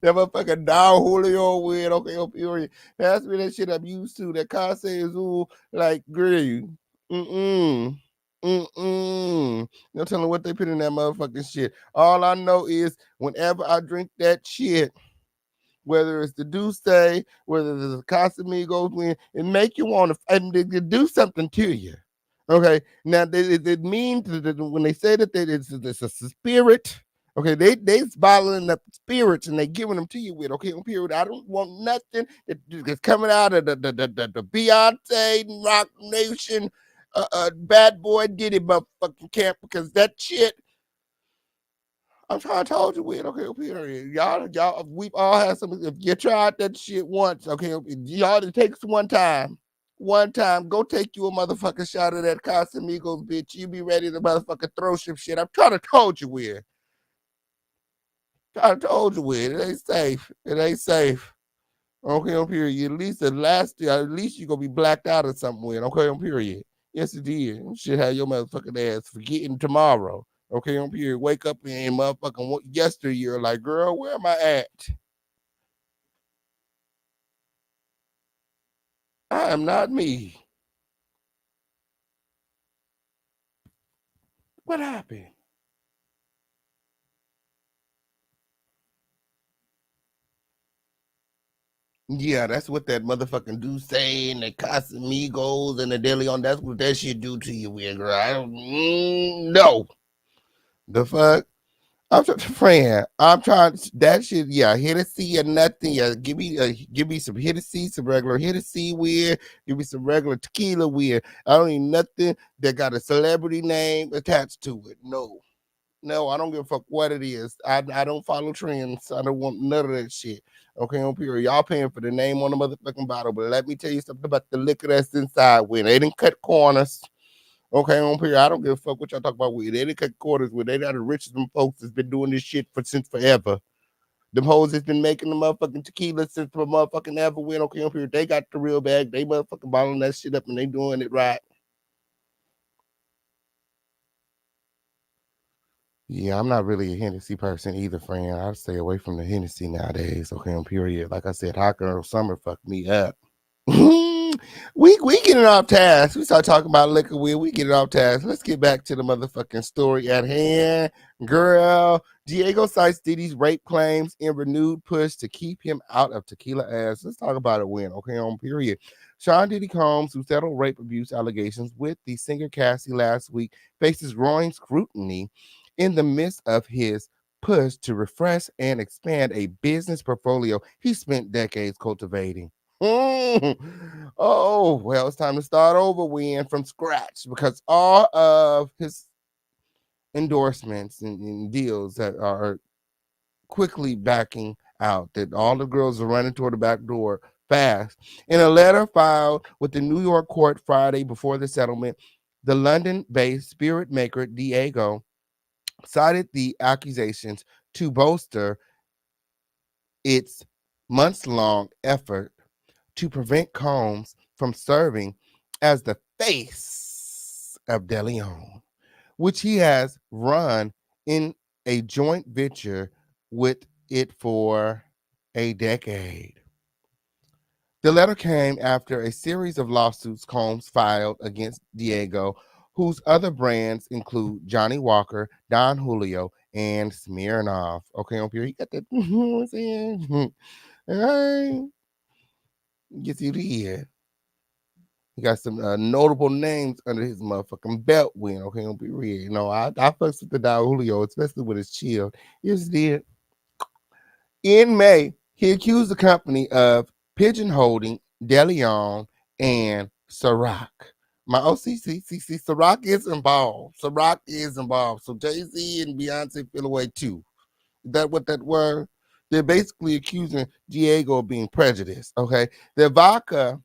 motherfucking Don Julio with. Okay, on period. Pass me that shit I'm used to. That Case is all like grill. No telling what they put in that motherfucking shit. All I know is whenever I drink that shit, whether it's the Douce, whether it's the Casamigos, when it make you want to do something to you. Okay, now it means that when they say that it's a spirit. Okay, they bottling up spirits and they giving them to you with. Okay, on period. I don't want nothing that's coming out of the Beyonce Rock Nation, bad boy Diddy motherfucking camp, because that shit. I'm trying to told you with. Okay, period. Y'all, we've all had some. If you tried that shit once, okay, y'all, it takes one time. One time, go take you a motherfucking shot of that Casamigos, bitch. You be ready to motherfucking throw some shit. I'm trying to told you with. I told you with. It ain't safe. It ain't safe. Okay, on period. At least you're gonna be blacked out or something with. Okay, on period. Yes, it did. You should have your motherfucking ass forgetting tomorrow. Okay, on period. Wake up and motherfucking yesteryear like, girl, where am I at? I am not me. What happened? Yeah, that's what that motherfucking do say, and the Casamigos and the DeLeon. That's what that shit do to you, weird girl. I don't no. The fuck? I'm friend. I'm trying that shit. Yeah, Hennessy or nothing. Yeah, give me some Hennessy, some regular Hennessy weird. Give me some regular tequila weird. I don't need nothing that got a celebrity name attached to it. No, I don't give a fuck what it is. I don't follow trends. I don't want none of that shit. Okay, on period. Y'all paying for the name on the motherfucking bottle, but let me tell you something about the liquor that's inside. When they didn't cut corners. Okay, on period. I don't give a fuck what y'all talk about. They didn't cut corners. With they got the richest them folks that's been doing this shit since forever. Them hoes that's been making the motherfucking tequila since the motherfucking ever went. Okay, on period. They got the real bag. They motherfucking bottling that shit up and they doing it right. Yeah, I'm not really a Hennessy person either, friend. I stay away from the Hennessy nowadays. Okay, on period. Like I said, Hot Girl Summer fucked me up. we getting off task. We start talking about liquor. We get it off task. Let's get back to the motherfucking story at hand. Girl, Diego cites Diddy's rape claims in renewed push to keep him out of tequila ass. Let's talk about it when, okay, on period. Sean Diddy Combs, who settled rape abuse allegations with the singer Cassie last week, faces growing scrutiny in the midst of his push to refresh and expand a business portfolio he spent decades cultivating. Oh, well, it's time to start over, Win, from scratch, because all of his endorsements and deals that are quickly backing out, that all the girls are running toward the back door fast. In a letter filed with the New York court Friday before the settlement, the London-based spirit maker Diego cited the accusations to bolster its months-long effort to prevent Combs from serving as the face of DeLeon, which he has run in a joint venture with it for a decade. The letter came after a series of lawsuits Combs filed against Diego, whose other brands include Johnny Walker, Don Julio, and Smirnoff. Okay, on here, you got that. You know what I'm saying? Hey, get you here. He got some notable names under his motherfucking belt win. Okay, don't be real. You know, I fucks with the Don Julio, especially when it's chilled. Yes, did. In May, he accused the company of pigeonholing DeLeon and Ciroc. My OCC, Ciroc is involved. Ciroc is involved. So Jay-Z and Beyonce feel away too. Is that what that were? They're basically accusing Diego of being prejudiced. Okay. The vodka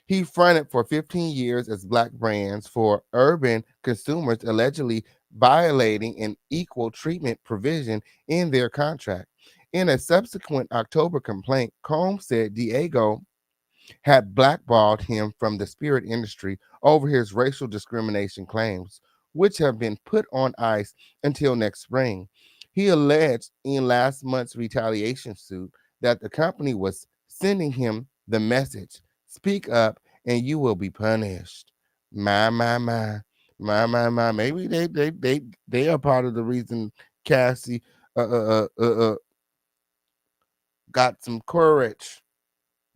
he fronted for 15 years as black brands for urban consumers, allegedly violating an equal treatment provision in their contract. In a subsequent October complaint, Combs said Diego had blackballed him from the spirit industry over his racial discrimination claims, which have been put on ice until next spring. He alleged in last month's retaliation suit that the company was sending him the message, speak up and you will be punished. My. Maybe they are part of the reason Cassie got some courage,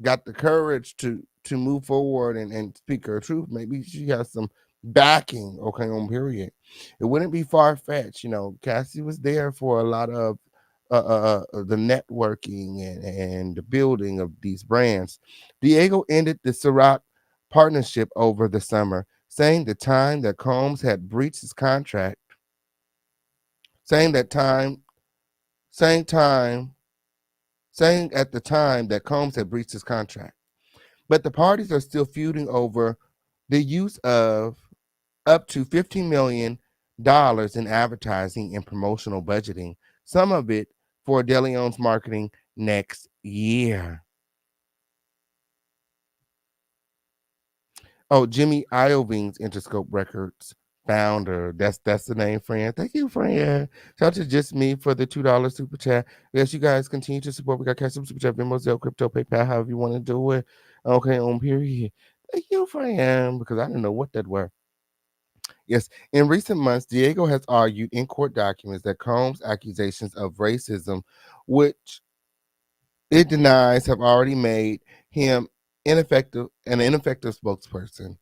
got the courage to move forward and speak her truth. Maybe she has some backing, okay, on period. It wouldn't be far-fetched. You know, Cassie was there for a lot of the networking and the building of these brands. Diego ended the Ciroc partnership over the summer, saying the time that Combs had breached his contract, saying at the time that Combs had breached his contract. But the parties are still feuding over the use of up to $15 million in advertising and promotional budgeting, some of it for DeLeon's marketing next year. Oh, Jimmy Iovines, Interscope Records founder. That's the name, friend. Thank you, friend. Shout out to Just Me for the $2 super chat. Yes, you guys continue to support. We got Cash Super Chat, Venmo, Zelle, Crypto, PayPal, however you want to do it. Okay, on period. Thank you, friend, because I didn't know what that were. Yes, in recent months, Diego has argued in court documents that Combs' accusations of racism, which it denies, have already made him an ineffective spokesperson.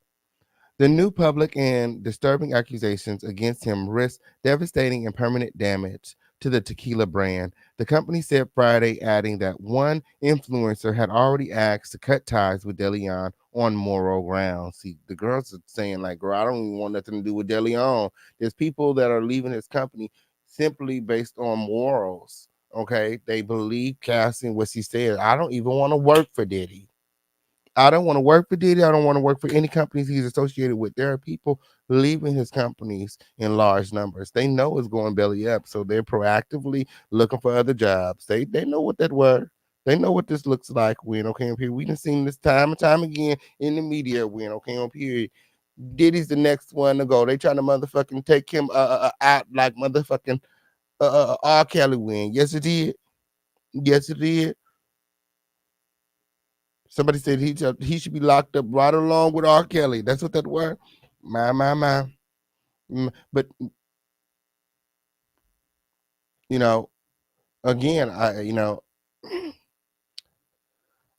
The new public and disturbing accusations against him risk devastating and permanent damage to the tequila brand. The company said Friday, adding that one influencer had already asked to cut ties with DeLeon on moral grounds. See, the girls are saying, like, girl, I don't even want nothing to do with DeLeon. There's people that are leaving his company simply based on morals. Okay, they believe Cassie what she said. I don't even want to work for Diddy. I don't want to work for Diddy. I don't want to work for any companies he's associated with. There are people leaving his companies in large numbers. They know it's going belly up, so they're proactively looking for other jobs. They know what that word. They know what this looks like. When okay on period. We done seen this time and time again in the media. When okay on period. Diddy's the next one to go. They trying to motherfucking take him out like motherfucking R. Kelly win. Yes, it did. Yes, it did. Somebody said he should be locked up right along with R. Kelly. That's what that word. My. But again,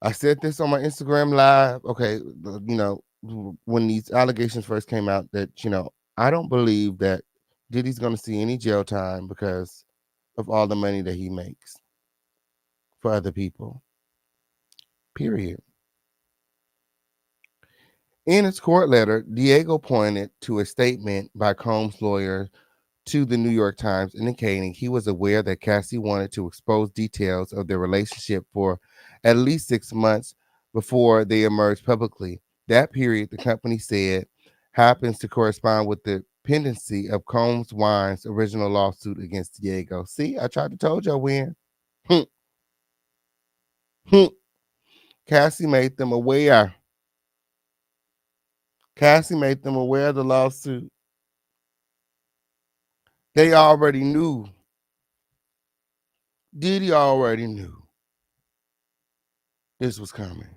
I said this on my Instagram live. Okay, when these allegations first came out, that I don't believe that Diddy's going to see any jail time because of all the money that he makes for other people. Period. In his court letter, Diego pointed to a statement by Combs' lawyer to the New York Times indicating he was aware that Cassie wanted to expose details of their relationship for at least 6 months before they emerged publicly. That period, the company said, happens to correspond with the pendency of Combs Wine's original lawsuit against Diego. See, I tried to told y'all when. Cassie made them aware. Cassie made them aware of the lawsuit. They already knew. Diddy already knew this was coming.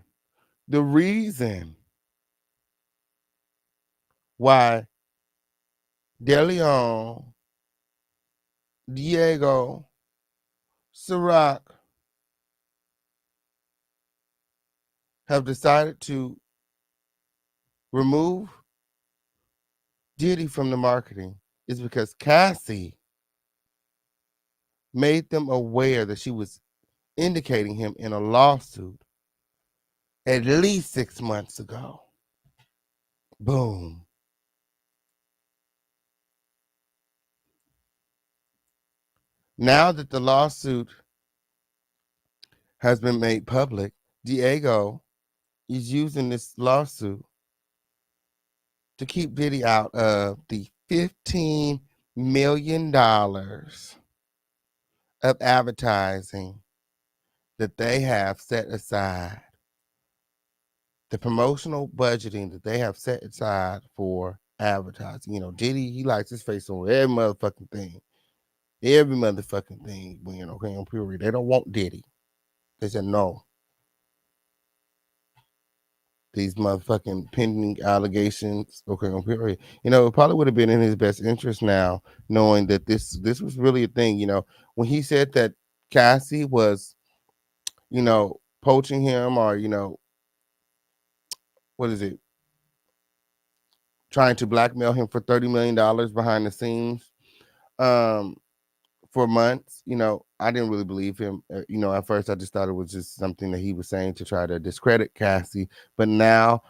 The reason why DeLeon, Diego, Ciroc have decided to remove Diddy from the marketing is because Cassie made them aware that she was indicating him in a lawsuit at least 6 months ago. Boom. Now that the lawsuit has been made public, Diego is using this lawsuit to keep Diddy out of the $15 million of advertising that they have set aside, the promotional budgeting that they have set aside for advertising. Diddy, he likes his face on every motherfucking thing. Every motherfucking thing. Okay, on period. They don't want Diddy. They said no. These motherfucking pending allegations. Okay, on period. It probably would have been in his best interest now, knowing that this was really a thing. When he said that Cassie was, poaching him, or what is it? Trying to blackmail him for $30 million behind the scenes, for months. I didn't really believe him. At first I just thought it was just something that he was saying to try to discredit Cassie. But now,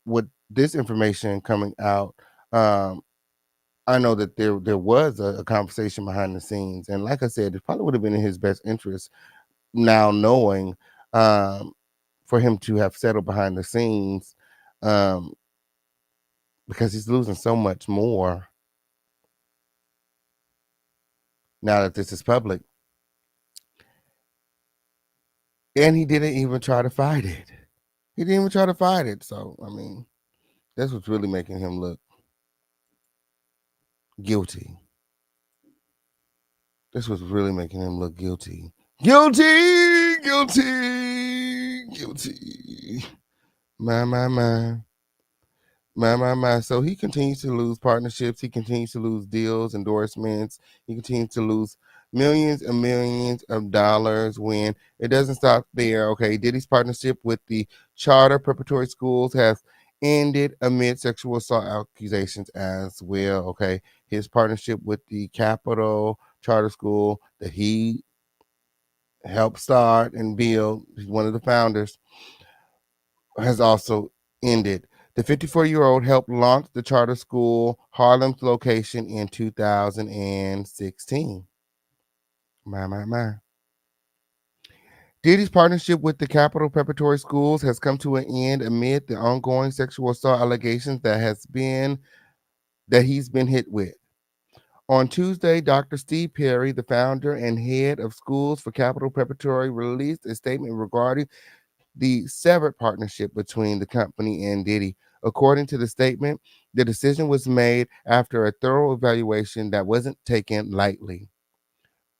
with this information coming out, I know that there was a conversation behind the scenes, and like I said, it probably would have been in his best interest now, knowing for him to have settled behind the scenes, because he's losing so much more now that this is public. And he didn't even try to fight it. So, that's what's really making him look guilty. Guilty. Guilty. My. So he continues to lose partnerships. He continues to lose deals, endorsements. He continues to lose millions and millions of dollars when it doesn't stop there. Okay, Diddy's partnership with the charter preparatory schools has ended amid sexual assault accusations as well. Okay, his partnership with the Capital Charter School that he helped start and build, he's one of the founders, has also ended. The 54-year-old helped launch the charter school Harlem's location in 2016. My. Diddy's partnership with the Capital Preparatory Schools has come to an end amid the ongoing sexual assault allegations that he's been hit with. On Tuesday, Dr. Steve Perry, the founder and head of schools for Capital Preparatory, released a statement regarding the severed partnership between the company and Diddy. According to the statement, the decision was made after a thorough evaluation that wasn't taken lightly.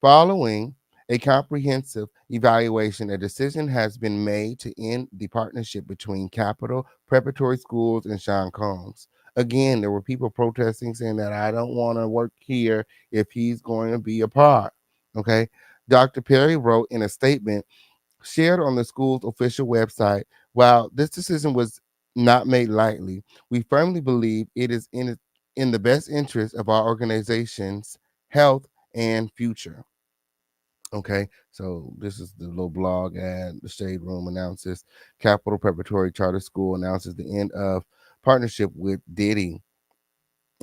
Following a comprehensive evaluation, a decision has been made to end the partnership between Capital Preparatory Schools and Sean Combs. Again, there were people protesting saying that I don't want to work here if he's going to be a part. Okay. Dr. Perry wrote in a statement shared on the school's official website, while this decision was not made lightly, we firmly believe it is in the best interest of our organization's health and future. Okay, so this is the little blog ad. The Shade Room announces Capital Preparatory Charter School announces the end of partnership with Diddy.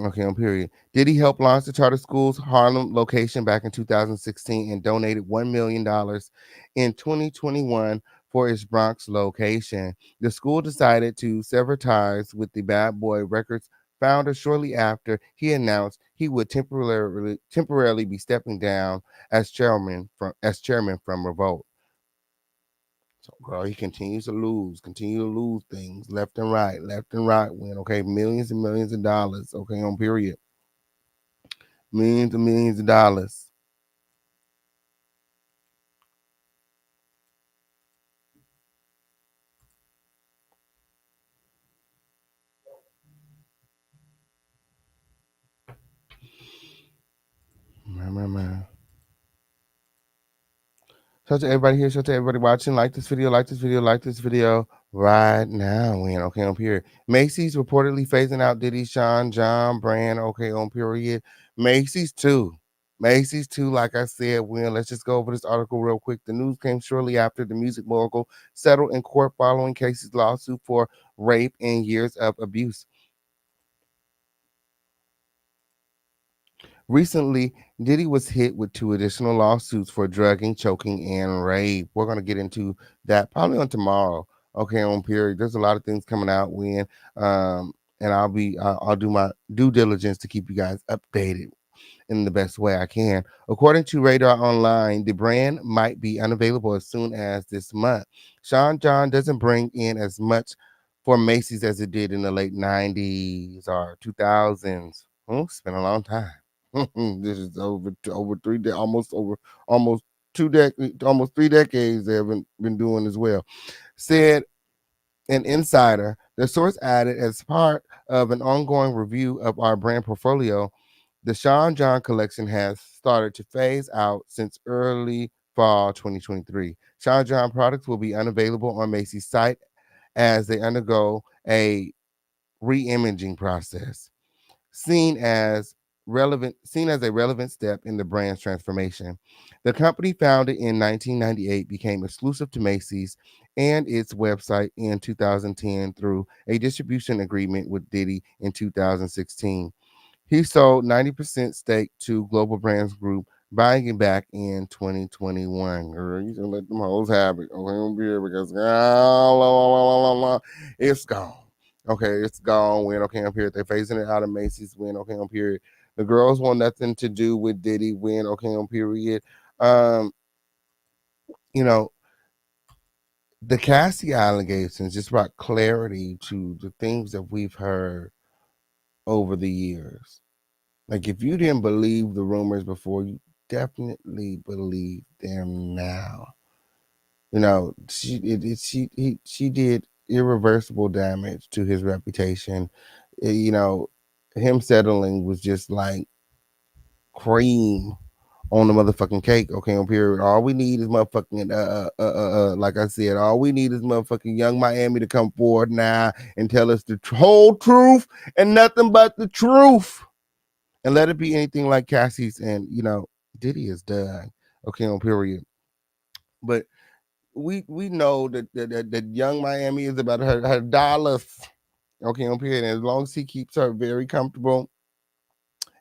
Okay, on period. Diddy helped launch the charter school's Harlem location back in 2016 and donated $1 million in 2021 for its Bronx location. The school decided to sever ties with the Bad Boy Records founder shortly after he announced he would temporarily be stepping down as chairman from Revolt. So, girl, he continues to lose things left and right. Win, okay, millions and millions of dollars, okay, on period. Millions and millions of dollars. Man. Shout out to everybody here. Shout out to everybody watching. Like this video right now. Win, okay, on period. Macy's reportedly phasing out Diddy, Sean, John, brand, okay, on period. Macy's too, like I said, Win. Let's just go over this article real quick. The news came shortly after the music mogul settled in court following Casey's lawsuit for rape and years of abuse. Recently, Diddy was hit with 2 additional lawsuits for drugging, choking, and rape. We're going to get into that probably on tomorrow. Okay, on period. There's a lot of things coming out when, and I'll do my due diligence to keep you guys updated in the best way I can. According to Radar Online, the brand might be unavailable as soon as this month. Sean John doesn't bring in as much for Macy's as it did in the late 90s or 2000s. It's been a long time. This is over 3 almost 3 decades they haven't been doing as well. Said an insider. The source added, as part of an ongoing review of our brand portfolio, the Sean John collection has started to phase out since early fall 2023. Sean John products will be unavailable on Macy's site as they undergo a re-imaging process, seen as a relevant step in the brand's transformation. The company, founded in 1998, became exclusive to Macy's and its website in 2010 through a distribution agreement with Diddy in 2016. He sold 90% stake to Global Brands Group, buying it back in 2021. Girl, you can let them hoes have it. Okay, because it's gone. Okay, it's gone. Win, okay, on period. They're phasing it out of Macy's. Win, okay, on period. The girls want nothing to do with Diddy. Win, okay, on period. You know, the Cassie allegations just brought clarity to the things that we've heard over the years. Like, if you didn't believe the rumors before, you definitely believe them now. You know, she did irreversible damage to his reputation. You know, him settling was just like cream on the motherfucking cake. Okay, on period. All we need is motherfucking like I said, all we need is motherfucking Young Miami to come forward now and tell us the whole truth and nothing but the truth, and let it be anything like Cassie's. And you know, Diddy is done. Okay, on period. But we know that Young Miami is about her dollars. Okay, on period. And as long as he keeps her very comfortable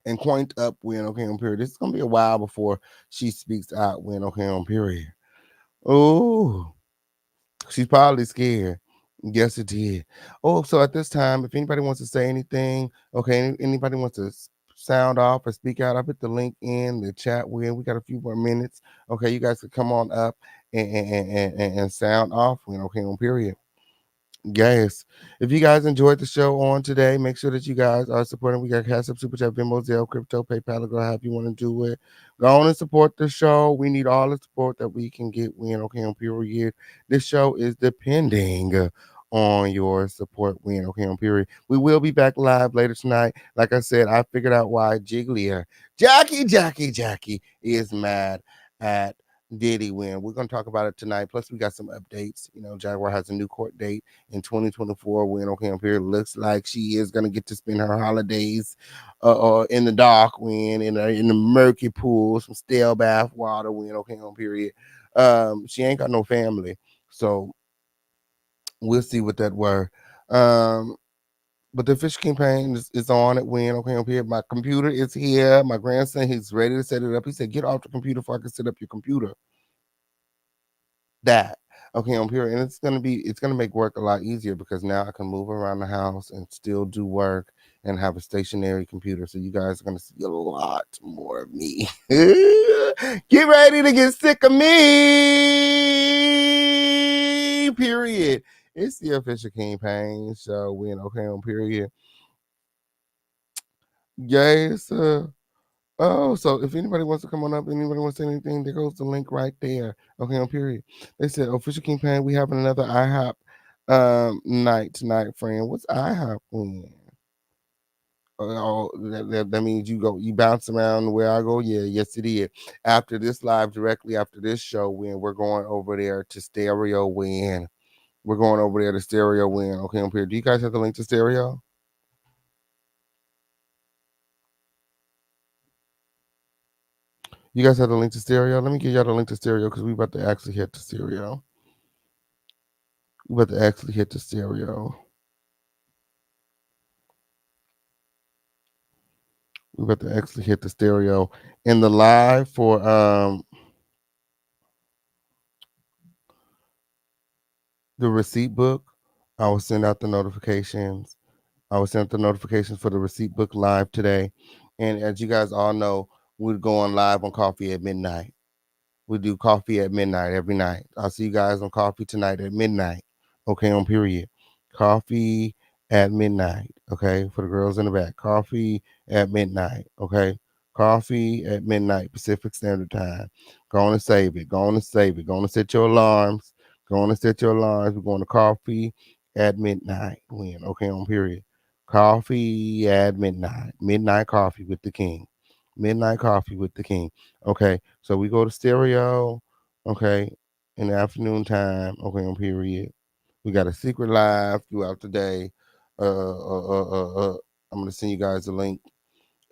and coined up when, okay, on period. It's gonna be a while before she speaks out when, okay, on period. Oh, she's probably scared. Yes, it did. Oh, so at this time, if anybody wants to say anything, okay, anybody wants to sound off or speak out, I put the link in the chat when we got a few more minutes. Okay, you guys could come on up and sound off when, okay, on period. Yes. If you guys enjoyed the show on today, make sure that you guys are supporting. We got Cash App, Super Chat, Venmo, Zelle, Crypto, PayPal, or however you want to do it. Go on and support the show. We need all the support that we can get. Okay, on period. This show is depending on your support. Okay, on period. We will be back live later tonight. Like I said, I figured out why Jackie is mad at Diddy win. We're going to talk about it tonight. Plus, we got some updates. You know, Jaguar has a new court date in 2024 when, okay, on period. Looks like she is going to get to spend her holidays in the dark when, in the murky pool, some stale bath water when, okay, on period. She ain't got no family. So we'll see what that were. But the official campaign is on at when, okay, on period. My computer is here. My grandson, he's ready to set it up. He said, get off the computer before I can set up your computer. That okay on period, and it's gonna make work a lot easier because now I can move around the house and still do work and have a stationary computer. So you guys are gonna see a lot more of me. Get ready to get sick of me. Period. It's the official campaign show. When okay on period. Yes. Oh, so if anybody wants to come on up, anybody wants to say anything, there goes the link right there. Okay, on period. They said official campaign. We having another IHOP night tonight, friend. What's IHOP when? Oh, that means you bounce around where I go. Yeah, yes it is. After this live, directly after this show, when we're going over there to Stereo Win. We're going over there to Stereo Win. Okay, on period. Do you guys have the link to Stereo? You guys have the link to Stereo? Let me give y'all the link to Stereo because we about to actually hit the Stereo. We're about to actually hit the Stereo. We're about to actually hit the Stereo. In the live for the receipt book, I will send out the notifications. I will send out the notifications for the receipt book live today. And as you guys all know, we're going live on Coffee at midnight. We do coffee at midnight every night. I'll see you guys on coffee tonight at midnight. Okay, on period. Coffee at midnight. Okay, for the girls in the back. Coffee at midnight. Okay, coffee at midnight Pacific Standard Time. Go on and save it. Go on and save it. Go on and set your alarms. Go on and set your alarms. We're going to coffee at midnight. When? Okay, on period. Coffee at midnight. Midnight coffee with the king. Midnight coffee with the king. Okay, so we go to Stereo, okay, in the afternoon time, okay, on period. We got a secret live throughout the day. I'm gonna send you guys a link.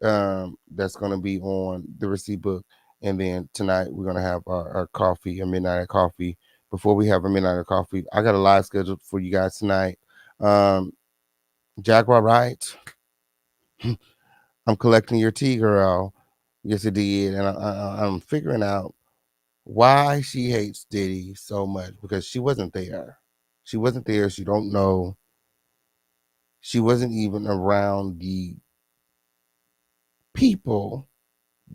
That's gonna be on the receipt book, and then tonight we're gonna have our coffee, a midnight coffee. Before we have a midnight coffee, I got a live scheduled for you guys tonight. Jaguar Wright. I'm collecting your tea, girl. Yes, it did, and I'm figuring out why she hates Diddy so much because she wasn't there. She wasn't there. She don't know. She wasn't even around the people,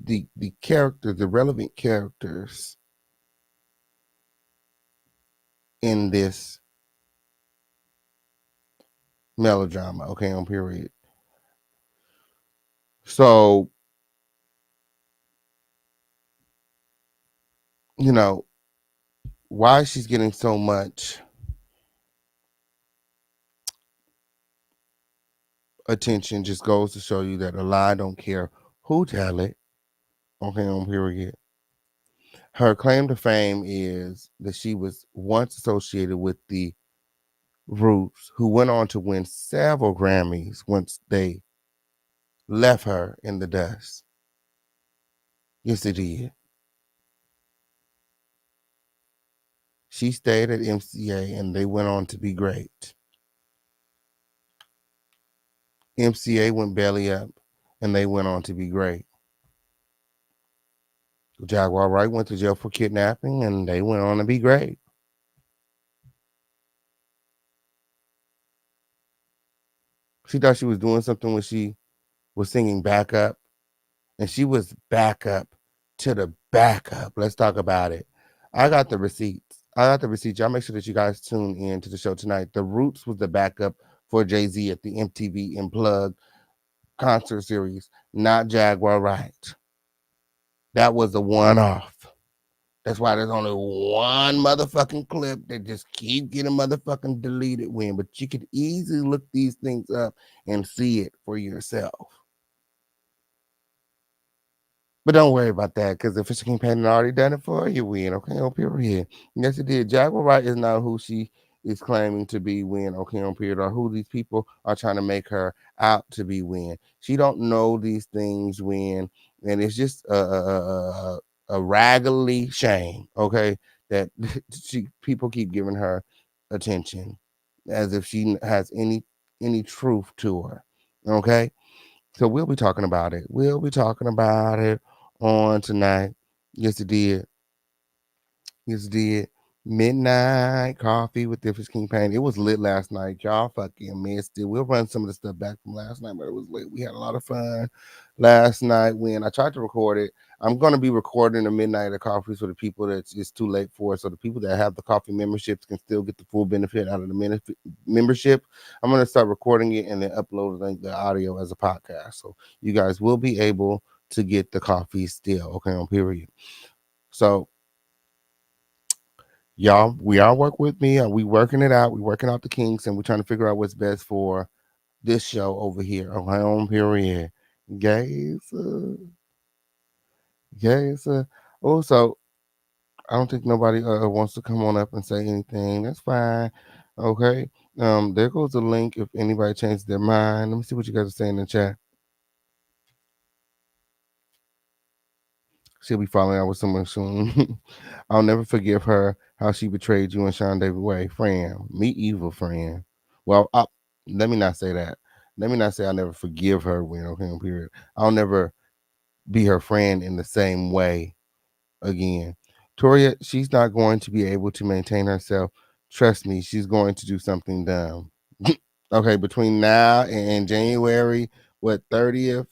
the characters, the relevant characters in this melodrama. Okay, on period. So, you know, why she's getting so much attention just goes to show you that a lie don't care who tell it. Okay, on period. Her claim to fame is that she was once associated with the Roots, who went on to win several Grammys once they left her in the dust. Yes, they did. She stayed at MCA and they went on to be great. MCA went belly up and they went on to be great. Jaguar Wright went to jail for kidnapping and they went on to be great. She thought she was doing something when she was singing backup, and she was backup to the backup. Let's talk about it. I got the receipts. Y'all make sure that you guys tune in to the show tonight. The Roots was the backup for Jay-Z at the MTV Unplugged concert series, not Jaguar Wright. That was a one-off. That's why there's only one motherfucking clip that just keep getting motherfucking deleted when, but you could easily look these things up and see it for yourself. But don't worry about that, because the official campaign had already done it for you, Win. Okay, on period. Yes, it did. Jaguar Wright is not who she is claiming to be, Win. Okay, on period, or who these people are trying to make her out to be, Win. She don't know these things, Win, and it's just a raggedy shame. Okay, that people keep giving her attention as if she has any truth to her. Okay. So we'll be talking about it. We'll be talking about it on tonight. Yes, it did. Yes, it did. Midnight coffee with Difference King Pain. It was lit last night. Y'all fucking missed it. We'll run some of the stuff back from last night, but it was lit. We had a lot of fun last night when I tried to record it. I'm going to be recording the Midnight of Coffees for the people that it's too late for. So the people that have the coffee memberships can still get the full benefit out of the membership. I'm going to start recording it and then uploading the audio as a podcast. So you guys will be able to get the coffee still. Okay, on period. So y'all, we all work with me. We working it out. We working out the kinks, and we're trying to figure out what's best for this show over here. Okay, on period. Guys, also, I don't think nobody wants to come on up and say anything. That's fine. Okay. There goes the link if anybody changes their mind. Let me see what you guys are saying in the chat. She'll be falling out with someone soon. I'll never forgive her how she betrayed you and Sean David Way. Fran, me evil, Fran. Well, let me not say that. Let me not say I'll never forgive her when, okay, period. I'll never be her friend in the same way again. Toria, she's not going to be able to maintain herself. Trust me, she's going to do something dumb. Okay, between now and January, 30th?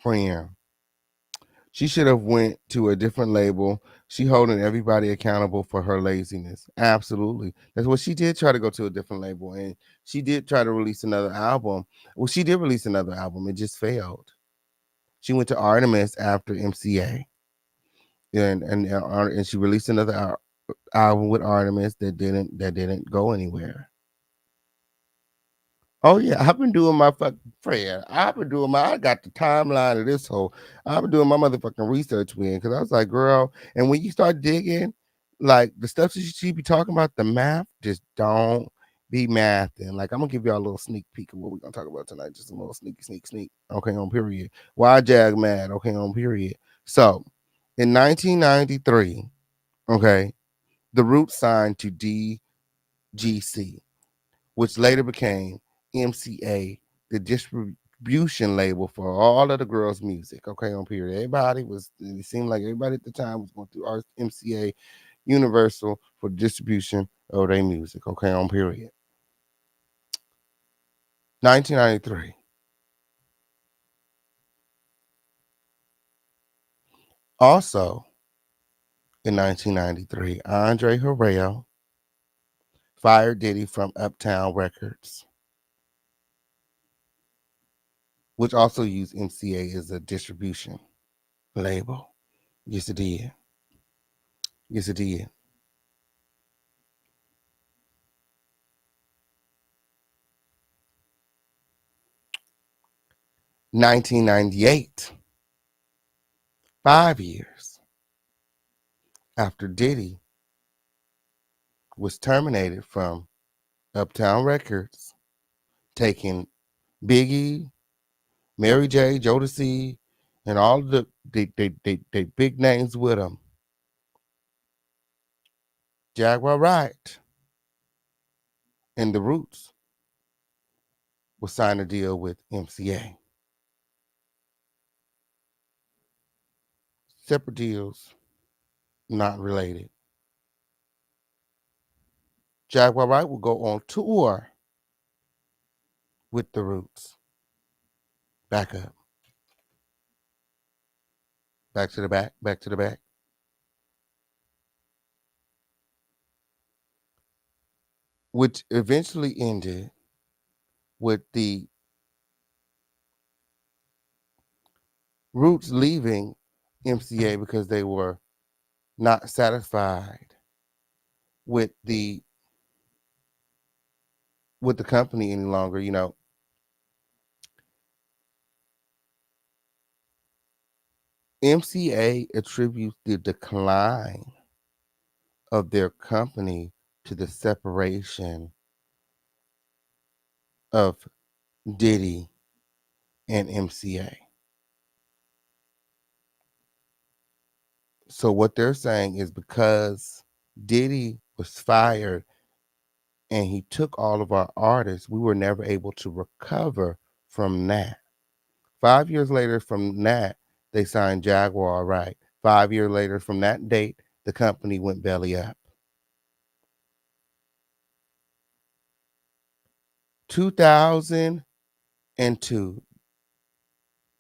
Friend. She should have went to a different label. She holding everybody accountable for her laziness. Absolutely. That's what she did, try to go to a different label. And she did try to release another album. Well, she did release another album. It just failed. She went to Artemis after MCA. And she released another album with Artemis that didn't go anywhere. Oh yeah, I've been doing my fucking Fred. I got the timeline of this whole. I've been doing my motherfucking research with, because I was like, girl, and when you start digging, like the stuff that she be talking about, the math just don't be mathing. Like, I'm gonna give y'all a little sneak peek of what we're gonna talk about tonight. Just a little sneak. Okay, on period. Why Jag mad? Okay, on period. So in 1993, okay, the Roots signed to DGC, which later became MCA, the distribution label for all of the girls' music. Okay, on period. It seemed like everybody at the time was going through our MCA Universal for distribution of their music. Okay, on period. 1993. Also, in 1993, Andre Harrell fired Diddy from Uptown Records, which also used MCA as a distribution label. Yes, it did. Yes, it did. $1998, 5 years after Diddy was terminated from Uptown Records, taking Biggie, Mary J, Jodeci, and all the they big names with him. Jaguar Wright and the Roots will sign a deal with MCA. Separate deals, not related. Jaguar Wright will go on tour with the Roots. Back up. Back to the back, back to the back. Which eventually ended with the Roots leaving MCA because they were not satisfied with the company any longer. You know, MCA attributes the decline of their company to the separation of Diddy and MCA. So what they're saying is because Diddy was fired and he took all of our artists, we were never able to recover from that. 5 years later from that, they signed Jaguar Wright. 5 years later from that date, the company went belly up. 2002,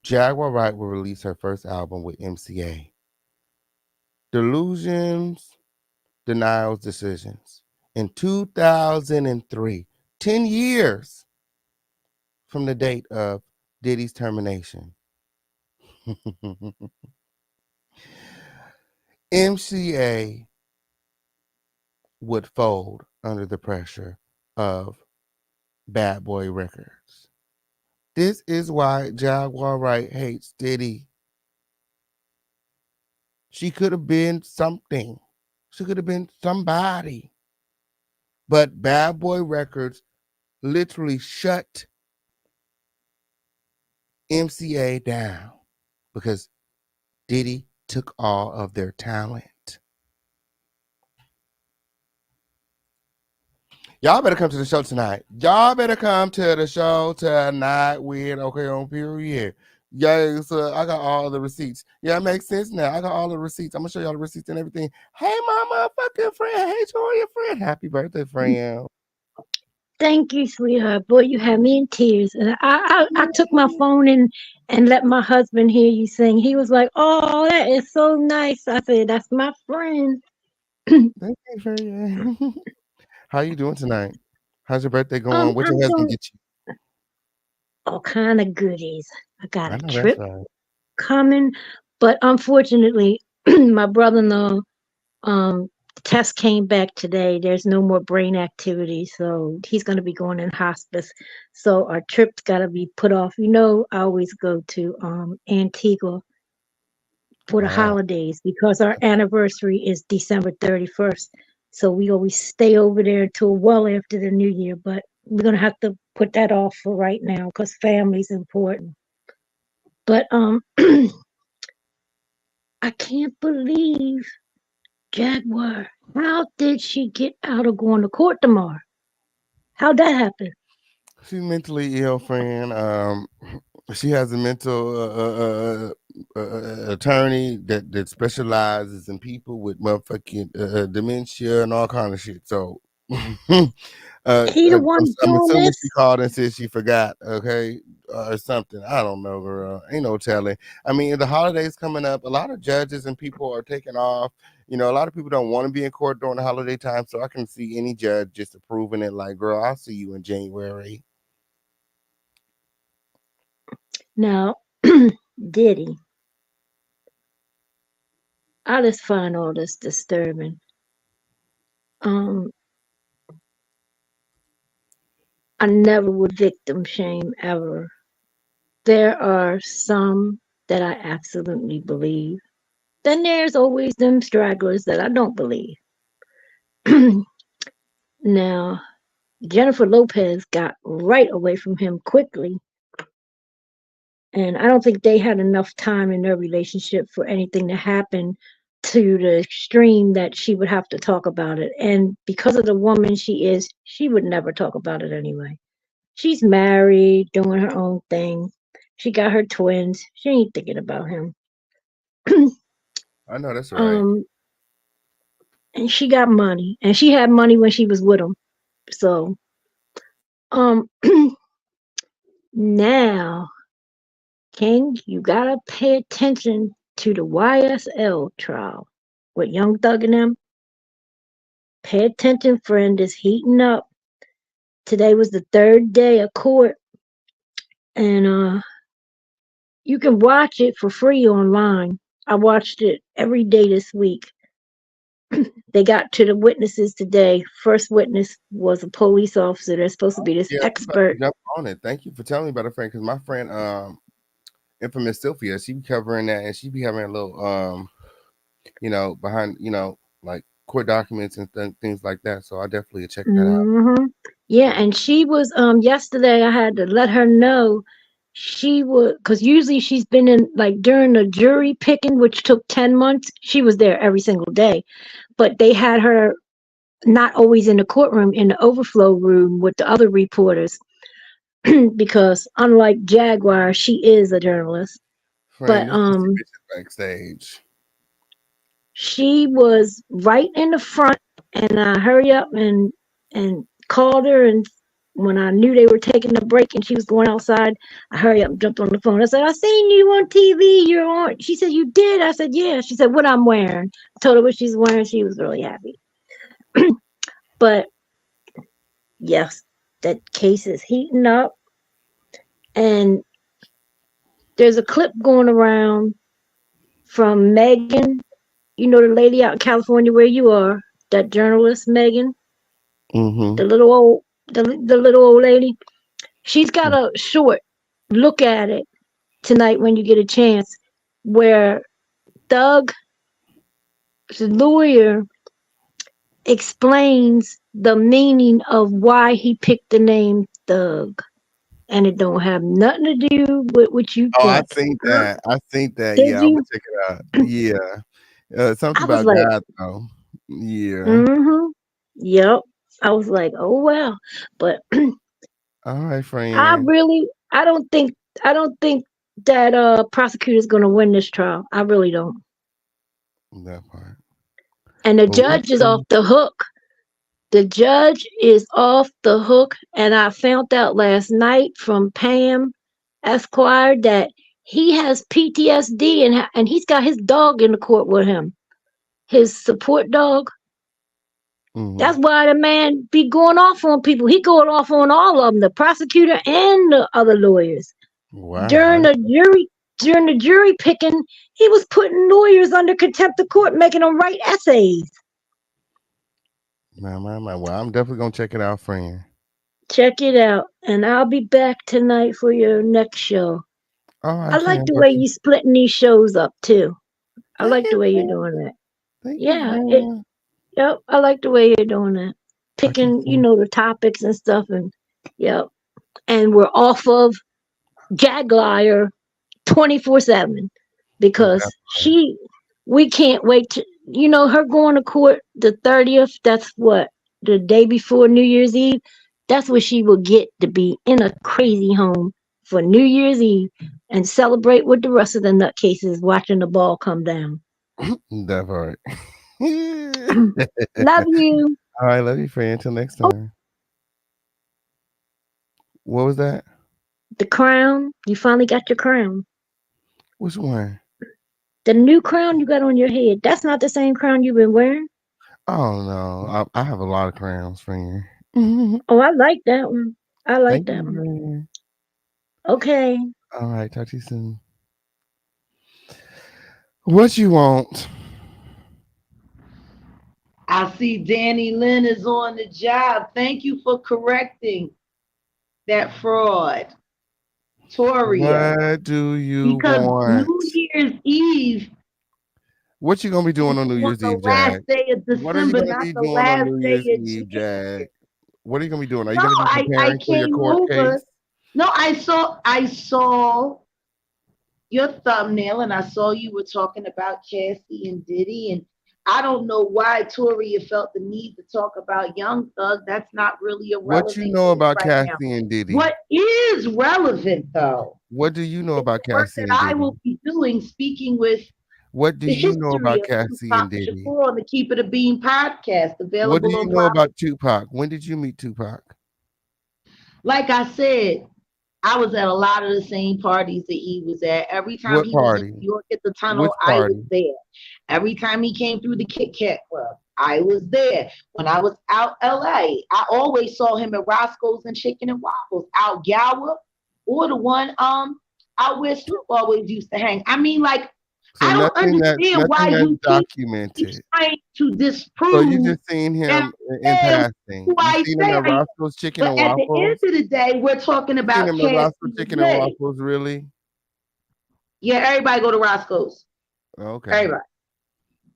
Jaguar Wright will release her first album with MCA. Delusions, Denials, Decisions. In 2003, 10 years from the date of Diddy's termination, MCA would fold under the pressure of Bad Boy Records. This is why Jaguar Wright hates Diddy. She could have been something. She could have been somebody. But Bad Boy Records literally shut MCA down because Diddy took all of their talent. Y'all better come to the show tonight. Y'all better come to the show tonight with OK on period. Yeah, so I got all the receipts. Yeah, it makes sense now. I got all the receipts. I'm gonna show y'all the receipts and everything. Hey, my motherfucking friend. Hey, Toya, friend. Happy birthday, friend. Thank you, sweetheart. Boy, you had me in tears. And I took my phone and let my husband hear you sing. He was like, "Oh, that is so nice." I said, "That's my friend." Thank you, friend. How you doing tonight? How's your birthday going? What your I'm husband doing get you? all kind of goodies. I got I a know that's trip right. coming, but unfortunately, my brother-in-law test came back today. There's no more brain activity, so he's going to be going in hospice. So our trip's got to be put off. You know, I always go to Antigua for the holidays because our anniversary is December 31st. So we always stay over there until well after the new year, but we're going to have to put that off for right now because family's important. But I can't believe Jaguar. How did she get out of going to court tomorrow? How'd that happen? She's mentally ill, friend. She has a mental attorney that specializes in people with motherfucking dementia and all kind of shit. So, He the one I'm doing assuming this? she called and said she forgot, okay, or something. I don't know, girl. Ain't no telling. I mean, the holidays coming up. A lot of judges and people are taking off. You know, a lot of people don't want to be in court during the holiday time, so I can see any judge just approving it. Like, girl, I'll see you in January. Now, Diddy. I just find all this disturbing. I never would victim shame ever. There are some that I absolutely believe. Then there's always them stragglers that I don't believe. Now, Jennifer Lopez got right away from him quickly. And I don't think they had enough time in their relationship for anything to happen to the extreme that she would have to talk about it. And because of the woman she is, she would never talk about it anyway. She's married, doing her own thing. She got her twins. She ain't thinking about him. I know that's right. And she got money. And she had money when she was with him. So now, King, you gotta pay attention to the YSL trial with Young Thug and them. Pay attention, friend. It's heating up. Today was the third day of court, and you can watch it for free online. I watched it every day this week. They got to the witnesses today. First witness was a police officer. They're supposed to be this expert. Jump on it. Thank you for telling me about a friend, because my friend, infamous Sylvia, she be covering that, and she be having a little, behind, like court documents and things like that. So I definitely check that out. Yeah, and she was yesterday. I had to let her know she was, because usually she's been in, like, during the jury picking, which took 10 months. She was there every single day, but they had her not always in the courtroom, in the overflow room with the other reporters, because unlike Jaguar, she is a journalist. Friend, But backstage, she was right in the front, and I hurry up and called her, and when I knew they were taking a break and she was going outside, I hurry up and jumped on the phone. I said, I seen you on TV. You're on. She said, you did? I said, yeah. She said, what I'm wearing. I told her what she's wearing. She was really happy. But yes, that case is heating up. And there's a clip going around from Megan, the lady out in California where you are, that journalist, Megan, the little old lady. She's got a short. Look at it tonight when you get a chance, where Thug, the lawyer, explains the meaning of why he picked the name Thug, and it don't have nothing to do with what you think. I think that. Did Yeah, I'm you? gonna check it out. Yeah, something I was about like, God though. Yeah. Yep. I was like, oh wow. But All right, friend. I don't think that prosecutor's gonna win this trial. I really don't. That part. And the judge is off the hook. The judge is off the hook, and I found out last night from Pam Esquire that he has PTSD, and he's got his dog in the court with him, his support dog. That's why the man be going off on people. He going off on all of them, the prosecutor and the other lawyers. Wow. During the jury picking, he was putting lawyers under contempt of court, making them write essays. Well, I'm definitely gonna check it out, friend. Check it out, and I'll be back tonight for your next show. All right, I like the way you splitting these shows up too. I like the way you're doing that. Yep, I like the way you're doing that. Picking, the topics and stuff, and yep. And we're off of Jaguar 24/7 because we can't wait to, her going to court the 30th. That's what, the day before New Year's Eve. That's what she will get to be in a crazy home for New Year's Eve and celebrate with the rest of the nutcases watching the ball come down. That part. Love you. All right, love you, friend. Until next time. What was that? The crown. You finally got your crown. Which one? The new crown you got on your head. That's not the same crown you've been wearing. Oh no, I have a lot of crowns, friend. Oh, I like that one. I like that one. Okay. All right, talk to you soon. What you want? I see Danny Lynn is on the job. Thank you for correcting that fraud. Toria. What do you Because want? New Year's Eve What you gonna be doing on New on Year's the Eve, last Jag? day of What are you December, gonna not be the doing on last New day Year's of Eve, January. Jag? What are you gonna be doing? Are you No, gonna be I preparing for your came court over. case? No, I saw your thumbnail and I saw you were talking about Cassie and Diddy, and I don't know why Toria felt the need to talk about Young Thug. That's not really a What you relevant know case about right now. Cassie and Diddy? What is relevant though? What do you know about Work Cassie that and I Diddy? will be doing, speaking with What do the you know history about of Cassie Tupac and Diddy? Shakur on the Keep It a Bean podcast, What do available you on know about Tupac? When did you meet Tupac? Like I said, I was at a lot of the same parties that he was at. Every time What he was party? in New York at the tunnel, Which I was party? there. Every time he came through the Kit Kat Club, I was there. When I was out LA, I always saw him at Roscoe's and Chicken and Waffles, out Gower, or the one out where Snoop always used to hang. I mean, like, So I don't understand why that's you keep documented. trying to disprove. So you just seen that him in I am passing. who You I seen him say at I am. Roscoe's Chicken But and at the Waffles? end of the day, we're talking You seen about him at Cassie Roscoe's Chicken and Ray. Waffles, really? Yeah, everybody go to Roscoe's. Okay. Everybody.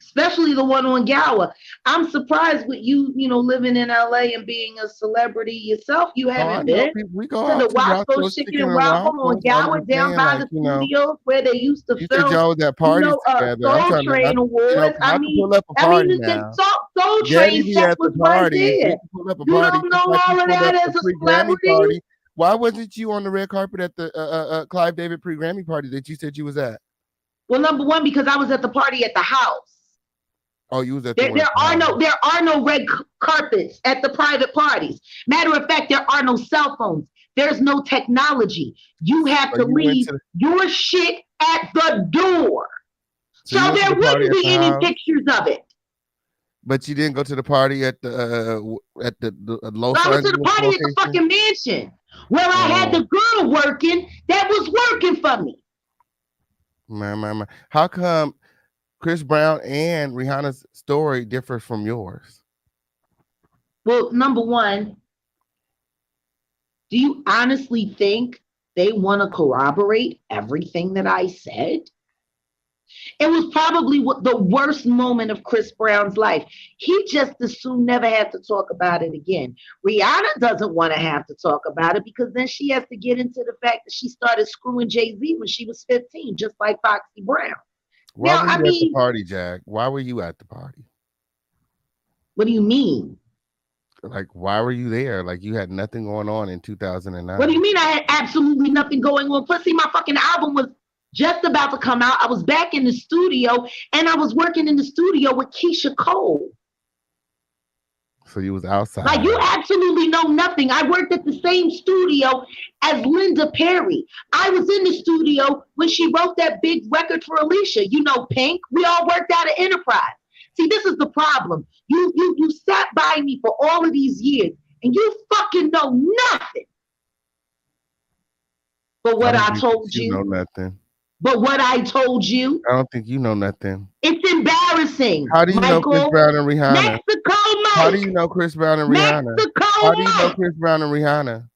Especially the one on Gower. I'm surprised with you, living in LA and being a celebrity yourself. You Oh, I haven't know been people. We go to out the to Roscoe's Roscoe's Chicken Chicken and and Waffle on Waffles. I'm Gower, just down saying, by like, the studios where they used to you said film, y'all was at parties together. I'm Soul trying to, Train Awards. not to pull up a party now. Soul Daddy Train be set at the was right parties. We there. can pull up a You party don't just know like you all of pulled up that a as a pre-Grammy celebrity? party. Why wasn't you on the red carpet at the Clive David pre-Grammy party that you said you was at? Well, number one, because I was at the party at the house. Oh, you was at the There are no red carpets at the private parties. Matter of fact, there are no cell phones. There's no technology. You have to leave your shit at the door. So there wouldn't be any pictures of it. But you didn't go to the party at the Los I went to the Angeles party at the location? fucking mansion where I had the girl working that was working for me. Man. How come Chris Brown and Rihanna's story differs from yours? Well, number one, do you honestly think they want to corroborate everything that I said? It was probably the worst moment of Chris Brown's life. He just as soon never had to talk about it again. Rihanna doesn't want to have to talk about it because then she has to get into the fact that she started screwing Jay-Z when she was 15, just like Foxy Brown. Why were you at the party, Jag? Why were you at the party? What do you mean? Like, why were you there? Like, you had nothing going on in 2009. What do you mean I had absolutely nothing going on? Plus, see, my fucking album was just about to come out. I was back in the studio, and I was working in the studio with Keisha Cole. So you was outside. Like, you absolutely know nothing. I worked at the same studio as Linda Perry. I was in the studio when she wrote that big record for Alicia. You know, Pink. We all worked out of Enterprise. See, this is the problem. You sat by me for all of these years, and you fucking know nothing. But what I told you. know nothing. But what I told you. I don't think you know nothing. It's embarrassing. How do you know Chris Brown and Rihanna? Mexico Mike. How do you know Chris Brown and Rihanna? Mexico How do you know Mike. Chris Brown and Rihanna?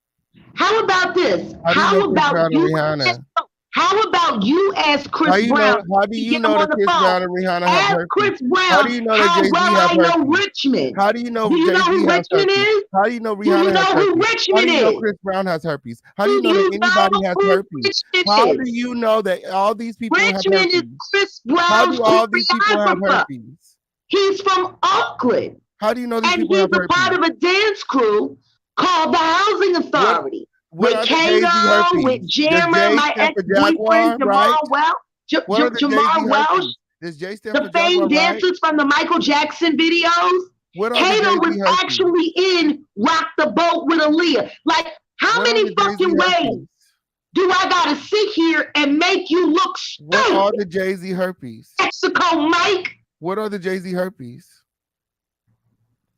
How about this? How do you know Chris Brown and Rihanna? How about you ask Chris Brown? How do you know that Chris Brown and Rihanna have herpes? Chris Brown. How do you know that Jay-Z have herpes? I know Richmond. How do you know Do you know who Richmond is? How do you know Rihanna Do you know has who herpes? Richmond How do you know is? Chris Brown has herpes? How do you know that anybody has herpes? How do you know that all these people have herpes? Richmond is Chris Brown's How do all these people have herpes? He's from Oakland. How do you know these people have herpes? And he's a part of a dance crew called the Housing Authority. With Kango, with Jammer, my ex-boyfriend Jamal Welch. Jamal Welch. The famed dancers from the Michael Jackson videos. Kato was actually in Rock the Boat with Aaliyah. Like, how many fucking ways do I gotta sit here and make you look stupid? What are the Jay-Z herpes? Mexico Mike. What are the Jay-Z herpes?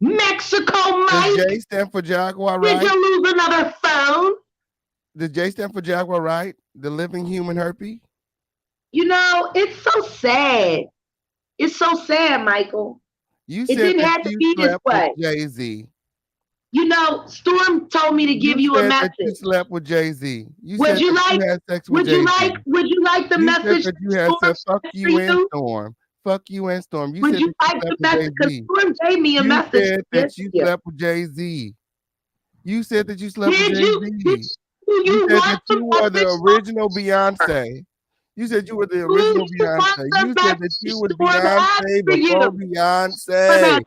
Mexico Mike. Does J stand for Jaguar Wright? Did you lose another phone? Does J stand for Jaguar Wright? The living human herpes? You know, it's so sad. It's so sad, Michael. You It said didn't that have to you be this slept with way. Jay-Z. You know, Storm told me to give you a said message. that you slept with Jay-Z. You Would said you that like? you had sex with Would you Jay-Z. like the You said message? that you had Storm sex. Fuck sent you for and Storm. Fuck you and Storm. You Would said you that like you the slept message? with Because Jay-Z. Storm gave me a You message. said that you slept with Jay-Z. You said that you slept with Did Jay-Z. you You said want that the you were the message? original Beyonce. You said you were the original Beyonce. You said that you was Beyonce before Beyonce.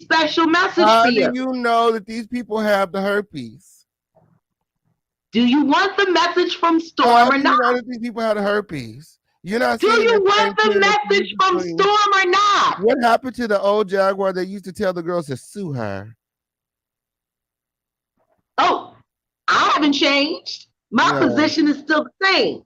Special message How for do you. you know that these people have the herpes? Do you want the message from Storm How or do you not? know that these people have the herpes? You're not Do seeing you that want the same trend message from Storm or not? What happened to the old Jaguar that used to tell the girls to sue her? Oh, I haven't changed. My position is still the same.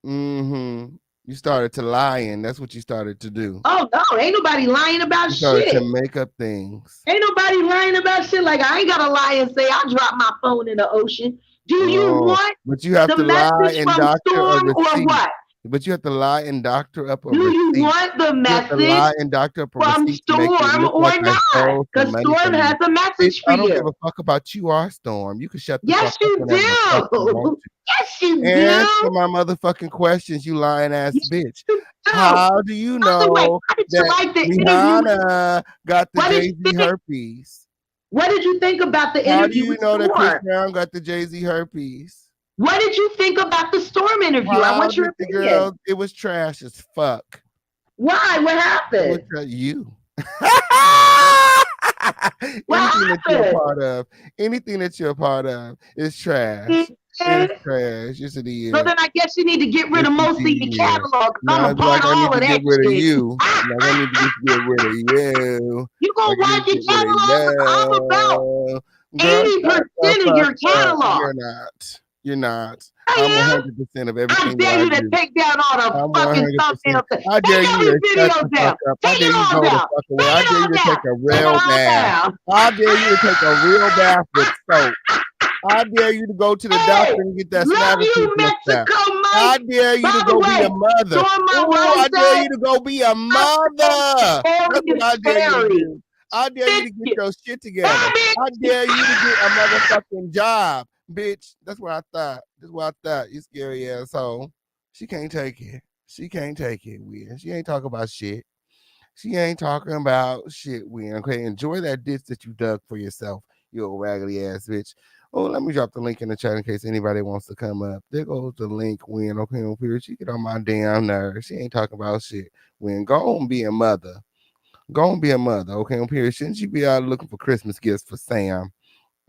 Mm-hmm. You started to lying. That's what you started to do. Oh no, ain't nobody lying about You started shit. to make up things. Ain't nobody lying about shit. Like I ain't gotta lie and say I dropped my phone in the ocean. Do you want But you have the to lie message and from doctor a Storm or receipt. what? But you have to lie and doctor up a Do receipt. you want the You have to lie message and doctor up a from receipt to make it Storm look or like I not? stole some Because money Storm from has you. a message for I don't give you. a fuck about you or Storm. You can shut the Yes, fuck up you whenever the fuck you want do. Yes, you to. Answer do. my motherfucking questions, you lying ass bitch. do. How do you By the way, know how did you that like the interview? Rihanna got the What did you Jay-Z herpes? What did you think about the How do interview you with know that Chris Storm? Brown got the Jay-Z herpes? What did you think about the Storm interview? I How want your did the opinion. girl? It was trash as fuck. Why? What happened? You. What Anything that you're a happened? part of, anything that you're a part of is trash. It's trash. Yes, it is. So then I guess you need to get rid of most of your catalog. I'm a It's part like of I need all to of get that rid of shit. you. Like I need to get rid of you. You gonna Like I watch need your to get rid of catalog? I'm about you. Girl, 80% of your catalog. You're not. You're not. I I'm am. 100% of I everything dare that you I to do. take down all the I'm fucking 100%. thumbnails. I dare Take all you these to shut videos the down. fuck up. I Take dare it you to all go the down. fuck away. Take I it dare all you to down. take a Take it real all bath. down. I dare you to take a real bath with soap. I dare you to go to the doctor and get that Love snaggle you, tooth looked at. Mexico I Mike. dare you By to the go be way, a mother. Storm my Ooh, right I dare side. you to go be a mother. That's what I dare you to Scary. do. I dare you to get your shit together. I dare you to get a motherfucking job, bitch. That's what I thought. That's what I thought. You scary asshole. She can't take it. She can't take it, Win. She ain't talking about shit. She ain't talking about shit, Win. Okay, enjoy that ditch that you dug for yourself, you old raggedy ass bitch. Oh, let me drop the link in the chat in case anybody wants to come up. There goes the link, Win. Okay, on period. She get on my damn nerves. She ain't talking about shit. Win, go on be a mother. Go and be a mother, okay, on period. Shouldn't she be out looking for Christmas gifts for Sam?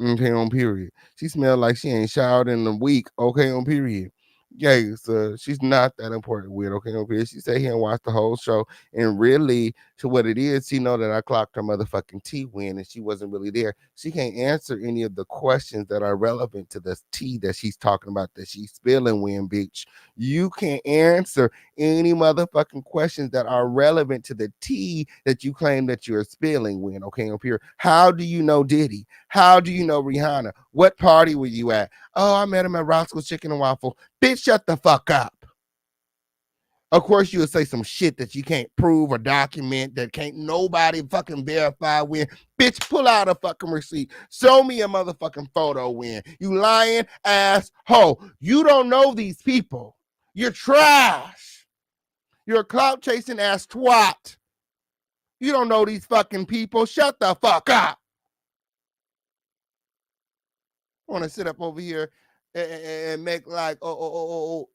Okay, on period. She smelled like she ain't showered in a week, okay, on period. Yeah, so she's not that important with, okay, on period. She sat here and watched the whole show, and really, to what it is, she know that I clocked her motherfucking tea win, and she wasn't really there. She can't answer any of the questions that are relevant to the tea that she's talking about that she's spilling, win, bitch. You can't answer any motherfucking questions that are relevant to the tea that you claim that you're spilling, win, okay, on period. How do you know Diddy? How do you know Rihanna? What party were you at? Oh, I met him at Roscoe's Chicken and Waffle. Bitch, shut the fuck up. Of course, you would say some shit that you can't prove or document that can't nobody fucking verify with. Bitch, pull out a fucking receipt. Show me a motherfucking photo win. You lying ass hoe. You don't know these people. You're trash. You're a clout chasing ass twat. You don't know these fucking people. Shut the fuck up. I want to sit up over here and make like, oh,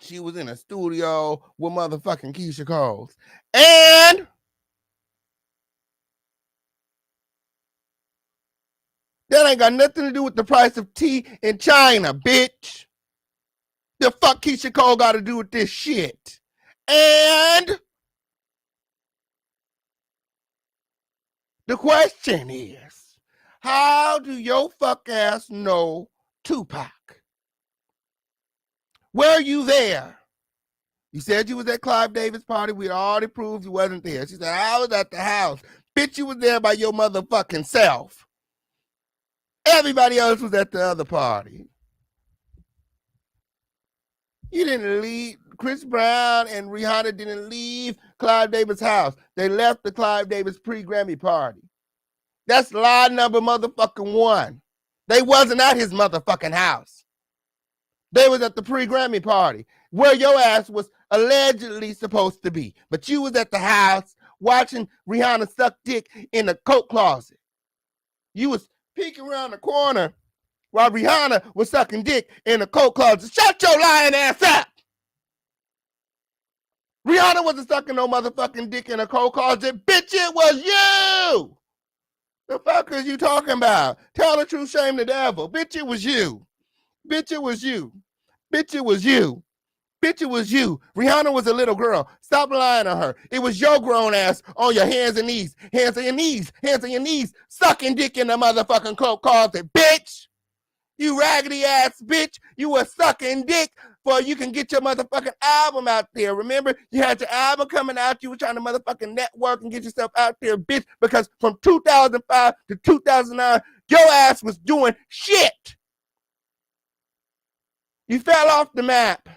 she was in a studio with motherfucking Keisha Coles. And that ain't got nothing to do with the price of tea in China, bitch. The fuck Keisha Cole got to do with this shit? And the question is, how do your fuck ass know Tupac? Were you there? You said you was at Clive Davis' party. We already proved you wasn't there. She said, I was at the house. Bitch, you was there by your motherfucking self. Everybody else was at the other party. You didn't leave. Chris Brown and Rihanna didn't leave Clive Davis' house. They left the Clive Davis pre-Grammy party. That's lie number motherfucking 1. They wasn't at his motherfucking house. They was at the pre-Grammy party where your ass was allegedly supposed to be. But you was at the house watching Rihanna suck dick in the coat closet. You was peeking around the corner while Rihanna was sucking dick in the coat closet. Shut your lying ass up. Rihanna wasn't sucking no motherfucking dick in a coat closet. Bitch, it was you. The fuck is you talking about? Tell the truth, shame the devil. Bitch, it was you. Bitch, it was you. Bitch, it was you. Bitch, it was you. Rihanna was a little girl. Stop lying on her. It was your grown ass on your hands and knees. Hands on your knees. Hands on your knees. Sucking dick in the motherfucking coat closet. Bitch. You raggedy ass bitch. You were sucking dick for you can get your motherfucking album out there. Remember, you had your album coming out. You were trying to motherfucking network and get yourself out there, bitch, because from 2005 to 2009, your ass was doing shit. You fell off the map.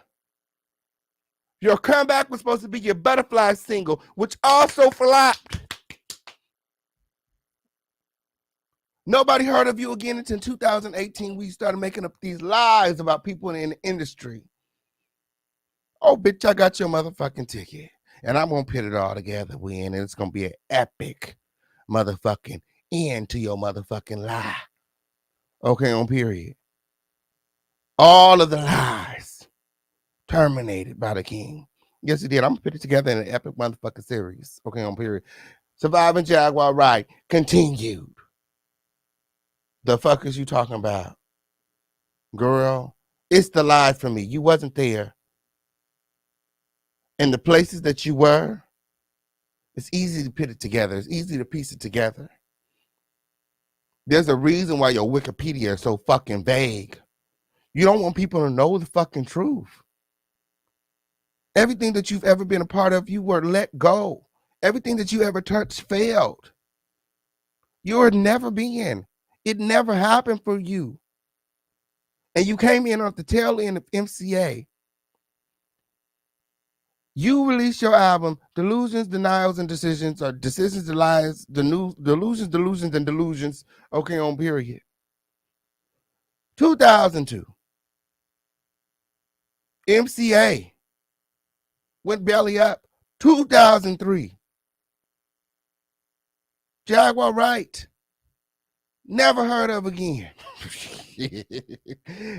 Your comeback was supposed to be your Butterfly single, which also flopped. Nobody heard of you again until 2018. We started making up these lies about people in the industry. Oh, bitch, I got your motherfucking ticket. And I'm going to put it all together, Win, and it's going to be an epic motherfucking end to your motherfucking lie. Okay, on period. All of the lies terminated by the king. Yes, he did. I'm going to put it together in an epic motherfucking series. Okay, on period. Surviving Jaguar Wright continued. The fuck is you talking about? Girl, it's the lie for me. You wasn't there. And the places that you were, it's easy to put it together. It's easy to piece it together. There's a reason why your Wikipedia is so fucking vague. You don't want people to know the fucking truth. Everything that you've ever been a part of, you were let go. Everything that you ever touched failed. You were never being. It never happened for you. And you came in on the tail end of MCA. You released your album, Delusions, Denials, and Decisions, or Decisions, Lies, Delusions, and Delusions, okay, on period. 2002. MCA went belly up. 2003. Jaguar Wright. Never heard of again.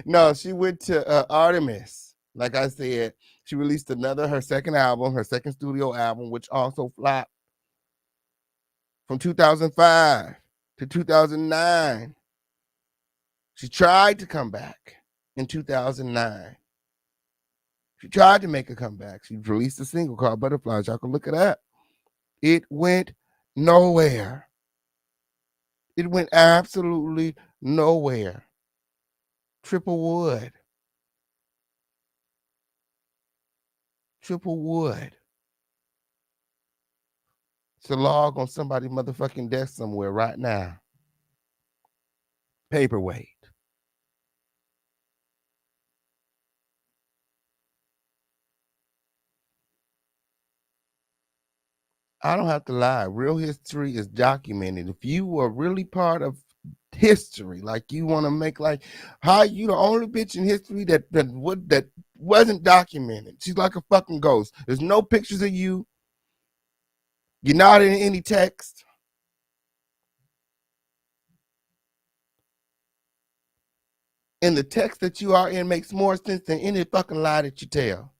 No, she went to Artemis. Like I said, she released her second album, her second studio album, which also flopped. From 2005 to 2009. She tried to come back in 2009. She tried to make a comeback. She released a single called Butterflies. Y'all can look it up. It went nowhere. It went absolutely nowhere. Triple wood. Triple wood. It's a log on somebody's motherfucking desk somewhere right now. Paperweight. I don't have to lie. Real history is documented. If you were really part of history, like you want to make like how you the only bitch in history that wasn't documented. She's like a fucking ghost. There's no pictures of you. You're not in any text. And the text that you are in makes more sense than any fucking lie that you tell.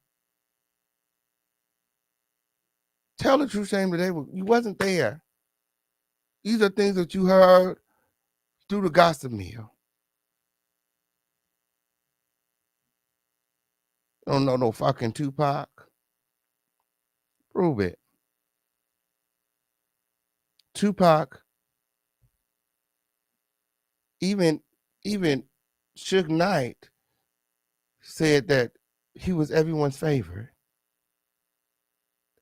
Tell the truth, shame today. You wasn't there. These are things that you heard through the gossip mill. Don't know no fucking Tupac. Prove it. Tupac, even Suge Knight said that he was everyone's favorite.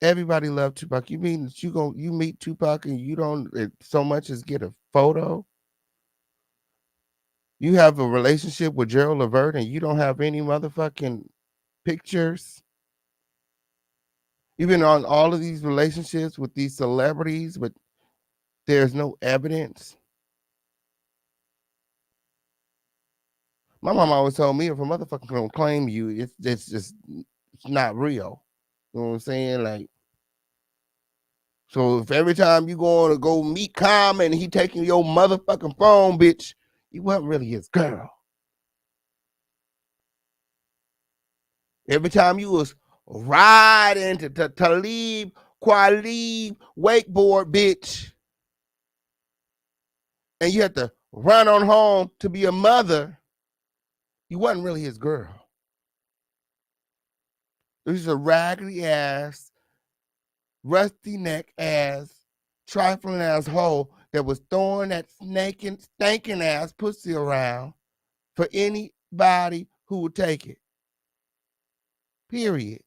Everybody loved Tupac. You mean that you meet Tupac and you don't so much as get a photo? You have a relationship with Gerald Levert and you don't have any motherfucking pictures. You've been on all of these relationships with these celebrities, but there's no evidence. My mom always told me if a motherfucker don't claim you, it's just it's not real. You know what I'm saying? Like, so if every time you going to go meet Common and he taking your motherfucking phone, bitch, you wasn't really his girl. Every time you was riding to Talib Kweli wakeboard, bitch, and you had to run on home to be a mother, you wasn't really his girl. This is a raggedy ass, rusty neck ass, trifling ass hoe that was throwing that stinking ass pussy around for anybody who would take it. Period.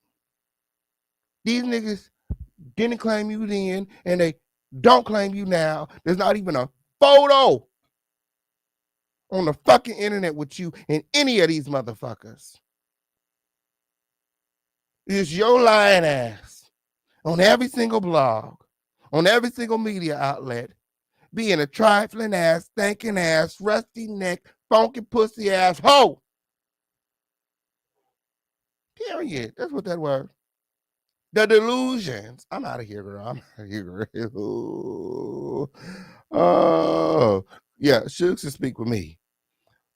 These niggas didn't claim you then, and they don't claim you now. There's not even a photo on the fucking internet with you and any of these motherfuckers. It's your lying ass on every single blog, on every single media outlet, being a trifling ass, stinking ass, rusty neck, funky pussy ass hoe. Period. That's what that was. The delusions. I'm out of here, girl. I'm out of here, girl. Oh, yeah. Suge should speak with me.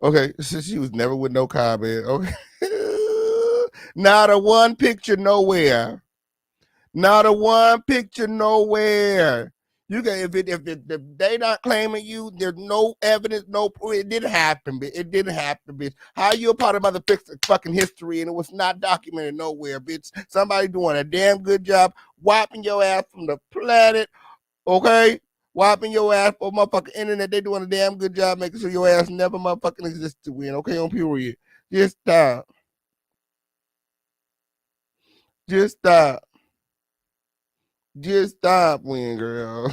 Okay, so she was never with no comment. Okay, not a one picture nowhere. Not a one picture nowhere. You can if they not claiming you, there's no evidence, no proof. It didn't happen, bitch. It didn't happen, bitch. How you a part of other fucking history and it was not documented nowhere, bitch? Somebody doing a damn good job wiping your ass from the planet, okay? Wiping your ass for motherfucking internet. They doing a damn good job making sure your ass never motherfucking exists to win, okay? On period. Just stop. Just stop. Just stop, win, girl.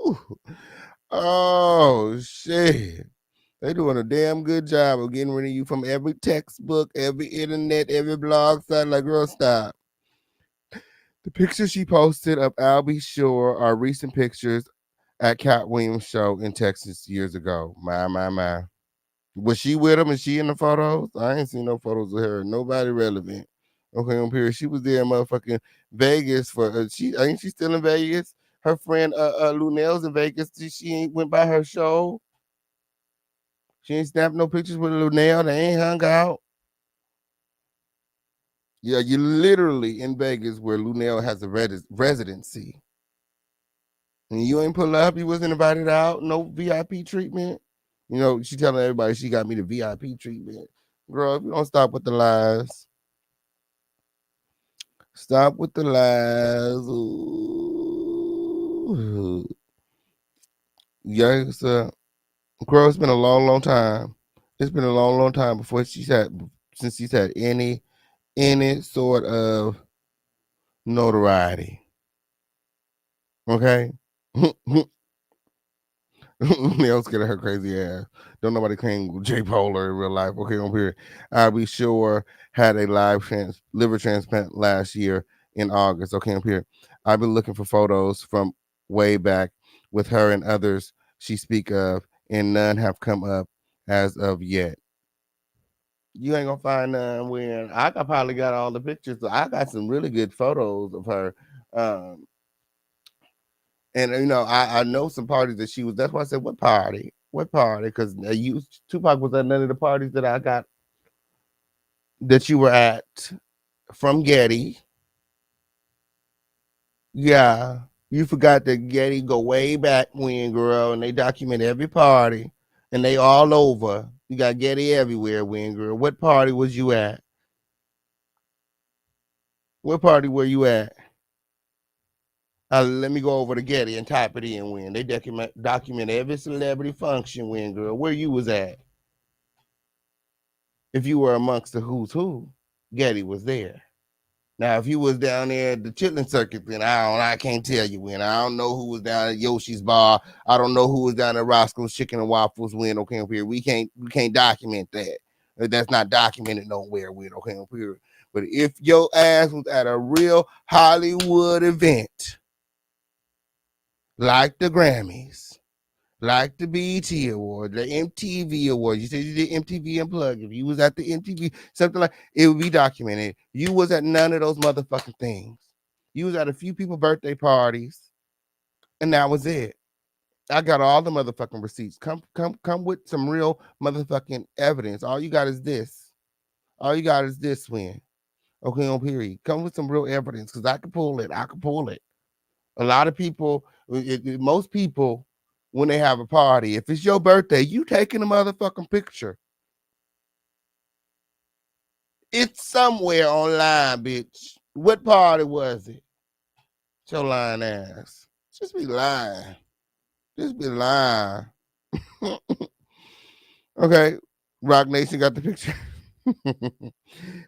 Ooh. Oh, shit. They doing a damn good job of getting rid of you from every textbook, every internet, every blog site. Like, girl, stop. The pictures she posted of Albie Shore are recent pictures at Cat Williams' show in Texas years ago. My. Was she with him? Is she in the photos? I ain't seen no photos of her. Nobody relevant. Okay, on period. She was there in motherfucking Vegas for I think she's still in Vegas. Her friend Lunell's in Vegas. She ain't went by her show. She ain't snapped no pictures with Lunell. They ain't hung out. Yeah, you literally in Vegas where Lunell has a residency. And you ain't pull up, you wasn't invited out, no VIP treatment. You know, she telling everybody she got me the VIP treatment. Girl, if you don't stop with the lies. Stop with the lies. Ooh. Yes, girl, it's been a long time. It's been a long time before since she's had any sort of notoriety. Okay? Nails getting her crazy ass. Don't nobody claim J. Polar in real life. Okay, on here. I'll be sure had a liver transplant last year in August. Okay, on here. I've been looking for photos from way back with her and others she speak of, and none have come up as of yet. You ain't gonna find none when I probably got all the pictures. So I got some really good photos of her. And you know, I know some parties that she was. That's why I said, "What party? What party?" Because Tupac was at none of the parties that I got that you were at from Getty. Yeah, you forgot that Getty go way back when, girl, and they document every party, and they all over. You got Getty everywhere, when, girl. What party was you at? What party were you at? Let me go over to Getty and type it in, when they document every celebrity function, when, girl, where you was at. If you were amongst the who's who, Getty was there. Now, if you was down there at the chitlin circuit, then I can't tell you when. I don't know who was down at Yoshi's bar. I don't know who was down at Roscoe's Chicken and Waffles when. Okay, here we can't document that. That's not documented nowhere with, okay, on period. But if your ass was at a real Hollywood event, like the Grammys, like the BET Award, the MTV Award. You said you did MTV Unplugged. If you was at the MTV, something like it would be documented. You was at none of those motherfucking things. You was at a few people's birthday parties, and that was it. I got all the motherfucking receipts. Come with some real motherfucking evidence. All you got is this. All you got is this win. Okay, on period. Come with some real evidence, because I can pull it. I can pull it. A lot of people, most people, when they have a party, if it's your birthday, you taking a motherfucking picture. It's somewhere online, bitch. What party was it? It's your lying ass. Just be lying. Just be lying. Okay, Rock Nation got the picture.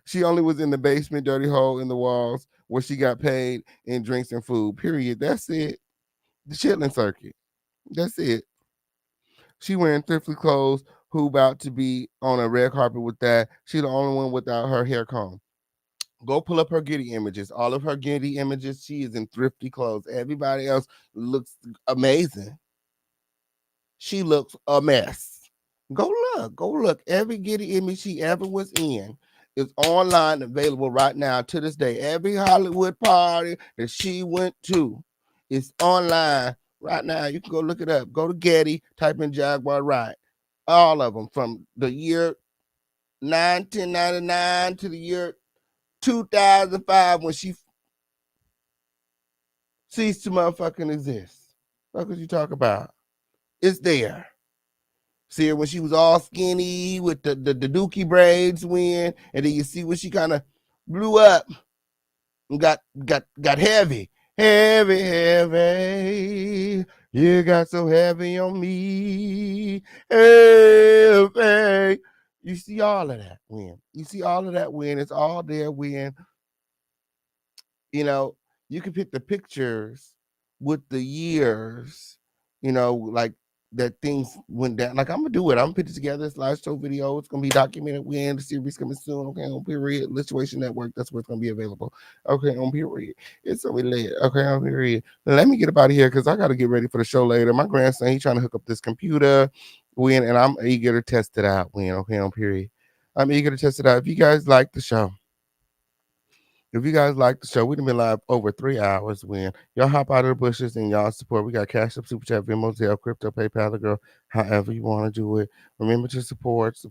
She only was in the basement, dirty hole in the walls, where she got paid in drinks and food. Period. That's it. The Chitlin Circuit. That's it. She wearing thriftly clothes, who about to be on a red carpet with that. She the only one without her hair comb. Go pull up her Getty images. All of her Getty images, she is in thrifty clothes. Everybody else looks amazing. She looks a mess. Go look. Every Getty image she ever was in is online, available right now to this day. Every Hollywood party that she went to is online right now. You can go look it up. Go to Getty, type in Jaguar Wright. All of them from the year 1999 to the year 2005 when she ceased to motherfucking exist. What could you talk about? It's there. See her when she was all skinny with the dookie braids and then you see when she kind of blew up and got heavy. Heavy. You got so heavy on me. Heavy. You see all of that when. You see all of that when. It's all there when. You know, you can pick the pictures with the years, like that things went down. Like, I'm gonna do it. I'm gonna put it together, this slideshow video. It's gonna be documented when the series coming soon. Okay, on period. Lituation Network. That's where it's gonna be available. Okay, on period. It's gonna be lit. Okay, on period. Let me get up out of here because I gotta get ready for the show later. My grandson, he's trying to hook up this computer and I'm eager to test it out okay, on period. I'm eager to test it out. If you guys like the show, we've been live over 3 hours. When y'all hop out of the bushes and y'all support, we got Cash App, Super Chat, Venmo, Zelle, Crypto, PayPal, the girl, however you want to do it. Remember to support the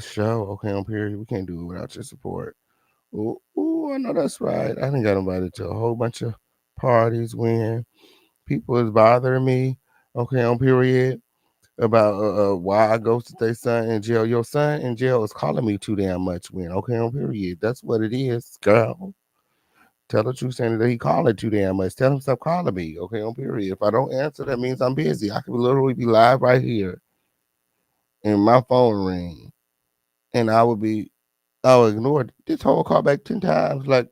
show. Okay, on period. We can't do it without your support. Ooh, I know that's right. I done got invited to a whole bunch of parties when people is bothering me. Okay, on period. About why I ghosted their son in jail. Your son in jail is calling me too damn much when. Okay, on period. That's what it is, girl. Tell the truth, saying that he calling too damn much. Tell him stop calling me. Okay, on period. If I don't answer, that means I'm busy. I could literally be live right here and my phone ring. And I'll ignore this whole call back 10 times. Like,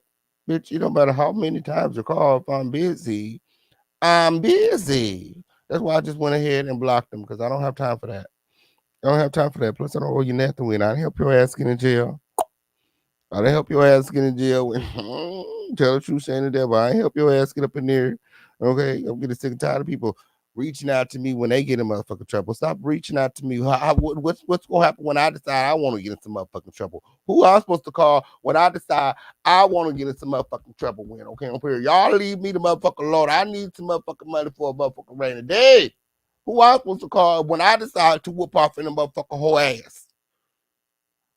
bitch, you don't matter how many times you call, if I'm busy, I'm busy. That's why I just went ahead and blocked them, because I don't have time for that. I don't have time for that. Plus, I don't owe you nothing when I didn't help your ass get in jail. I didn't help your ass get in jail when tell the truth, saying the devil. I ain't help your ass get up in there. Okay, I'm getting sick and tired of people reaching out to me when they get in motherfucking trouble. Stop reaching out to me. What's gonna happen when I decide I want to get in some motherfucking trouble? Who am I supposed to call when I decide I want to get in some motherfucking trouble? When okay, on period. Y'all leave me the motherfucking Lord. I need some motherfucking money for a motherfucking rainy day. Who am I supposed to call when I decide to whoop off in the motherfucking whole ass?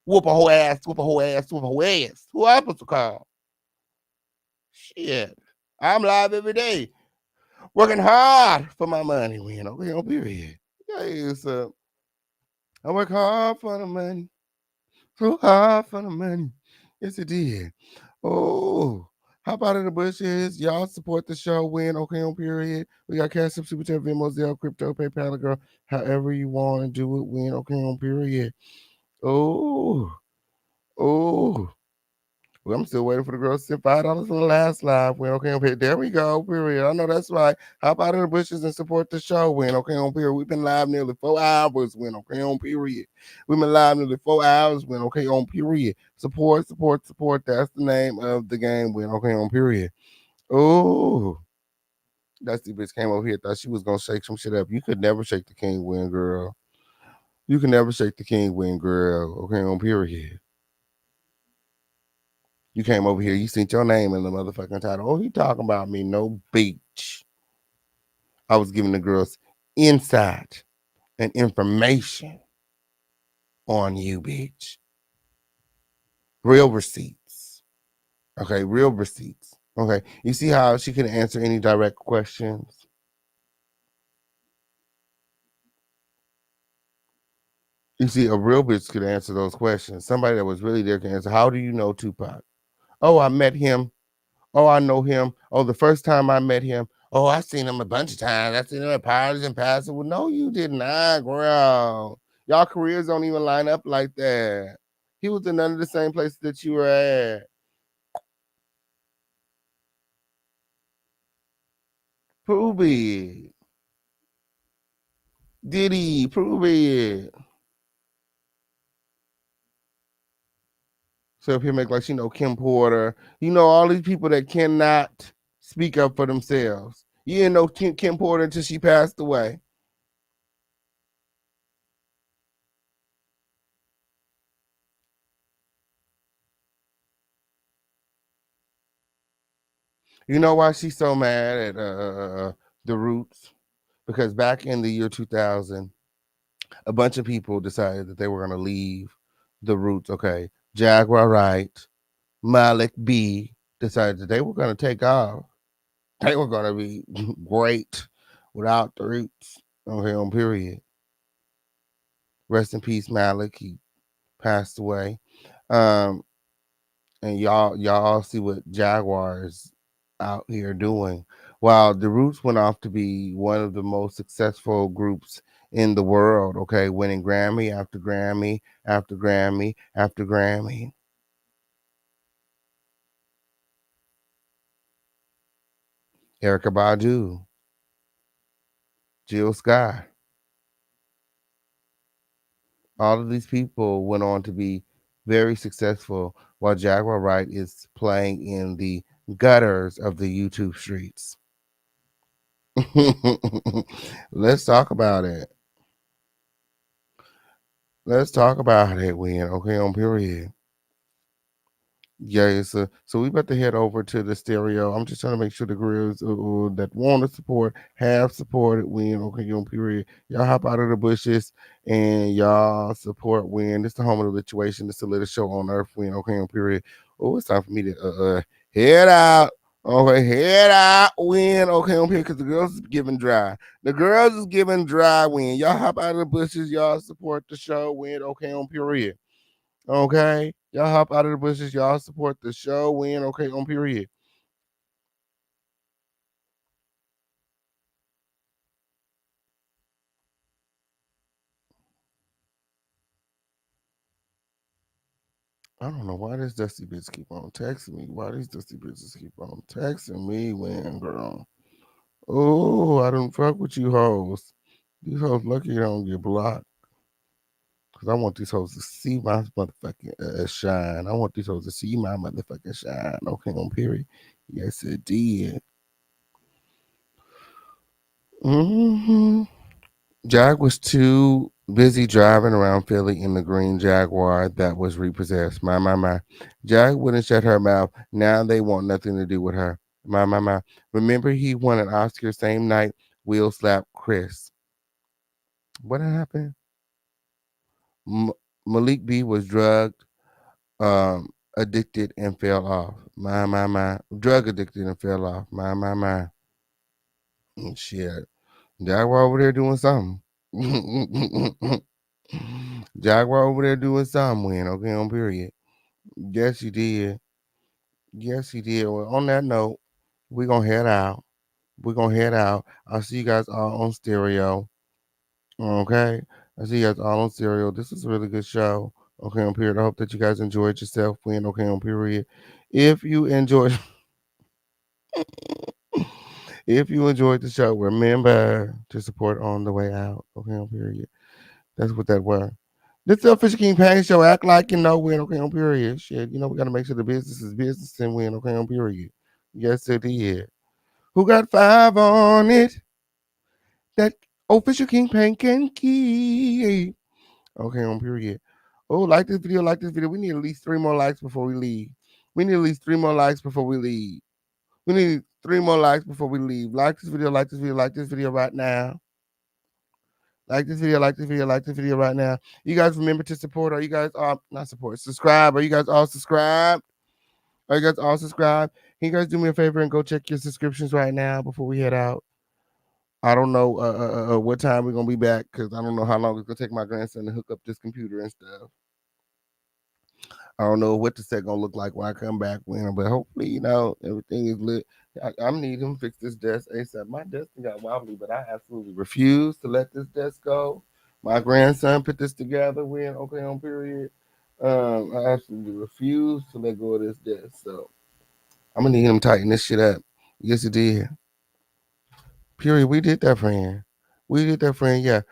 Whoop a whole ass. Who am I supposed to call? Shit. I'm live every day. Working hard for my money, man. Okay, on period. Yes, I work hard for the money. So hard for the money. Yes, it did. Oh, hop out of the bushes. Y'all support the show. Win. Okay, on period. We got Cash App, Super Chat, Venmo, Zelle, Crypto, PayPal, girl. However you want to do it. Win. Okay, on period. Oh. Well, I'm still waiting for the girls to send $5 from the last live win. Okay, on period. There we go. Period. I know that's right. Hop out of the bushes and support the show. Win. Okay, on period. We've been live nearly 4 hours. Win. Okay, on period. We've been live nearly 4 hours. Win. Okay, on period. Support, support, support. That's the name of the game. Win. Okay, on period. Oh, Dusty bitch came over here. Thought she was gonna shake some shit up. You could never shake the king win, girl. You can never shake the king win, girl. Okay, on period. You came over here, you seen your name in the motherfucking title. Oh, he talking about me. No beach. I was giving the girls insight and information on you, bitch. Real receipts. Okay, real receipts. Okay. You see how she can answer any direct questions? You see, a real bitch could answer those questions. Somebody that was really there can answer. How do you know Tupac? Oh, I met him. Oh, I know him. Oh, the first time I met him. Oh, I seen him a bunch of times. I seen him at parties and passes. Well, no, you did not, girl. Y'all careers don't even line up like that. He was in none of the same places that you were at. Prove it. Diddy, prove it. So if you make like, Kim Porter, all these people that cannot speak up for themselves. You didn't know Kim Porter until she passed away. You know why she's so mad at the Roots? Because back in the year 2000, a bunch of people decided that they were going to leave the Roots. Okay, Jaguar Wright, Malik B decided that they were going to take off. They were going to be great without the Roots. Okay, on period. Rest in peace, Malik. He passed away. And y'all see what Jaguar is out here doing. While the Roots went off to be one of the most successful groups in the world, okay, winning Grammy after Grammy after Grammy after Grammy. Erykah Badu, Jill Scott. All of these people went on to be very successful while Jaguar Wright is playing in the gutters of the YouTube streets. Let's talk about it. Let's talk about it, Win. Okay, on period. Yeah, so we about to head over to the stereo. I'm just trying to make sure the girls that want to support have supported Win. Okay, on period. Y'all hop out of the bushes and y'all support Win. This is the home of the situation. This is the latest show on earth. Win. Okay, on period. Oh, it's time for me to head out. Okay, head out, Win. Okay, on period, because the girls is giving dry. The girls is giving dry, Win. Y'all hop out of the bushes. Y'all support the show, Win. Okay, on period. Okay, y'all hop out of the bushes. Y'all support the show, Win. Okay, on period. I don't know why this dusty bitch keep on texting me. Why these dusty bitches keep on texting me, Win, girl? Oh, I don't fuck with you hoes. These hoes lucky you don't get blocked. Because I want these hoes to see my motherfucking shine. I want these hoes to see my motherfucking shine. Okay, on period. Yes, it did. Mm-hmm. Jag was too busy driving around Philly in the green Jaguar that was repossessed. My. Jag wouldn't shut her mouth. Now they want nothing to do with her. My. Remember he won an Oscar same night Will slapped Chris. What happened? Malik B was drugged, addicted, and fell off. My. Drug addicted and fell off. My. Shit. Jaguar over there doing something. Jaguar over there doing something, Win. Okay, on period. Yes, you did. Yes, you did. Well, on that note, we're going to head out. We're going to head out. I'll see you guys all on stereo. Okay? I'll see you guys all on stereo. This is a really good show. Okay, on period. I hope that you guys enjoyed yourself. Win. Okay, on period. If you enjoyed, if you enjoyed the show, remember to support on the way out. Okay, on period. That's what that was. This is the Official King Payne Show. Act like you know win. Okay, on period. Shit, we got to make sure the business is business and win. Okay, on period. Yes, it did. Who got 5 on it? That Official King Payne can keep. Okay, on period. Oh, like this video, like this video. We need at least 3 more likes before we leave. We need at least 3 more likes before we leave. We need 3 more likes before we leave. Like this video, like this video, like this video right now. Like this video, like this video, like this video right now. You guys remember to support. Are you guys all not support? Subscribe. Are you guys all subscribed? Are you guys all subscribed? Can you guys do me a favor and go check your subscriptions right now before we head out? I don't know what time we're gonna be back because I don't know how long it's gonna take my grandson to hook up this computer and stuff. I don't know what the set gonna look like when I come back when, but hopefully, everything is lit. I'm need him to fix this desk ASAP. My desk got wobbly, but I absolutely refuse to let this desk go. My grandson put this together when okay on period. I absolutely refuse to let go of this desk. So I'm gonna need him to tighten this shit up. Yes, it did. Period. We did that, friend. We did that, friend. Yeah.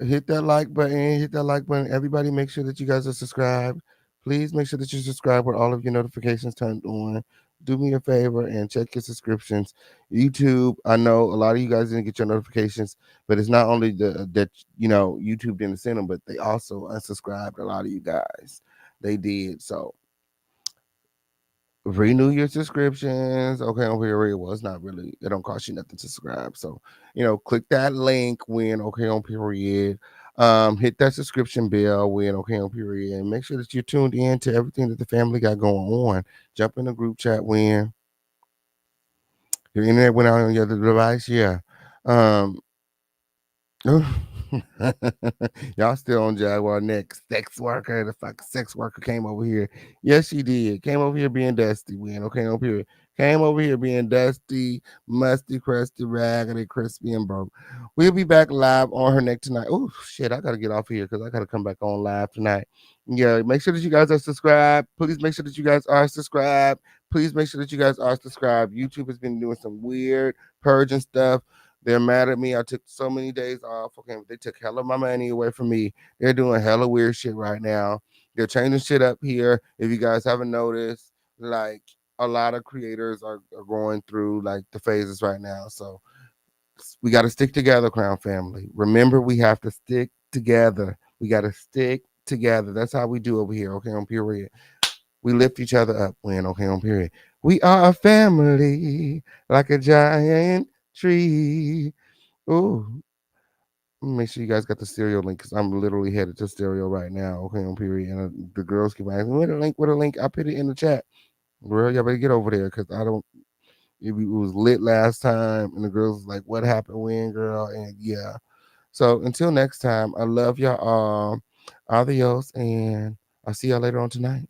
Hit that like button. Hit that like button. Everybody, make sure that you guys are subscribed. Please make sure that you subscribe with all of your notifications turned on. Do me a favor and check your subscriptions. YouTube, I know a lot of you guys didn't get your notifications, but it's not only that YouTube didn't send them, but they also unsubscribed a lot of you guys. They did. So renew your subscriptions. Okay, on period. Well, it's not really, it don't cost you nothing to subscribe. So, click that link when okay on period. Hit that subscription bell when okay on period. And make sure that you're tuned in to everything that the family got going on. Jump in the group chat when your internet went out on your other device. Yeah. Y'all still on Jaguar next. Sex worker, the fucking sex worker came over here. Yes, she did. Came over here being dusty. Win. Okay, on period. Came over here being dusty, musty, crusty, raggedy, crispy, and broke. We'll be back live on her neck tonight. Oh shit, I gotta get off here because I gotta come back on live tonight. Yeah, make sure that you guys are subscribed. Please make sure that you guys are subscribed. Please make sure that you guys are subscribed. YouTube has been doing some weird purging stuff. They're mad at me. I took so many days off. Okay, they took hella my money away from me. They're doing hella weird shit right now. They're changing shit up here. If you guys haven't noticed, like a lot of creators are going through like the phases right now. So we got to stick together, Crown family. Remember, we have to stick together. We got to stick together. That's how we do over here. Okay, on period. We lift each other up when okay on period. We are a family like a giant tree. Oh, make sure you guys got the stereo link because I'm literally headed to stereo right now. Okay, on period. And the girls keep asking, "What a link? What a link?" I put it in the chat. Girl, y'all better get over there because I don't. It was lit last time, and the girls was like, "What happened when, girl?" And yeah. So until next time, I love y'all all. Adios, and I'll see y'all later on tonight.